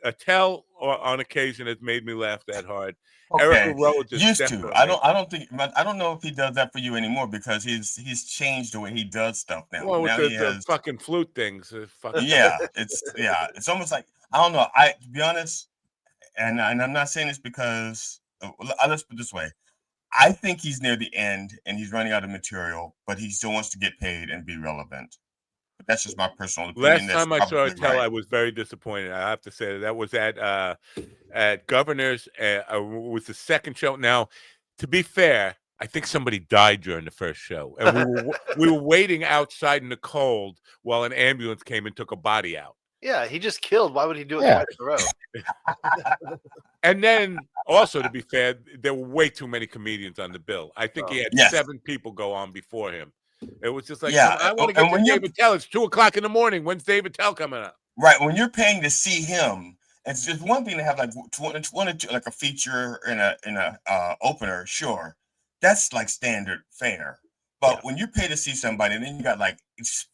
Attell on occasion has made me laugh that hard. Okay. Eric Rhodes used to. I don't know if he does that for you anymore because he's changed the way he does stuff now. Well, now with the fucking flute things. It's almost like, I don't know. To be honest, and I'm not saying this because let's put it this way. I think he's near the end and he's running out of material, but he still wants to get paid and be relevant. But that's just my personal opinion. Last time I saw Attell, I was very disappointed. I have to say that was at Governor's. It was the second show. Now, To be fair, I think somebody died during the first show, and we were waiting outside in the cold while an ambulance came and took a body out. Yeah, he just killed. Why would he do it Yeah. twice in a row? And then, also to be fair, there were way too many comedians on the bill. I think he had Yes. 7 people go on before him. It was just like, Yeah, I want to and get when to you're- David Tell. It's 2:00 in the morning. When's David Tell coming up? Right, when you're paying to see him, it's just one thing to have like one or two, like a feature and a opener, sure, that's like standard fare. But when you pay to see somebody, and then you got like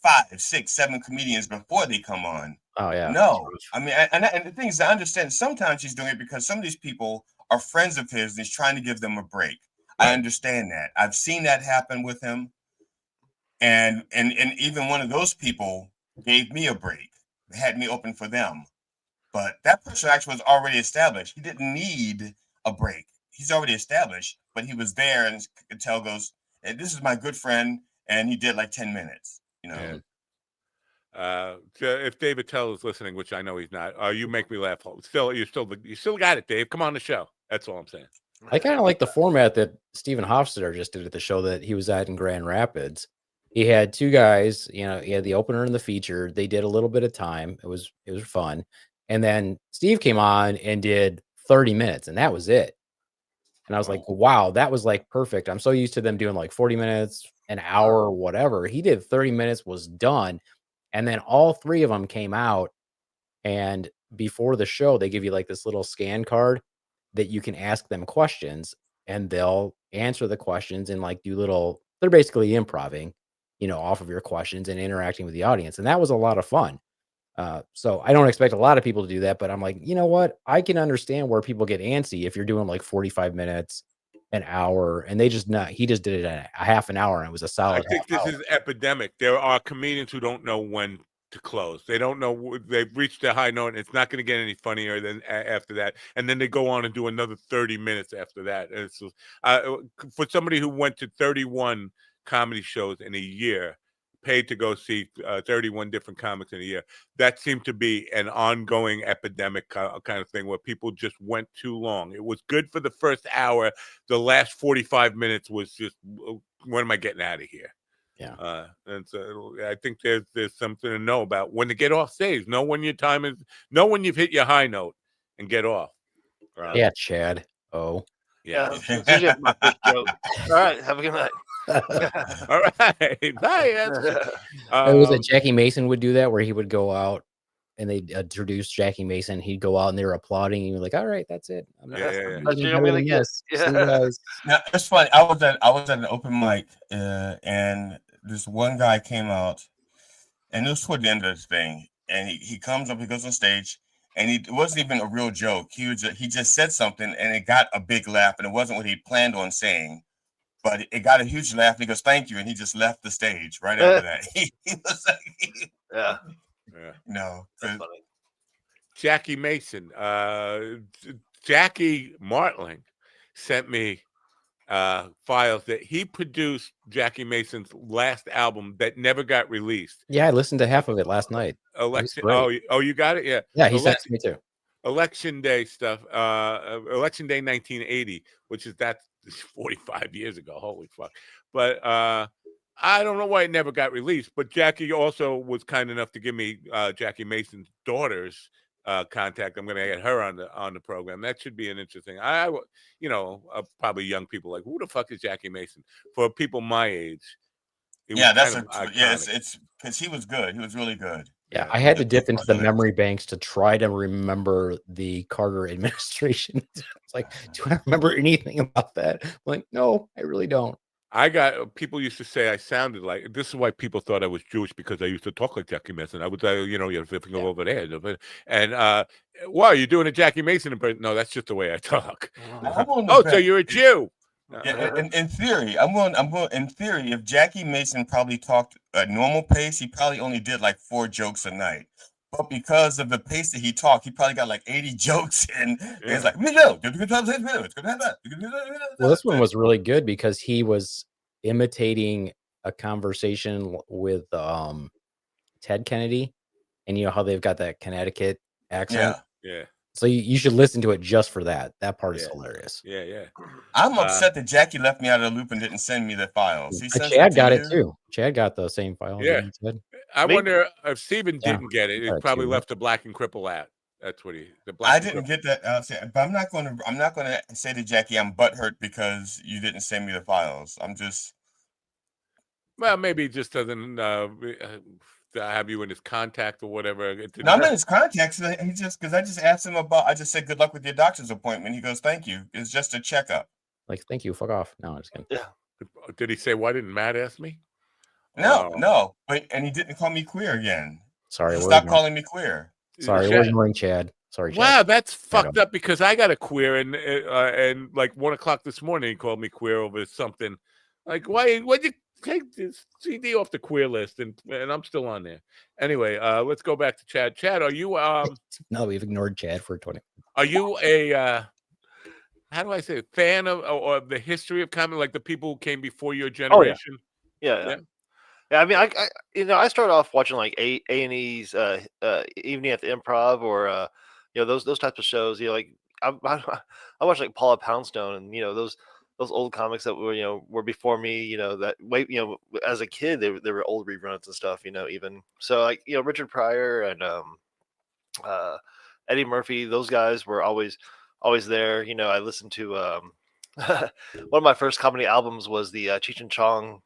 5, 6, 7 comedians before they come on. Oh yeah. No, I mean, and the thing is, I understand sometimes he's doing it because some of these people are friends of his, and he's trying to give them a break. I understand that. I've seen that happen with him, and even one of those people gave me a break, had me open for them. But that person actually was already established. He didn't need a break. He's already established, but he was there, and Tell goes, hey, "This is my good friend," and he did like 10 minutes. You know. If David Tell is listening, which I know he's not, you make me laugh. You still got it, Dave. Come on the show. That's all I'm saying. I kind of like the format that Stephen Hofstadter just did at the show that he was at in Grand Rapids. He had 2 guys, he had the opener and the feature. They did a little bit of time. It was fun. And then Steve came on and did 30 minutes, and that was it. And I was like, wow, that was like perfect. I'm so used to them doing like 40 minutes, an hour, whatever. He did 30 minutes, was done. And then all 3 of them came out, and before the show, they give you like this little scan card that you can ask them questions, and they'll answer the questions and like they're basically improvising, off of your questions and interacting with the audience. And that was a lot of fun. So I don't expect a lot of people to do that, but I'm like, you know what? I can understand where people get antsy if you're doing like 45 minutes, an hour, and he just did it in a half an hour, and it was a solid. I think this is epidemic. There are comedians who don't know when to close. They don't know. They've reached a high note, and it's not going to get any funnier than after that. And then they go on and do another 30 minutes after that. And it's for somebody who went to 31 comedy shows in a year, paid to go see 31 different comics in a year. That seemed to be an ongoing epidemic kind of thing where people just went too long. It was good for the first hour. The last 45 minutes was just, when am I getting out of here? Yeah. And so I think there's something to know about when to get off stage. Know when your time is, know when you've hit your high note and get off. Yeah, Chad. Oh. Yeah. My first joke. All right. Have a good night. All right. Bye. It was that Jackie Mason would do that, where he would go out and they'd introduce Jackie Mason. He'd go out and they were applauding. And he was like, all right, that's it. Now, it's funny. I was at an open mic, and this one guy came out, and it was toward the end of this thing. And he comes up, he goes on stage, and it wasn't even a real joke. He just said something, and it got a big laugh, and it wasn't what he planned on saying. But it got a huge laugh. And he goes, "Thank you," and he just left the stage right after that. He was like, yeah. No, that's funny. Jackie Mason, Jackie Martling sent me files that he produced Jackie Mason's last album that never got released. Yeah, I listened to half of it last night. Election. Oh, you got it? Yeah. Yeah, he sent it to me too. Election Day stuff. Election Day 1980, which is that's 45 years ago. Holy fuck. But I don't know why it never got released, but Jackie also was kind enough to give me Jackie Mason's daughter's contact. I'm going to get her on the program. That should be an interesting. Probably young people like, who the fuck is Jackie Mason? For people my age, it's because he was good. He was really good. Yeah, I had to dip into the memory banks to try to remember the Carter administration. It's like, do I remember anything about that? I'm like, no, I really don't. I got people used to say I sounded like, this is why people thought I was Jewish, because I used to talk like Jackie Mason. I would say, you're flipping over there. And why are you doing a Jackie Mason impression? No, that's just the way I talk. So you're a Jew. Yeah, in theory, I'm going. In theory, if Jackie Mason probably talked at normal pace, he probably only did like 4 jokes a night. But because of the pace that he talked, he probably got like 80 jokes in. Yeah. It's like, well, this one was really good because he was imitating a conversation with Ted Kennedy, and you know how they've got that Connecticut accent. Yeah. So you should listen to it just for that. That part is Yeah. hilarious. Yeah. I'm upset that Jackie left me out of the loop and didn't send me the files. He sends Chad it to got you. it too. Chad got the same file. Yeah. I Maybe- wonder if Steven Yeah, didn't get it. He got it probably too, left the Black and Cripple out. That's what the Black. I didn't get that. But I'm not going to say to Jackie I'm butthurt because you didn't send me the files. I'm just. Well, maybe he just doesn't have you in his contact or whatever. No, I'm in his contacts. He just because I just asked him about. I just said good luck with your doctor's appointment. He goes, "Thank you. It's just a checkup." Like, thank you. Fuck off. No, I'm just kidding. Yeah. Did he say why didn't Matt ask me? No. But he didn't call me queer again. Sorry, Stop calling me queer. Sorry, we're ignoring Chad. Sorry, Chad. Wow, that's fucked up because I got a queer and like 1 o'clock this morning he called me queer over something. Like, why'd you take this CD off the queer list and I'm still on there. Anyway, let's go back to Chad. Chad, are you No, we've ignored Chad for 20. Are you a how do I say fan of the history of comedy, like the people who came before your generation? Yeah. I mean, I started off watching like A&E's Evening at the Improv or those types of shows. Like I watched like Paula Poundstone and those old comics that were before me. That way as a kid they were old reruns and stuff. Even so like Richard Pryor and Eddie Murphy. Those guys were always there. I listened to one of my first comedy albums was the Cheech and Chong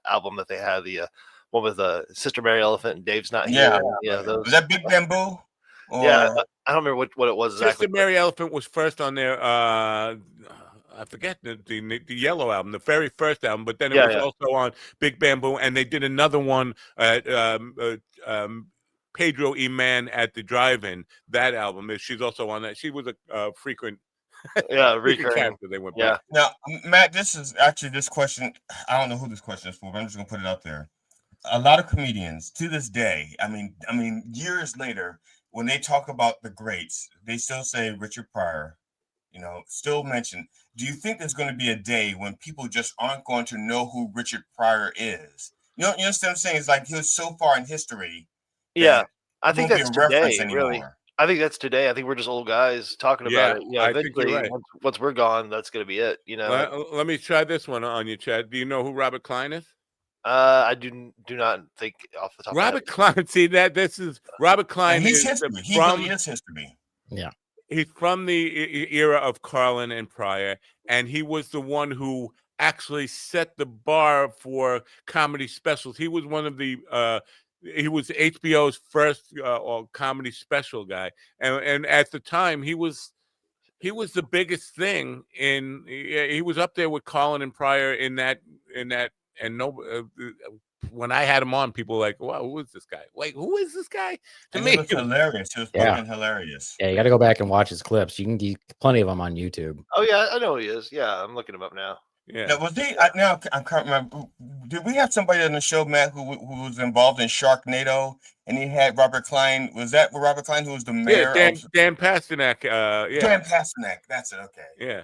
album that they had, the one with Sister Mary Elephant and Dave's Not Here. Those. Was that Big Bamboo? Yeah, I don't remember what it was exactly. Sister Mary Elephant was first on their I forget the Yellow album, the very first album, but then it was also on Big Bamboo, and they did another one at Pedro E. Mann at the Drive-In. That album, she's also on that. She was a frequent. Recurring character. They went back. Now, Matt, this is actually this question. I don't know who this question is for, but I'm just gonna put it out there. A lot of comedians to this day, I mean, years later, when they talk about the greats, they still say Richard Pryor. Still mention. Do you think there's going to be a day when people just aren't going to know who Richard Pryor is? You understand what I'm saying? It's like he was so far in history. Yeah, I think that's today. Anymore. Really. I think that's today. I think we're just old guys talking about it. I think you're right. Once we're gone, that's going to be it. Let me try this one on you, Chad. Do you know who Robert Klein is? I do not think off the top. Robert Klein. See that this is Robert Klein. He's history. He really is history. Yeah. He's from the era of Carlin and Pryor, and he was the one who actually set the bar for comedy specials. He was one of the. He was HBO's first comedy special guy, and at the time he was the biggest thing in. He was up there with Colin and Pryor in that, and when I had him on, people were like, "Wow, who is this guy? Wait, who is this guy?" To me, it was hilarious. It was fucking hilarious. Yeah, you got to go back and watch his clips. You can get plenty of them on YouTube. Oh yeah, I know who he is. Yeah, I'm looking him up now. Yeah. Now, was he? Now I can't remember. Did we have somebody on the show, Matt, who was involved in Sharknado, and he had Robert Klein? Was that Robert Klein who was the mayor? Dan Pasternak. Dan Pasternak. That's it. Okay. Yeah.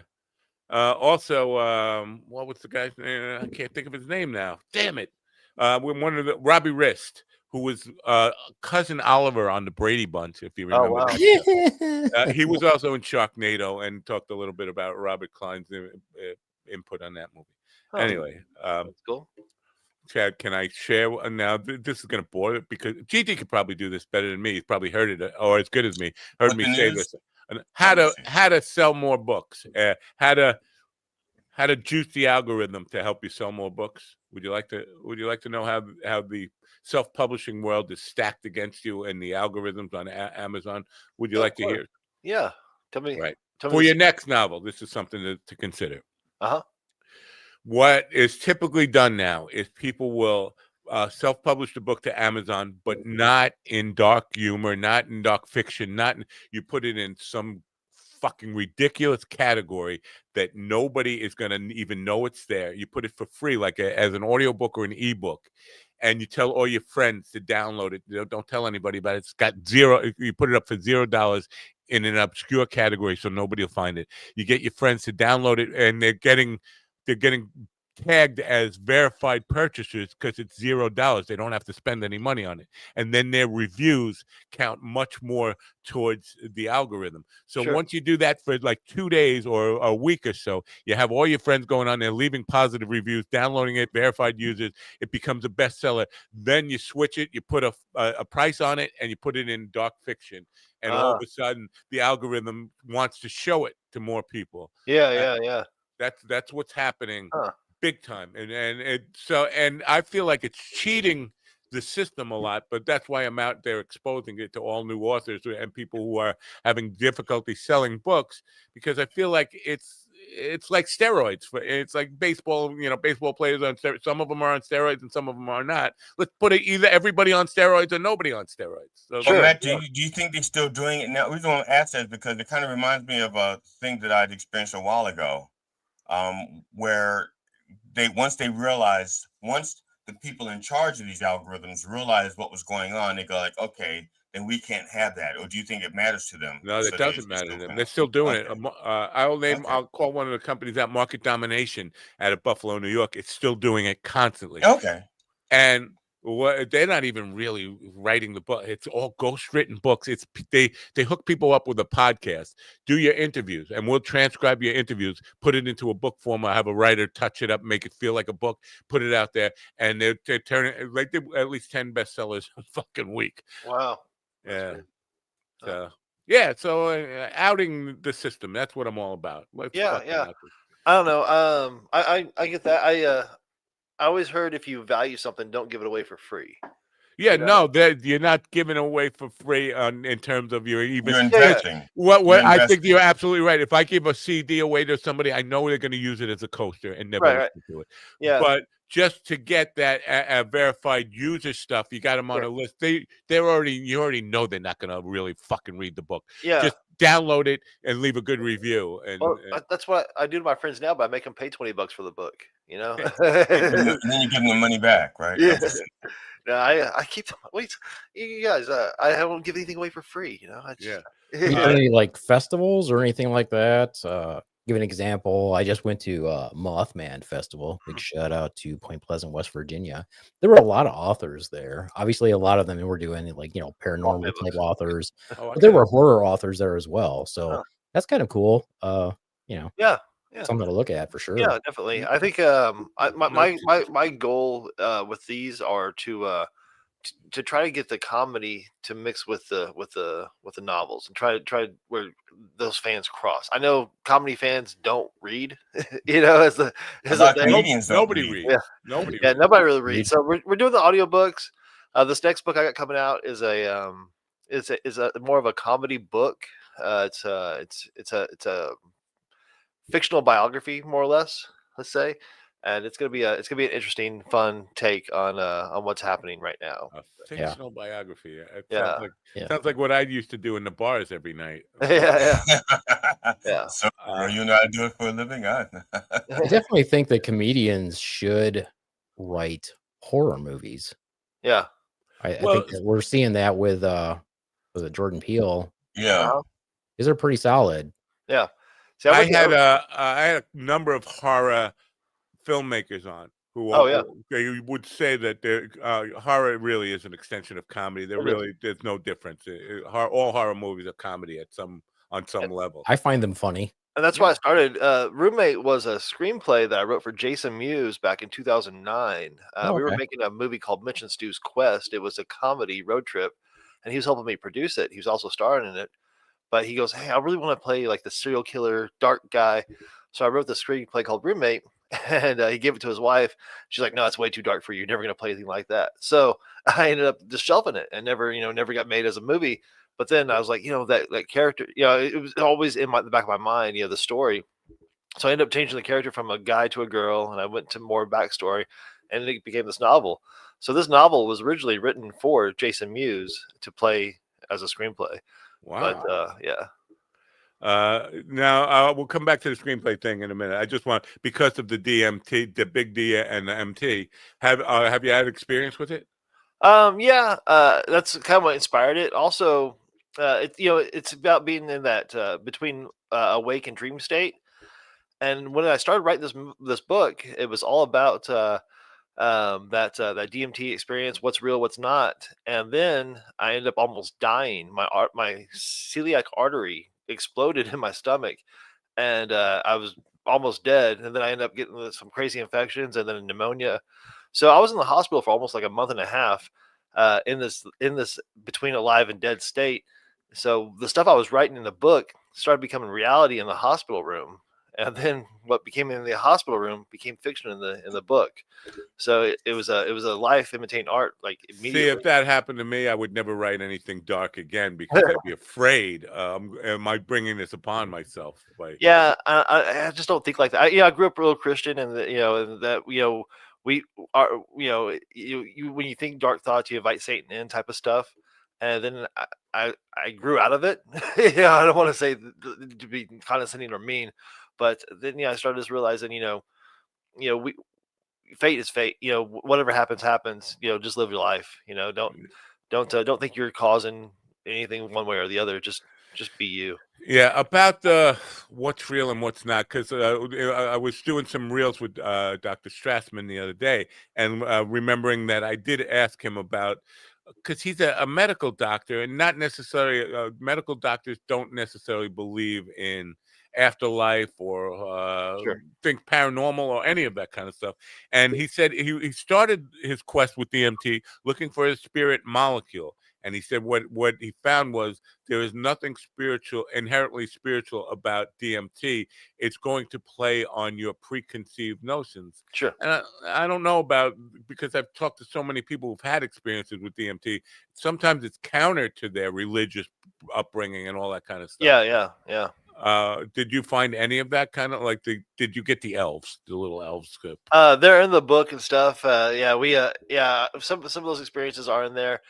Also, what was the guy's name? I can't think of his name now. Damn it. One of the Robbie Rist, who was cousin Oliver on the Brady Bunch, if you remember. Oh, wow. He was also in Sharknado and talked a little bit about Robert Klein's input on that movie. Oh, anyway, that's cool. Chad, can I share now? This is going to bore it because GT could probably do this better than me. He's probably heard it or as good as me. Heard me say this. How to sell more books. How to juice the algorithm to help you sell more books. Would you like to know how the self-publishing world is stacked against you and the algorithms on Amazon? Would you like to hear? Yeah, tell me. Right. Tell For me your next novel, this is something to consider. What is typically done now is people will self-publish the book to Amazon, but not in dark humor, not in dark fiction, you put it in some fucking ridiculous category that nobody is going to even know it's there. You put it for free, like as an audiobook or an ebook, and you tell all your friends to download it. Don't tell anybody about it. It's got zero. You put it up for $0 in an obscure category, so nobody will find it. You get your friends to download it, and they're getting tagged as verified purchasers because it's $0. They don't have to spend any money on it. And then their reviews count much more towards the algorithm. So once you do that for like 2 days or a week or so, you have all your friends going on there, leaving positive reviews, downloading it, verified users, it becomes a bestseller. Then you switch it, you put a price on it, and you put it in dark fiction. And all of a sudden, the algorithm wants to show it to more people. Yeah. That's what's happening big time. And I feel like it's cheating the system a lot, but that's why I'm out there exposing it to all new authors and people who are having difficulty selling books, because I feel like it's like steroids. It's like baseball. Baseball players on steroids. Some of them are on steroids and some of them are not. Let's put it either everybody on steroids or nobody on steroids. So Matt, do you think they're still doing it now? The reason I want to ask that is because it kind of reminds me of a thing that I'd experienced a while ago, where once the people in charge of these algorithms realized what was going on, they go like, okay, then we can't have that. Or do you think it matters to them? No, it doesn't matter to them. They're still doing it. I'll call one of the companies out, Market Domination, out of Buffalo, New York. It's still doing it constantly. Okay. And they're not even really writing the book. It's all ghostwritten books. They hook people up with a podcast, do your interviews, and we'll transcribe your interviews, put it into a book form. I have a writer touch it up, make it feel like a book, put it out there, and they're turning like they at least 10 bestsellers a fucking week. Wow. So outing the system. That's what I'm all about. Yeah. I don't know. I get that. I always heard if you value something, don't give it away for free. Yeah, no, you're not giving away for free in terms of you're investing. I think you're absolutely right. If I give a CD away to somebody, I know they're going to use it as a coaster and never listen to it. Yeah. But just to get that verified user stuff, you got them on a list. You already know they're not going to really fucking read the book. Yeah. Just download it and leave a good review. And that's what I do to my friends now, but I make them pay $20 for the book. And then you give them the money back, right? Yeah. No, I keep wait, you guys. I won't give anything away for free. You do any like festivals or anything like that? Give an example. I just went to Mothman Festival. Big shout out to Point Pleasant, West Virginia. There were a lot of authors there. Obviously, a lot of them were doing like paranormal type authors, but there were horror authors there as well. So that's kind of cool. Something to look at for sure. Yeah, definitely. I think my goal with these are to try to get the comedy to mix with the novels and try where those fans cross. I know comedy fans don't read, nobody reads. Yeah. Nobody really reads. So we're doing the audiobooks. This next book I got coming out is a more of a comedy book. It's a fictional biography, more or less, let's say, and it's gonna be an interesting, fun take on what's happening right now. A fictional biography. Sounds like what I used to do in the bars every night. Yeah. So you know how to do it for a living? I definitely think that comedians should write horror movies. Yeah, I think that we're seeing that with Jordan Peele. Yeah, these are pretty solid. Yeah. See, I had a number of horror filmmakers on who they would say that horror really is an extension of comedy. There's no difference. All horror movies are comedy on some level. I find them funny. And that's why I started. Roommate was a screenplay that I wrote for Jason Mewes back in 2009. We were making a movie called Mitch and Stu's Quest. It was a comedy road trip, and he was helping me produce it. He was also starring in it. But he goes, hey, I really want to play like the serial killer, dark guy. So I wrote the screenplay called Roommate, and he gave it to his wife. She's like, no, it's way too dark for you. You're never going to play anything like that. So I ended up just shelving it and never got made as a movie. But then I was like, that character, it was always in the back of my mind, the story. So I ended up changing the character from a guy to a girl, and I went to more backstory, and it became this novel. So this novel was originally written for Jason Mewes to play as a screenplay. Wow. But now we'll come back to the screenplay thing in a minute. I just want, because of the DMT, the big D and the MT, have you had experience with it? That's kind of what inspired it. Also, it's about being in that between awake and dream state. And when I started writing this book, it was all about that DMT experience, what's real, what's not. And then I ended up almost dying. My celiac artery exploded in my stomach, and I was almost dead. And then I ended up getting some crazy infections and then pneumonia. So I was in the hospital for almost like a month and a half, in this between alive and dead state. So the stuff I was writing in the book started becoming reality in the hospital room, and then what became in the hospital room became fiction in the book. So it was a life imitating art, like See, immediately. if that happened to me, I would never write anything dark again because I'd be afraid. Am I bringing this upon myself? Like, Yeah, I just don't think like that. I grew up real Christian, and and that we are you when you think dark thoughts, you invite Satan in type of stuff, and then I grew out of it. Yeah, I don't want to say to be condescending or mean, but then I started just realizing we fate is fate. Whatever happens happens. Just live your life. Don't think you're causing anything one way or the other. Just be you. yeah, about what's real and what's not, because I was doing some reels with Dr. Strassman the other day, and remembering that I did ask him about, because he's a medical doctor, and not necessarily medical doctors don't necessarily believe in afterlife or Sure. think paranormal or any of that kind of stuff. And he said he started his quest with DMT looking for his spirit molecule. And he said what he found was there is nothing inherently spiritual about DMT. It's going to play on your preconceived notions. Sure. And I don't know about, because I've talked to so many people who've had experiences with DMT. Sometimes it's counter to their religious upbringing and all that kind of stuff. Yeah. Did you find any of that kind of like did you get the little elves script? They're in the book and stuff. Some of those experiences are in there.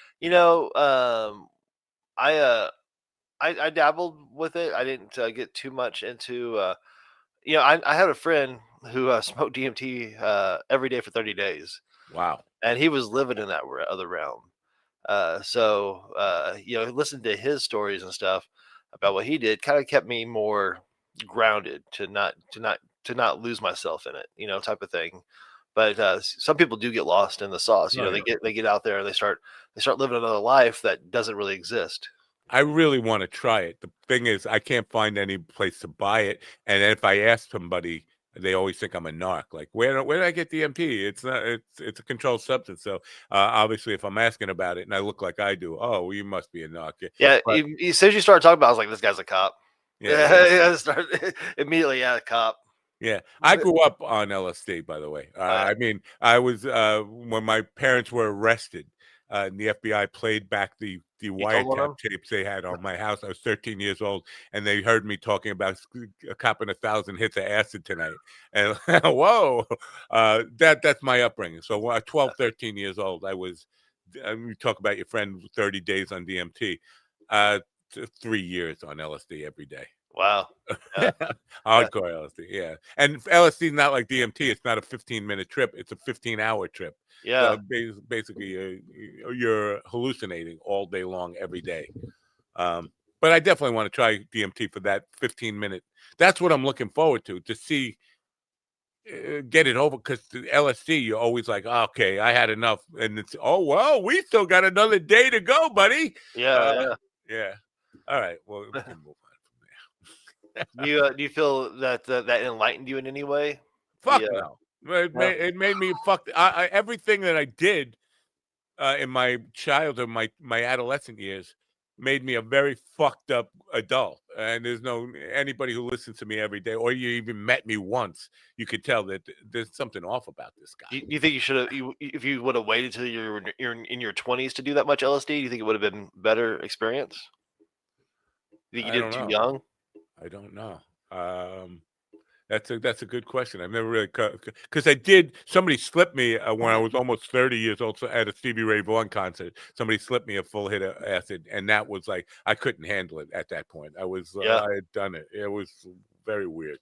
I dabbled with it. I didn't get too much into. I had a friend who smoked DMT every day for 30 days. Wow. And he was living in that other realm. Listen to his stories and stuff about what he did kind of kept me more grounded to not lose myself in it, type of thing. But some people do get lost in the sauce. Oh, yeah. They get out there and they start living another life that doesn't really exist. I really want to try it. The thing is, I can't find any place to buy it, and if I ask somebody, they always think I'm a narc. Like, where did I get DMT? It's not. It's a controlled substance. So obviously, if I'm asking about it and I look like I do, oh, well, you must be a narc. Yeah, But, as soon as you started talking about it, I was like, this guy's a cop. Yeah. Immediately, cop. Yeah, I grew up on LSD, by the way. I mean, I was when my parents were arrested, and the FBI played back the wiretap tapes they had on my house. I was 13 years old, and they heard me talking about copping 1,000 hits of acid tonight. And whoa, that's my upbringing. So at 12, 13 years old, I was. You talk about your friend 30 days on DMT, 3 years on LSD every day. Wow. Yeah. Hardcore LSD, yeah. And LSD is not like DMT. It's not a 15-minute trip. It's a 15-hour trip. Yeah. So basically, you're hallucinating all day long, every day. But I definitely want to try DMT for that 15-minute. That's what I'm looking forward to see get it over, because the LSD, you're always like, oh, okay, I had enough. And it's, oh, well, we still got another day to go, buddy. Yeah. All right, well, we can move on. Do you feel that that enlightened you in any way? Fuck no. It made me fuck. Everything that I did in my childhood, my adolescent years, made me a very fucked up adult. And there's anybody who listens to me every day, or you even met me once, you could tell that there's something off about this guy. Do you think you should have, if you would have waited till you're in your 20s to do that much LSD? Do you think it would have been better experience? You think you did it too young? I don't know. That's a good question. I've never really, because I did. Somebody slipped me when I was almost 30 years old, so at a Stevie Ray Vaughan concert. Somebody slipped me a full hit of acid, and that was like I couldn't handle it at that point. I had done it. It was very weird.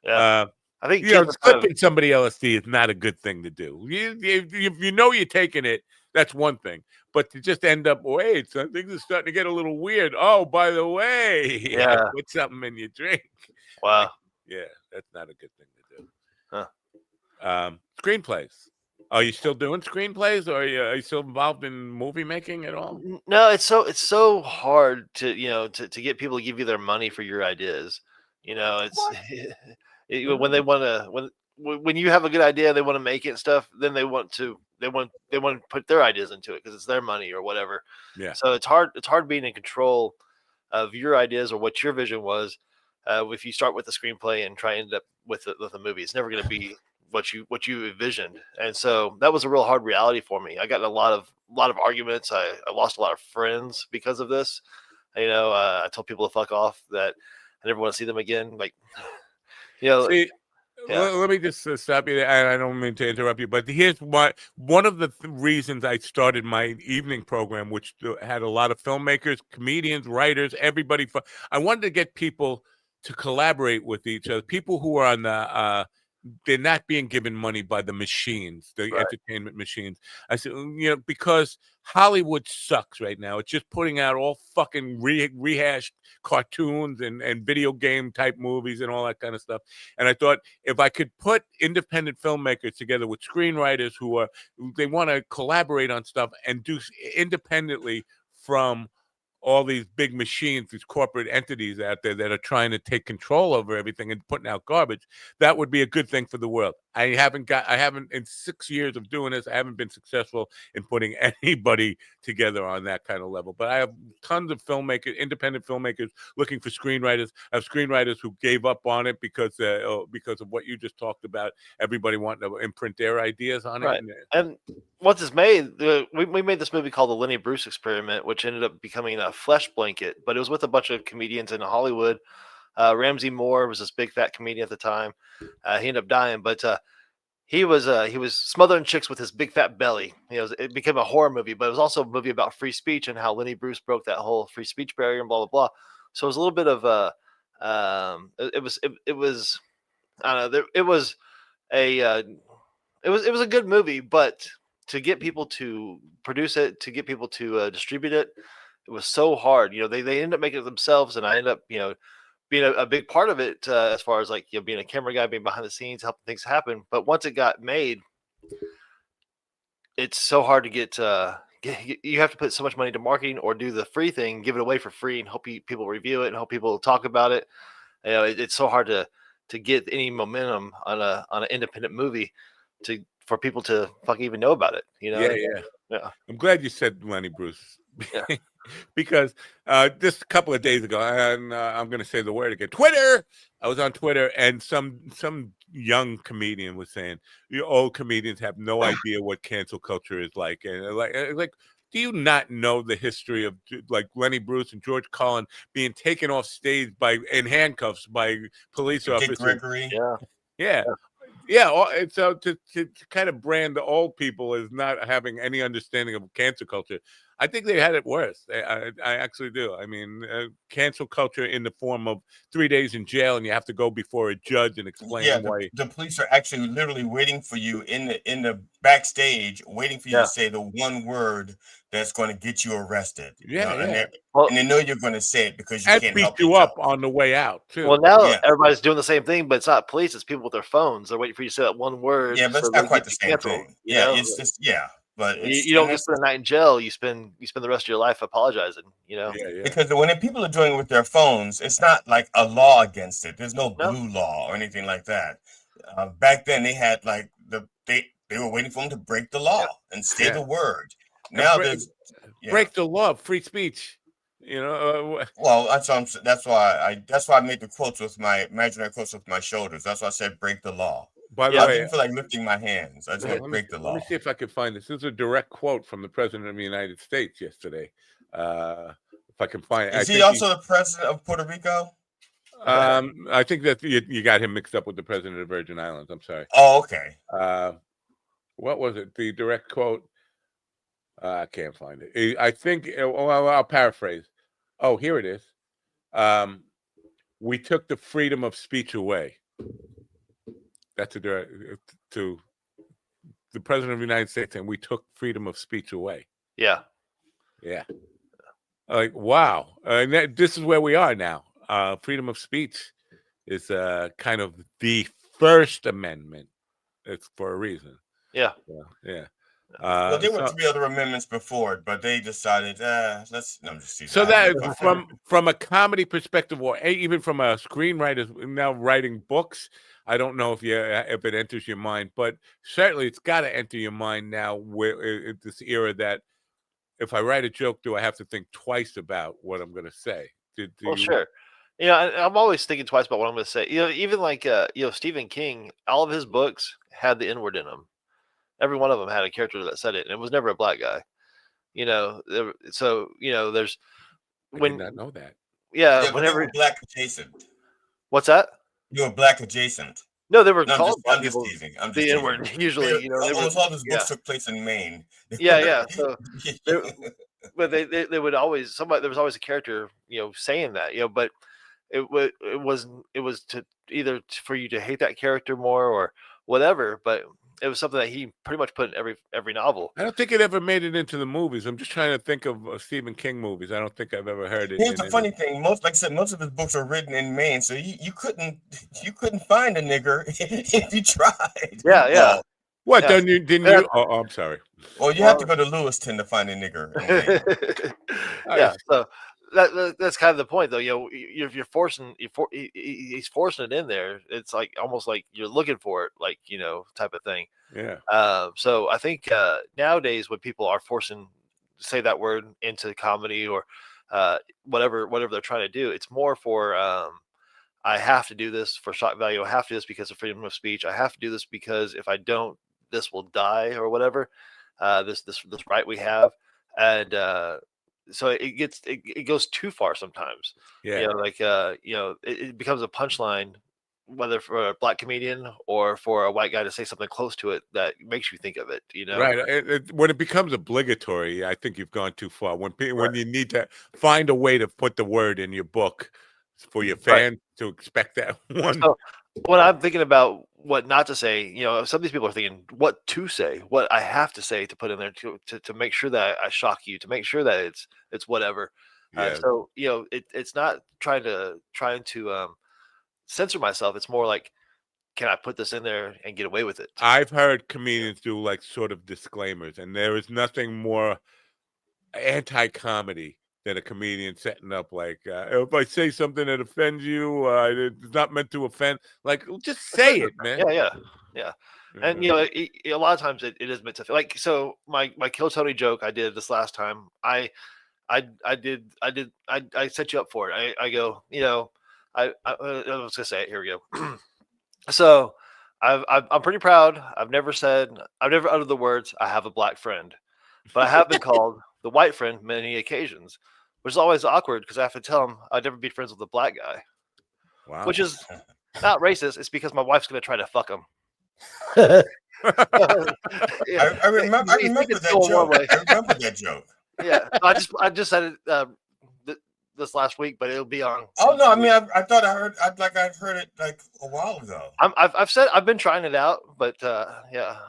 Yeah, I think slipping somebody LSD is not a good thing to do. If you know you're taking it, that's one thing. But to just end up, wait, so things are starting to get a little weird. Oh, by the way, I put something in your drink. Wow. Yeah. That's not a good thing to do. Huh. Screenplays. Are you still doing screenplays, or are you still involved in movie making at all? No, it's so hard to to get people to give you their money for your ideas. It's when they want to when you have a good idea, they want to make it and stuff. Then they want to put their ideas into it because it's their money or whatever. Yeah. So it's hard being in control of your ideas or what your vision was. If you start with a screenplay and try to end up with a movie, it's never going to be what you envisioned. And so that was a real hard reality for me. I got in a lot of arguments. I lost a lot of friends because of this. I told people to fuck off, that I never want to see them again. Like, See, yeah. let me just stop you there. I don't mean to interrupt you, but here's one of the reasons I started my evening program, which had a lot of filmmakers, comedians, writers, everybody. I wanted to get people to collaborate with each other, people who are on the they're not being given money by the machines, the entertainment machines. I said, because Hollywood sucks right now. It's just putting out all fucking rehashed cartoons and video game type movies and all that kind of stuff. And I thought if I could put independent filmmakers together with screenwriters they want to collaborate on stuff and do independently from all these big machines, these corporate entities out there that are trying to take control over everything and putting out garbage, that would be a good thing for the world. I haven't in 6 years of doing this, I haven't been successful in putting anybody together on that kind of level. But I have tons of independent filmmakers looking for screenwriters. I have screenwriters who gave up on it because of what you just talked about. Everybody wanting to imprint their ideas on it. Right. And once it's made, we made this movie called The Lenny Bruce Experiment, which ended up becoming a Flesh Blanket, but it was with a bunch of comedians in Hollywood. Ramsey Moore was this big fat comedian at the time. He ended up dying, but he was smothering chicks with his big fat belly. It became a horror movie, but it was also a movie about free speech and how Lenny Bruce broke that whole free speech barrier and blah blah blah. So it was a little bit of it was I don't know. It was a good movie, but to get people to produce it, to get people to distribute it, it was so hard. They ended up making it themselves, and I ended up being a big part of it as far as being a camera guy, being behind the scenes, helping things happen. But once it got made, it's so hard to get. You have to put so much money into marketing or do the free thing, give it away for free, and hope people review it and hope people talk about it. It's so hard to get any momentum on an independent movie for people to fucking even know about it. Yeah. I'm glad you said Lenny Bruce. Yeah. Because just a couple of days ago, and I'm going to say the word again, Twitter. I was on Twitter, and some young comedian was saying, "You old comedians have no idea what cancel culture is like." And like, do you not know the history of Lenny Bruce and George Carlin being taken off stage in handcuffs by police officers? Dick Gregory. Yeah. Yeah, and so to kind of brand the old people as not having any understanding of cancel culture, I think they had it worse. I actually do. I mean, cancel culture in the form of 3 days in jail, and you have to go before a judge and explain why. The police are actually literally waiting for you in the backstage, waiting for you to say the one word that's going to get you arrested. And they know you're going to say it because you can't help beat you up on the way out too. Well, now everybody's doing the same thing, but it's not police; it's people with their phones. They're waiting for you to say that one word. Yeah, but it's not quite the same thing. It's just But you don't just spend a night in jail. You spend the rest of your life apologizing. Because when people are doing it with their phones, it's not like a law against it. There's no blue law or anything like that. Back then, they had they were waiting for them to break the law and say the word. Now break the law, free speech. Well, that's why I made the quotes with my imaginary quotes with my shoulders. That's why I said break the law. By the I way, didn't feel like lifting my hands. I just want to break the law. Let me see if I can find this. This is a direct quote from the President of the United States yesterday. If I can find it. Is he also the President of Puerto Rico? I think that you got him mixed up with the President of the Virgin Islands. I'm sorry. Oh, okay. What was it? The direct quote? I can't find it. I think, I'll paraphrase. Oh, here it is. We took the freedom of speech away. That's a direct to the President of the United States, and we took freedom of speech away. Yeah. Like, wow. This is where we are now. Freedom of speech. is kind of the First Amendment. It's for a reason. Yeah. Yeah. Well, there were 3 other amendments before it, but they decided, let's. No, I'm just teasing. So that from a comedy perspective, or even from a screenwriter now writing books, I don't know if it enters your mind, but certainly it's got to enter your mind now. Where this era that if I write a joke, do I have to think twice about what I'm going to say? Well, sure. I'm always thinking twice about what I'm going to say. Even like Stephen King, all of his books had the N-word in them. Every one of them had a character that said it, and it was never a black guy. So there's I did not know that. Yeah, whenever you black adjacent. What's that? You were black adjacent. No, they were called. I'm just teasing. I'm just the N-word usually. All those books took place in Maine. Yeah. So, but they would always there was always a character saying that but it was to either for you to hate that character more or whatever, but it was something that he pretty much put in every novel. I don't think it ever made it into the movies. I'm just trying to think of Stephen King movies. I don't think I've ever heard it. Here's the funny thing: like I said, most of his books are written in Maine, so you couldn't find a nigger if you tried. Yeah. What? Yeah. Didn't you? Oh, I'm sorry. Well, you have to go to Lewiston to find a nigger. Yeah. So that's kind of the point, though. You're forcing he's forcing it in there. It's like almost like you're looking for it, like type of thing. Yeah. So I think nowadays when people are forcing to say that word into comedy or whatever they're trying to do, it's more for I have to do this for shock value. I have to do this because of freedom of speech. I have to do this because if I don't, this will die or whatever. This right we have, and so it goes too far sometimes. Yeah. It becomes a punchline, whether for a black comedian or for a white guy to say something close to it that makes you think of it. Right. When it becomes obligatory, I think you've gone too far. When you need to find a way to put the word in your book for your fans to expect that one. So when I'm thinking about what not to say, some of these people are thinking what to say, what I have to say to put in there to make sure that I shock you, to make sure that it's whatever. Yeah. So it's not trying to censor myself. It's more like, can I put this in there and get away with it? I've heard comedians do like sort of disclaimers, and there is nothing more anti-comedy than a comedian setting up like, if I say something that offends you, it's not meant to offend. Like, just say it, man. Yeah. And a lot of times it is meant to, like, so my Kill Tony joke I did this last time. I set you up for it. I go, I was gonna say it. Here we go. So I'm pretty proud. I've never uttered the words "I have a black friend," but I have been called the white friend many occasions, which is always awkward because I have to tell him I'd never be friends with a black guy. Wow. Which is not racist. It's because my wife's gonna try to fuck him. I remember that joke. I remember that joke. Yeah, I just said it this last week, but it'll be on. Oh no, I mean I thought I'd heard it like a while ago. I've been trying it out, but I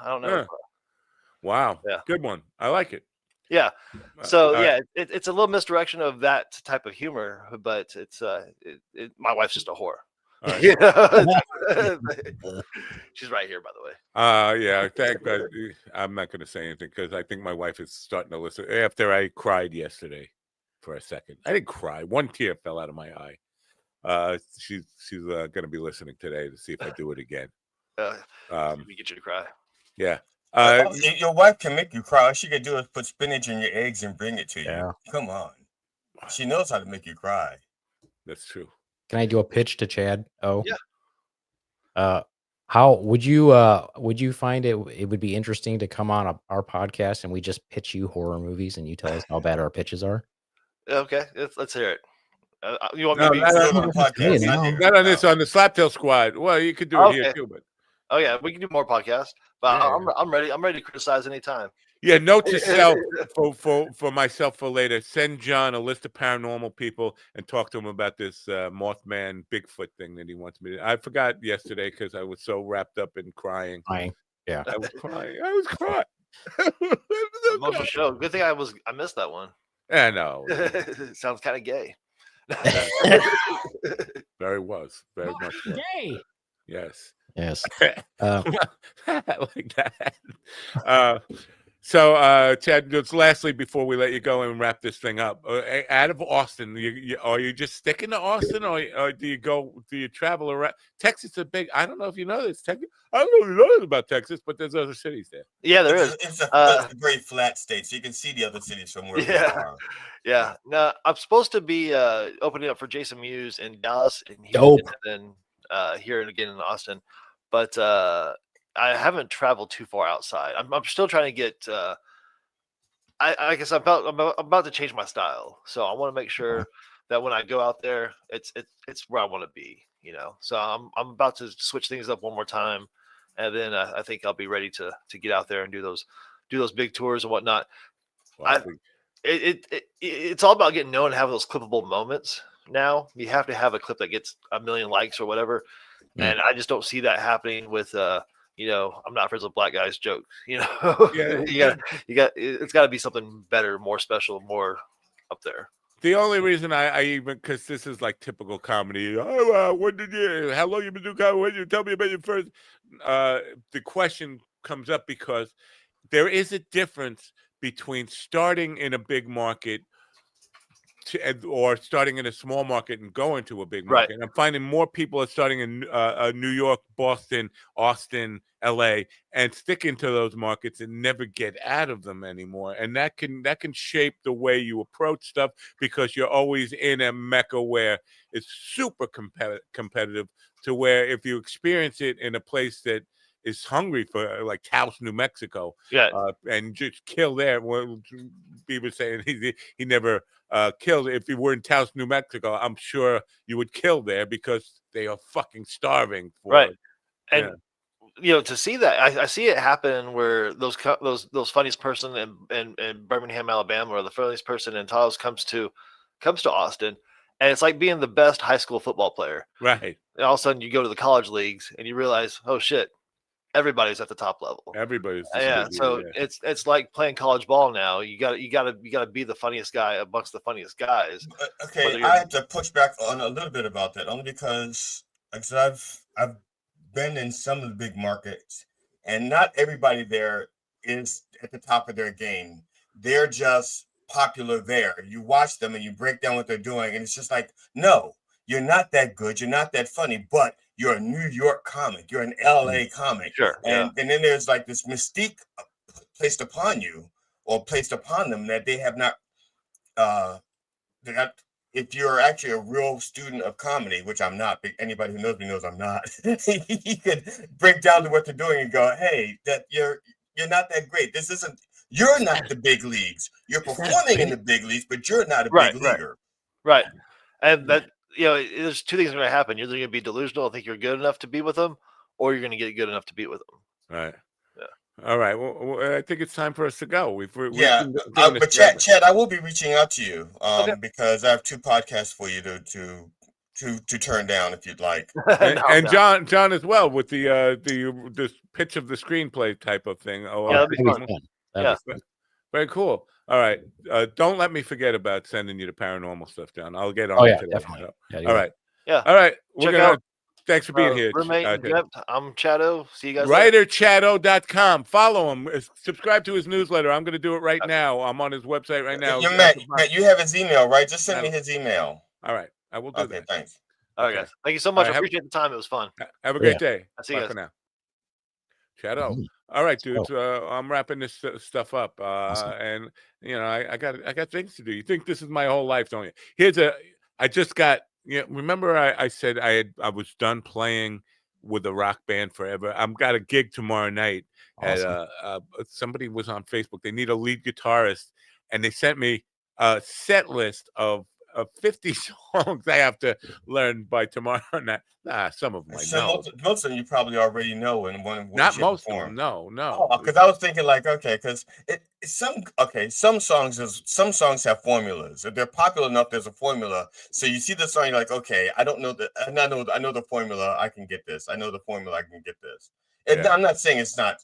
don't know. Yeah. Wow. Yeah. Good one. I like it. Yeah. So it's a little misdirection of that type of humor, but it's my wife's just a whore. Right. She's right here, by the way. Yeah. Thank God. I'm not going to say anything because I think my wife is starting to listen. After I cried yesterday for a second, I didn't cry. One tear fell out of my eye. She's going to be listening today to see if I do it again. We get you to cry. Yeah. Your wife can make you cry. All she can do is put spinach in your eggs and bring it to you. Come on. She knows how to make you cry. That's true. Can I do a pitch to Chad? Oh, yeah. How would you find it would be interesting to come on our podcast and we just pitch you horror movies and you tell us how bad our pitches are? Okay, let's hear it. You want me to be on the podcast? Not on this, on the Slaptail Squad. Well, you could do it here too, but we can do more podcasts. But I'm ready. I'm ready to criticize anytime. Yeah, note to self for myself for later. Send John a list of paranormal people and talk to him about this Mothman Bigfoot thing that he wants me to. I forgot yesterday because I was so wrapped up in crying. Yeah, I was crying. Emotional show. Good thing I missed that one. I know. Sounds kind of gay. Very was. Very much was. Gay. Yes. Yes. Like that. So, Chad, just lastly, before we let you go and wrap this thing up, out of Austin, are you just sticking to Austin, or do you travel around? Texas is a big. I don't know if you know this. Texas. I don't know if you know about Texas, but there's other cities there. Yeah, there is. It's a very flat state, so you can see the other cities from where we are. Yeah. No, I'm supposed to be opening up for Jason Mewes in Dallas and Dope. Houston, and then here and again in Austin. But I haven't traveled too far outside. I'm still trying to get. I guess I'm about to change my style, so I want to make sure that when I go out there, it's where I want to be. So I'm about to switch things up one more time, and then I think I'll be ready to get out there and do those big tours and whatnot. Wow. It's all about getting known and having those clippable moments. Now you have to have a clip that gets 1 million likes or whatever, and I just don't see that happening with I'm not friends with black guys joke. Yeah. It's got to be something better, more special, more up there. The only reason I even, because this is like typical comedy. How long you been doing comedy? When you tell me about your first? The question comes up because there is a difference between starting in a big market or starting in a small market and going to a big market. And I'm finding more people are starting in New York, Boston, Austin, LA, and sticking to those markets and never get out of them anymore. And that can shape the way you approach stuff, because you're always in a mecca where it's super competitive, to where if you experience it in a place that is hungry for, like Taos, New Mexico, and just kill there. Well, people saying he never killed. If you were in Taos, New Mexico, I'm sure you would kill there, because they are fucking starving for it. And to see that, I see it happen where those funniest person in Birmingham, Alabama, or the funniest person in Taos comes to Austin, and it's like being the best high school football player. Right. And all of a sudden you go to the college leagues and you realize, oh shit, everybody's at the top level. Everybody's it's like playing college ball now. You got to be the funniest guy amongst the funniest guys. Okay, I have to push back on a little bit about that, only because I've been in some of the big markets, and not everybody there is at the top of their game. They're just popular there. You watch them and you break down what they're doing, and it's just like, no, you're not that good, you're not that funny, but you're a New York comic, you're an LA comic. Sure. And then there's like this mystique placed upon you, or placed upon them, that they have not if you're actually a real student of comedy, which I'm not, anybody who knows me knows I'm not, you could break down to what they're doing and go, hey, that you're not that great. You're not the big leagues. You're performing in the big leagues, but you're not a big leaguer. Right. And that, there's two things that are going to happen. You're either going to be delusional and think you're good enough to be with them, or you're going to get good enough to be with them. Right. Yeah. All right. Well, I think it's time for us to go. But Chad, I will be reaching out to you because I have 2 podcasts for you to turn down if you'd like. and John as well, with the pitch of the screenplay type of thing. That'd be fun. Very cool. All right. Don't let me forget about sending you the paranormal stuff, John. I'll get on. Oh yeah, definitely. All right. Yeah. All right. Check out, thanks for being here. Roommate I'm Chado. See you guys WriterChado.com. Follow him. Subscribe to his newsletter. I'm going to do it right now. I'm on his website right now. Matt, you have his email, right? Just send me his email. All right. I will do that. Thanks. All right, guys. Thank you so much. I appreciate the time. It was fun. Have a great day. I'll see you guys. For now. Chado. All right, dudes. I'm wrapping this stuff up, and I got things to do. You think this is my whole life, don't you? I just got. Remember I said I was done playing with a rock band forever. I've got a gig tomorrow night. Awesome. Somebody was on Facebook. They need a lead guitarist, and they sent me a set list of 50 songs I have to learn by tomorrow night. Some of them I know. Most of them you probably already know. Not most of them. No. Because I was thinking because some songs have formulas. If they're popular enough, there's a formula. So you see the song, you're like, okay, I don't know I know the formula. I can get this. I know the formula. I can get this. And I'm not saying it's not.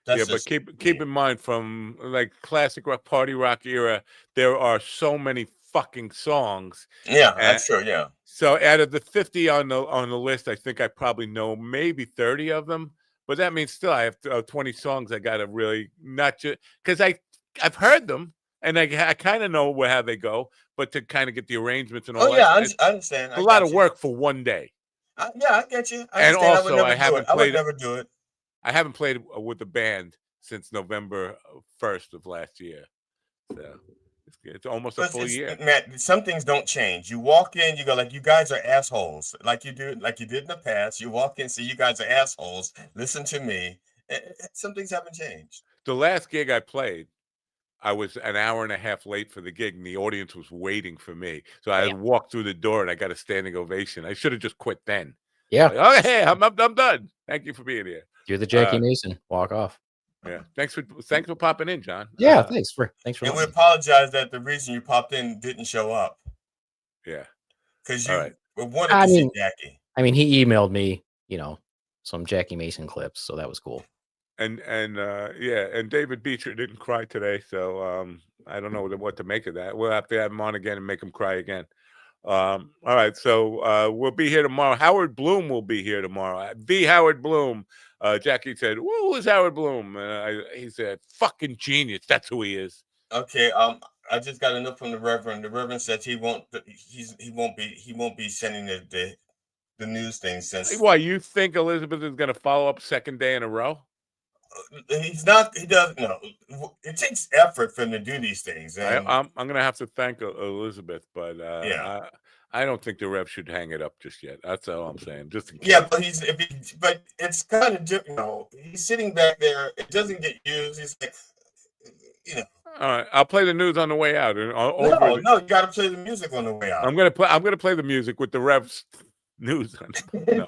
But keep in mind, from like classic rock, party rock era, there are so many fucking songs. Yeah, that's true. Yeah. So out of the 50 on the list, I think I probably know maybe 30 of them. But that means still I have 20 songs I got to really not just because I've heard them and I kind of know how they go, but to kind of get the arrangements and all that. Yeah, I understand. It's a lot of work for one day. Yeah, I get you. And also, I would never do it. I haven't played with the band since November 1st of last year. So it's almost a full year. Matt, some things don't change. You walk in, you go like, you guys are assholes. Like you did in the past. You walk in, say, you guys are assholes. Listen to me. Some things haven't changed. The last gig I played, I was an hour and a half late for the gig, and the audience was waiting for me. So I walked through the door, and I got a standing ovation. I should have just quit then. Yeah. Like, oh, hey, I'm done. Thank you for being here. You're the Jackie Mason. Walk off. Yeah. Thanks for popping in, John. Yeah. Thanks for. And we apologize that the reason you popped in didn't show up. Yeah. Because you wanted to see Jackie. I mean, he emailed me, some Jackie Mason clips, so that was cool. And David Beecher didn't cry today, so I don't know what to make of that. We'll have to have him on again and make him cry again. All right, so we'll be here tomorrow. Howard Bloom will be here tomorrow. The Howard Bloom. Jackie said, "Who is Howard Bloom?" He said, "Fucking genius. That's who he is." Okay. I just got a note from the Reverend. The Reverend says he won't be sending the news thing since. Why, you think Elizabeth is going to follow up second day in a row? He's not. He doesn't. No, it takes effort for him to do these things. And I'm going to have to thank Elizabeth, but I don't think the Rev should hang it up just yet. That's all I'm saying. Just in case. Yeah, but it's kind of different. He's sitting back there. It doesn't get used. He's like, All right, I'll play the news on the way out. No, you got to play the music on the way out. I'm gonna play the music with the Rev's news. No,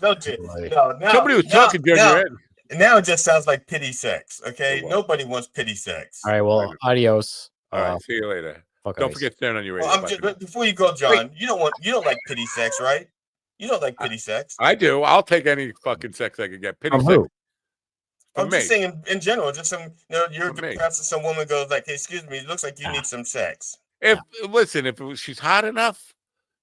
don't you? No, somebody was talking during your head. Now it just sounds like pity sex. Okay, nobody wants pity sex. All right, well, adios. All right, see you later. Don't forget to turn on your radio. Before you go, John, you don't like pity sex, right? You don't like pity sex. I do. I'll take any fucking sex I can get. Pity sex. Who? I'm just saying in general. Just you're depressed and some woman goes like, "Hey, excuse me, it looks like you need some sex." If she's hot enough,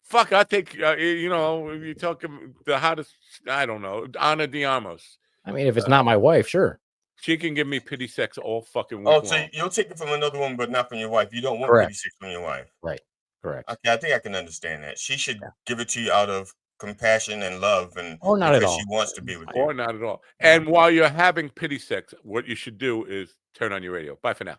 fuck, I'll take. You're talking the hottest. I don't know, Ana de Armas. I mean, if it's not my wife, sure. She can give me pity sex all fucking week. Oh, so you'll take it from another woman, but not from your wife. You don't want pity sex from your wife. Right. Correct. Okay, I think I can understand that. She should give it to you out of compassion and love, and or not at all. She wants to be with you. Or not at all. And while you're having pity sex, what you should do is turn on your radio. Bye for now.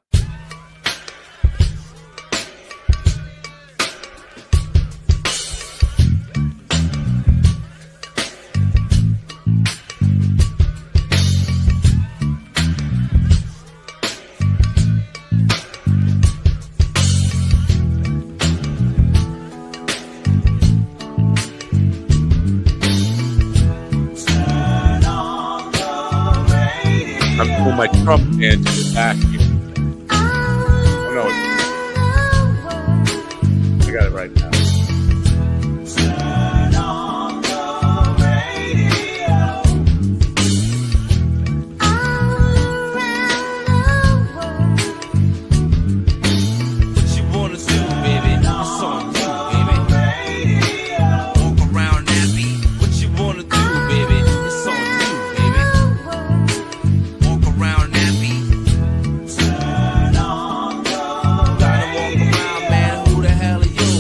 My Trump and to the back. Oh no, I got it right now. What you wanna do, baby? It's on you, baby. Walk around that beat. What you wanna do, baby? It's on you, baby. Around that beat. Turn on the radio. Gotta walk around, man. Who the hell are you?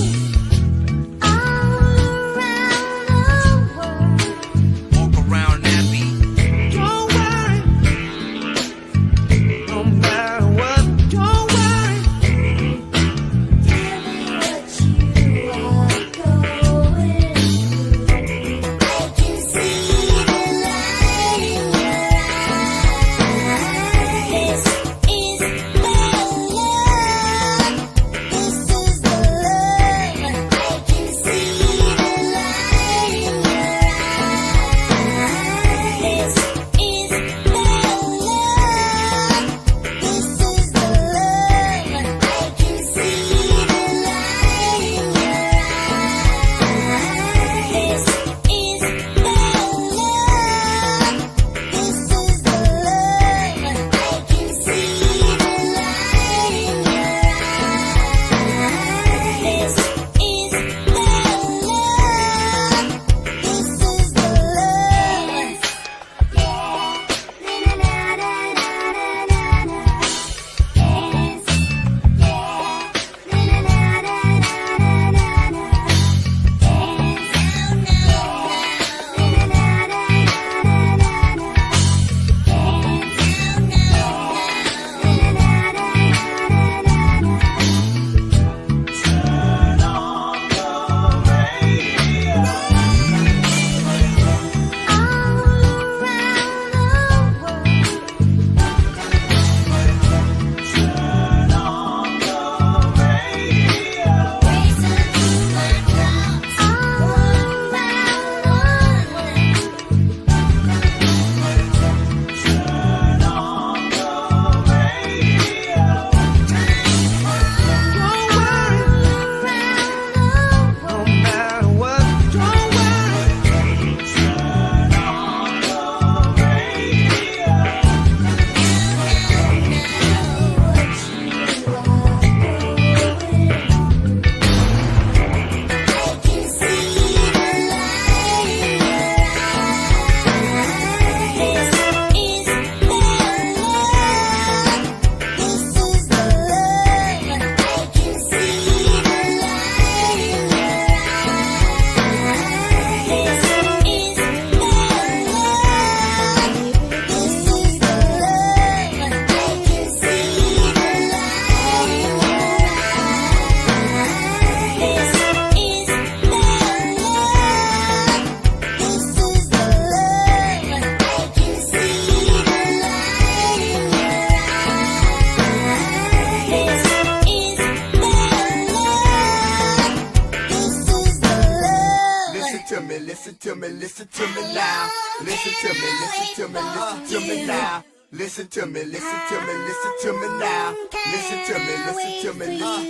me, listen to me, listen to me now. Listen to me, listen to me, listen to me now. Listen to me, listen to me, listen to me now. Listen to me, listen to me, listen to me.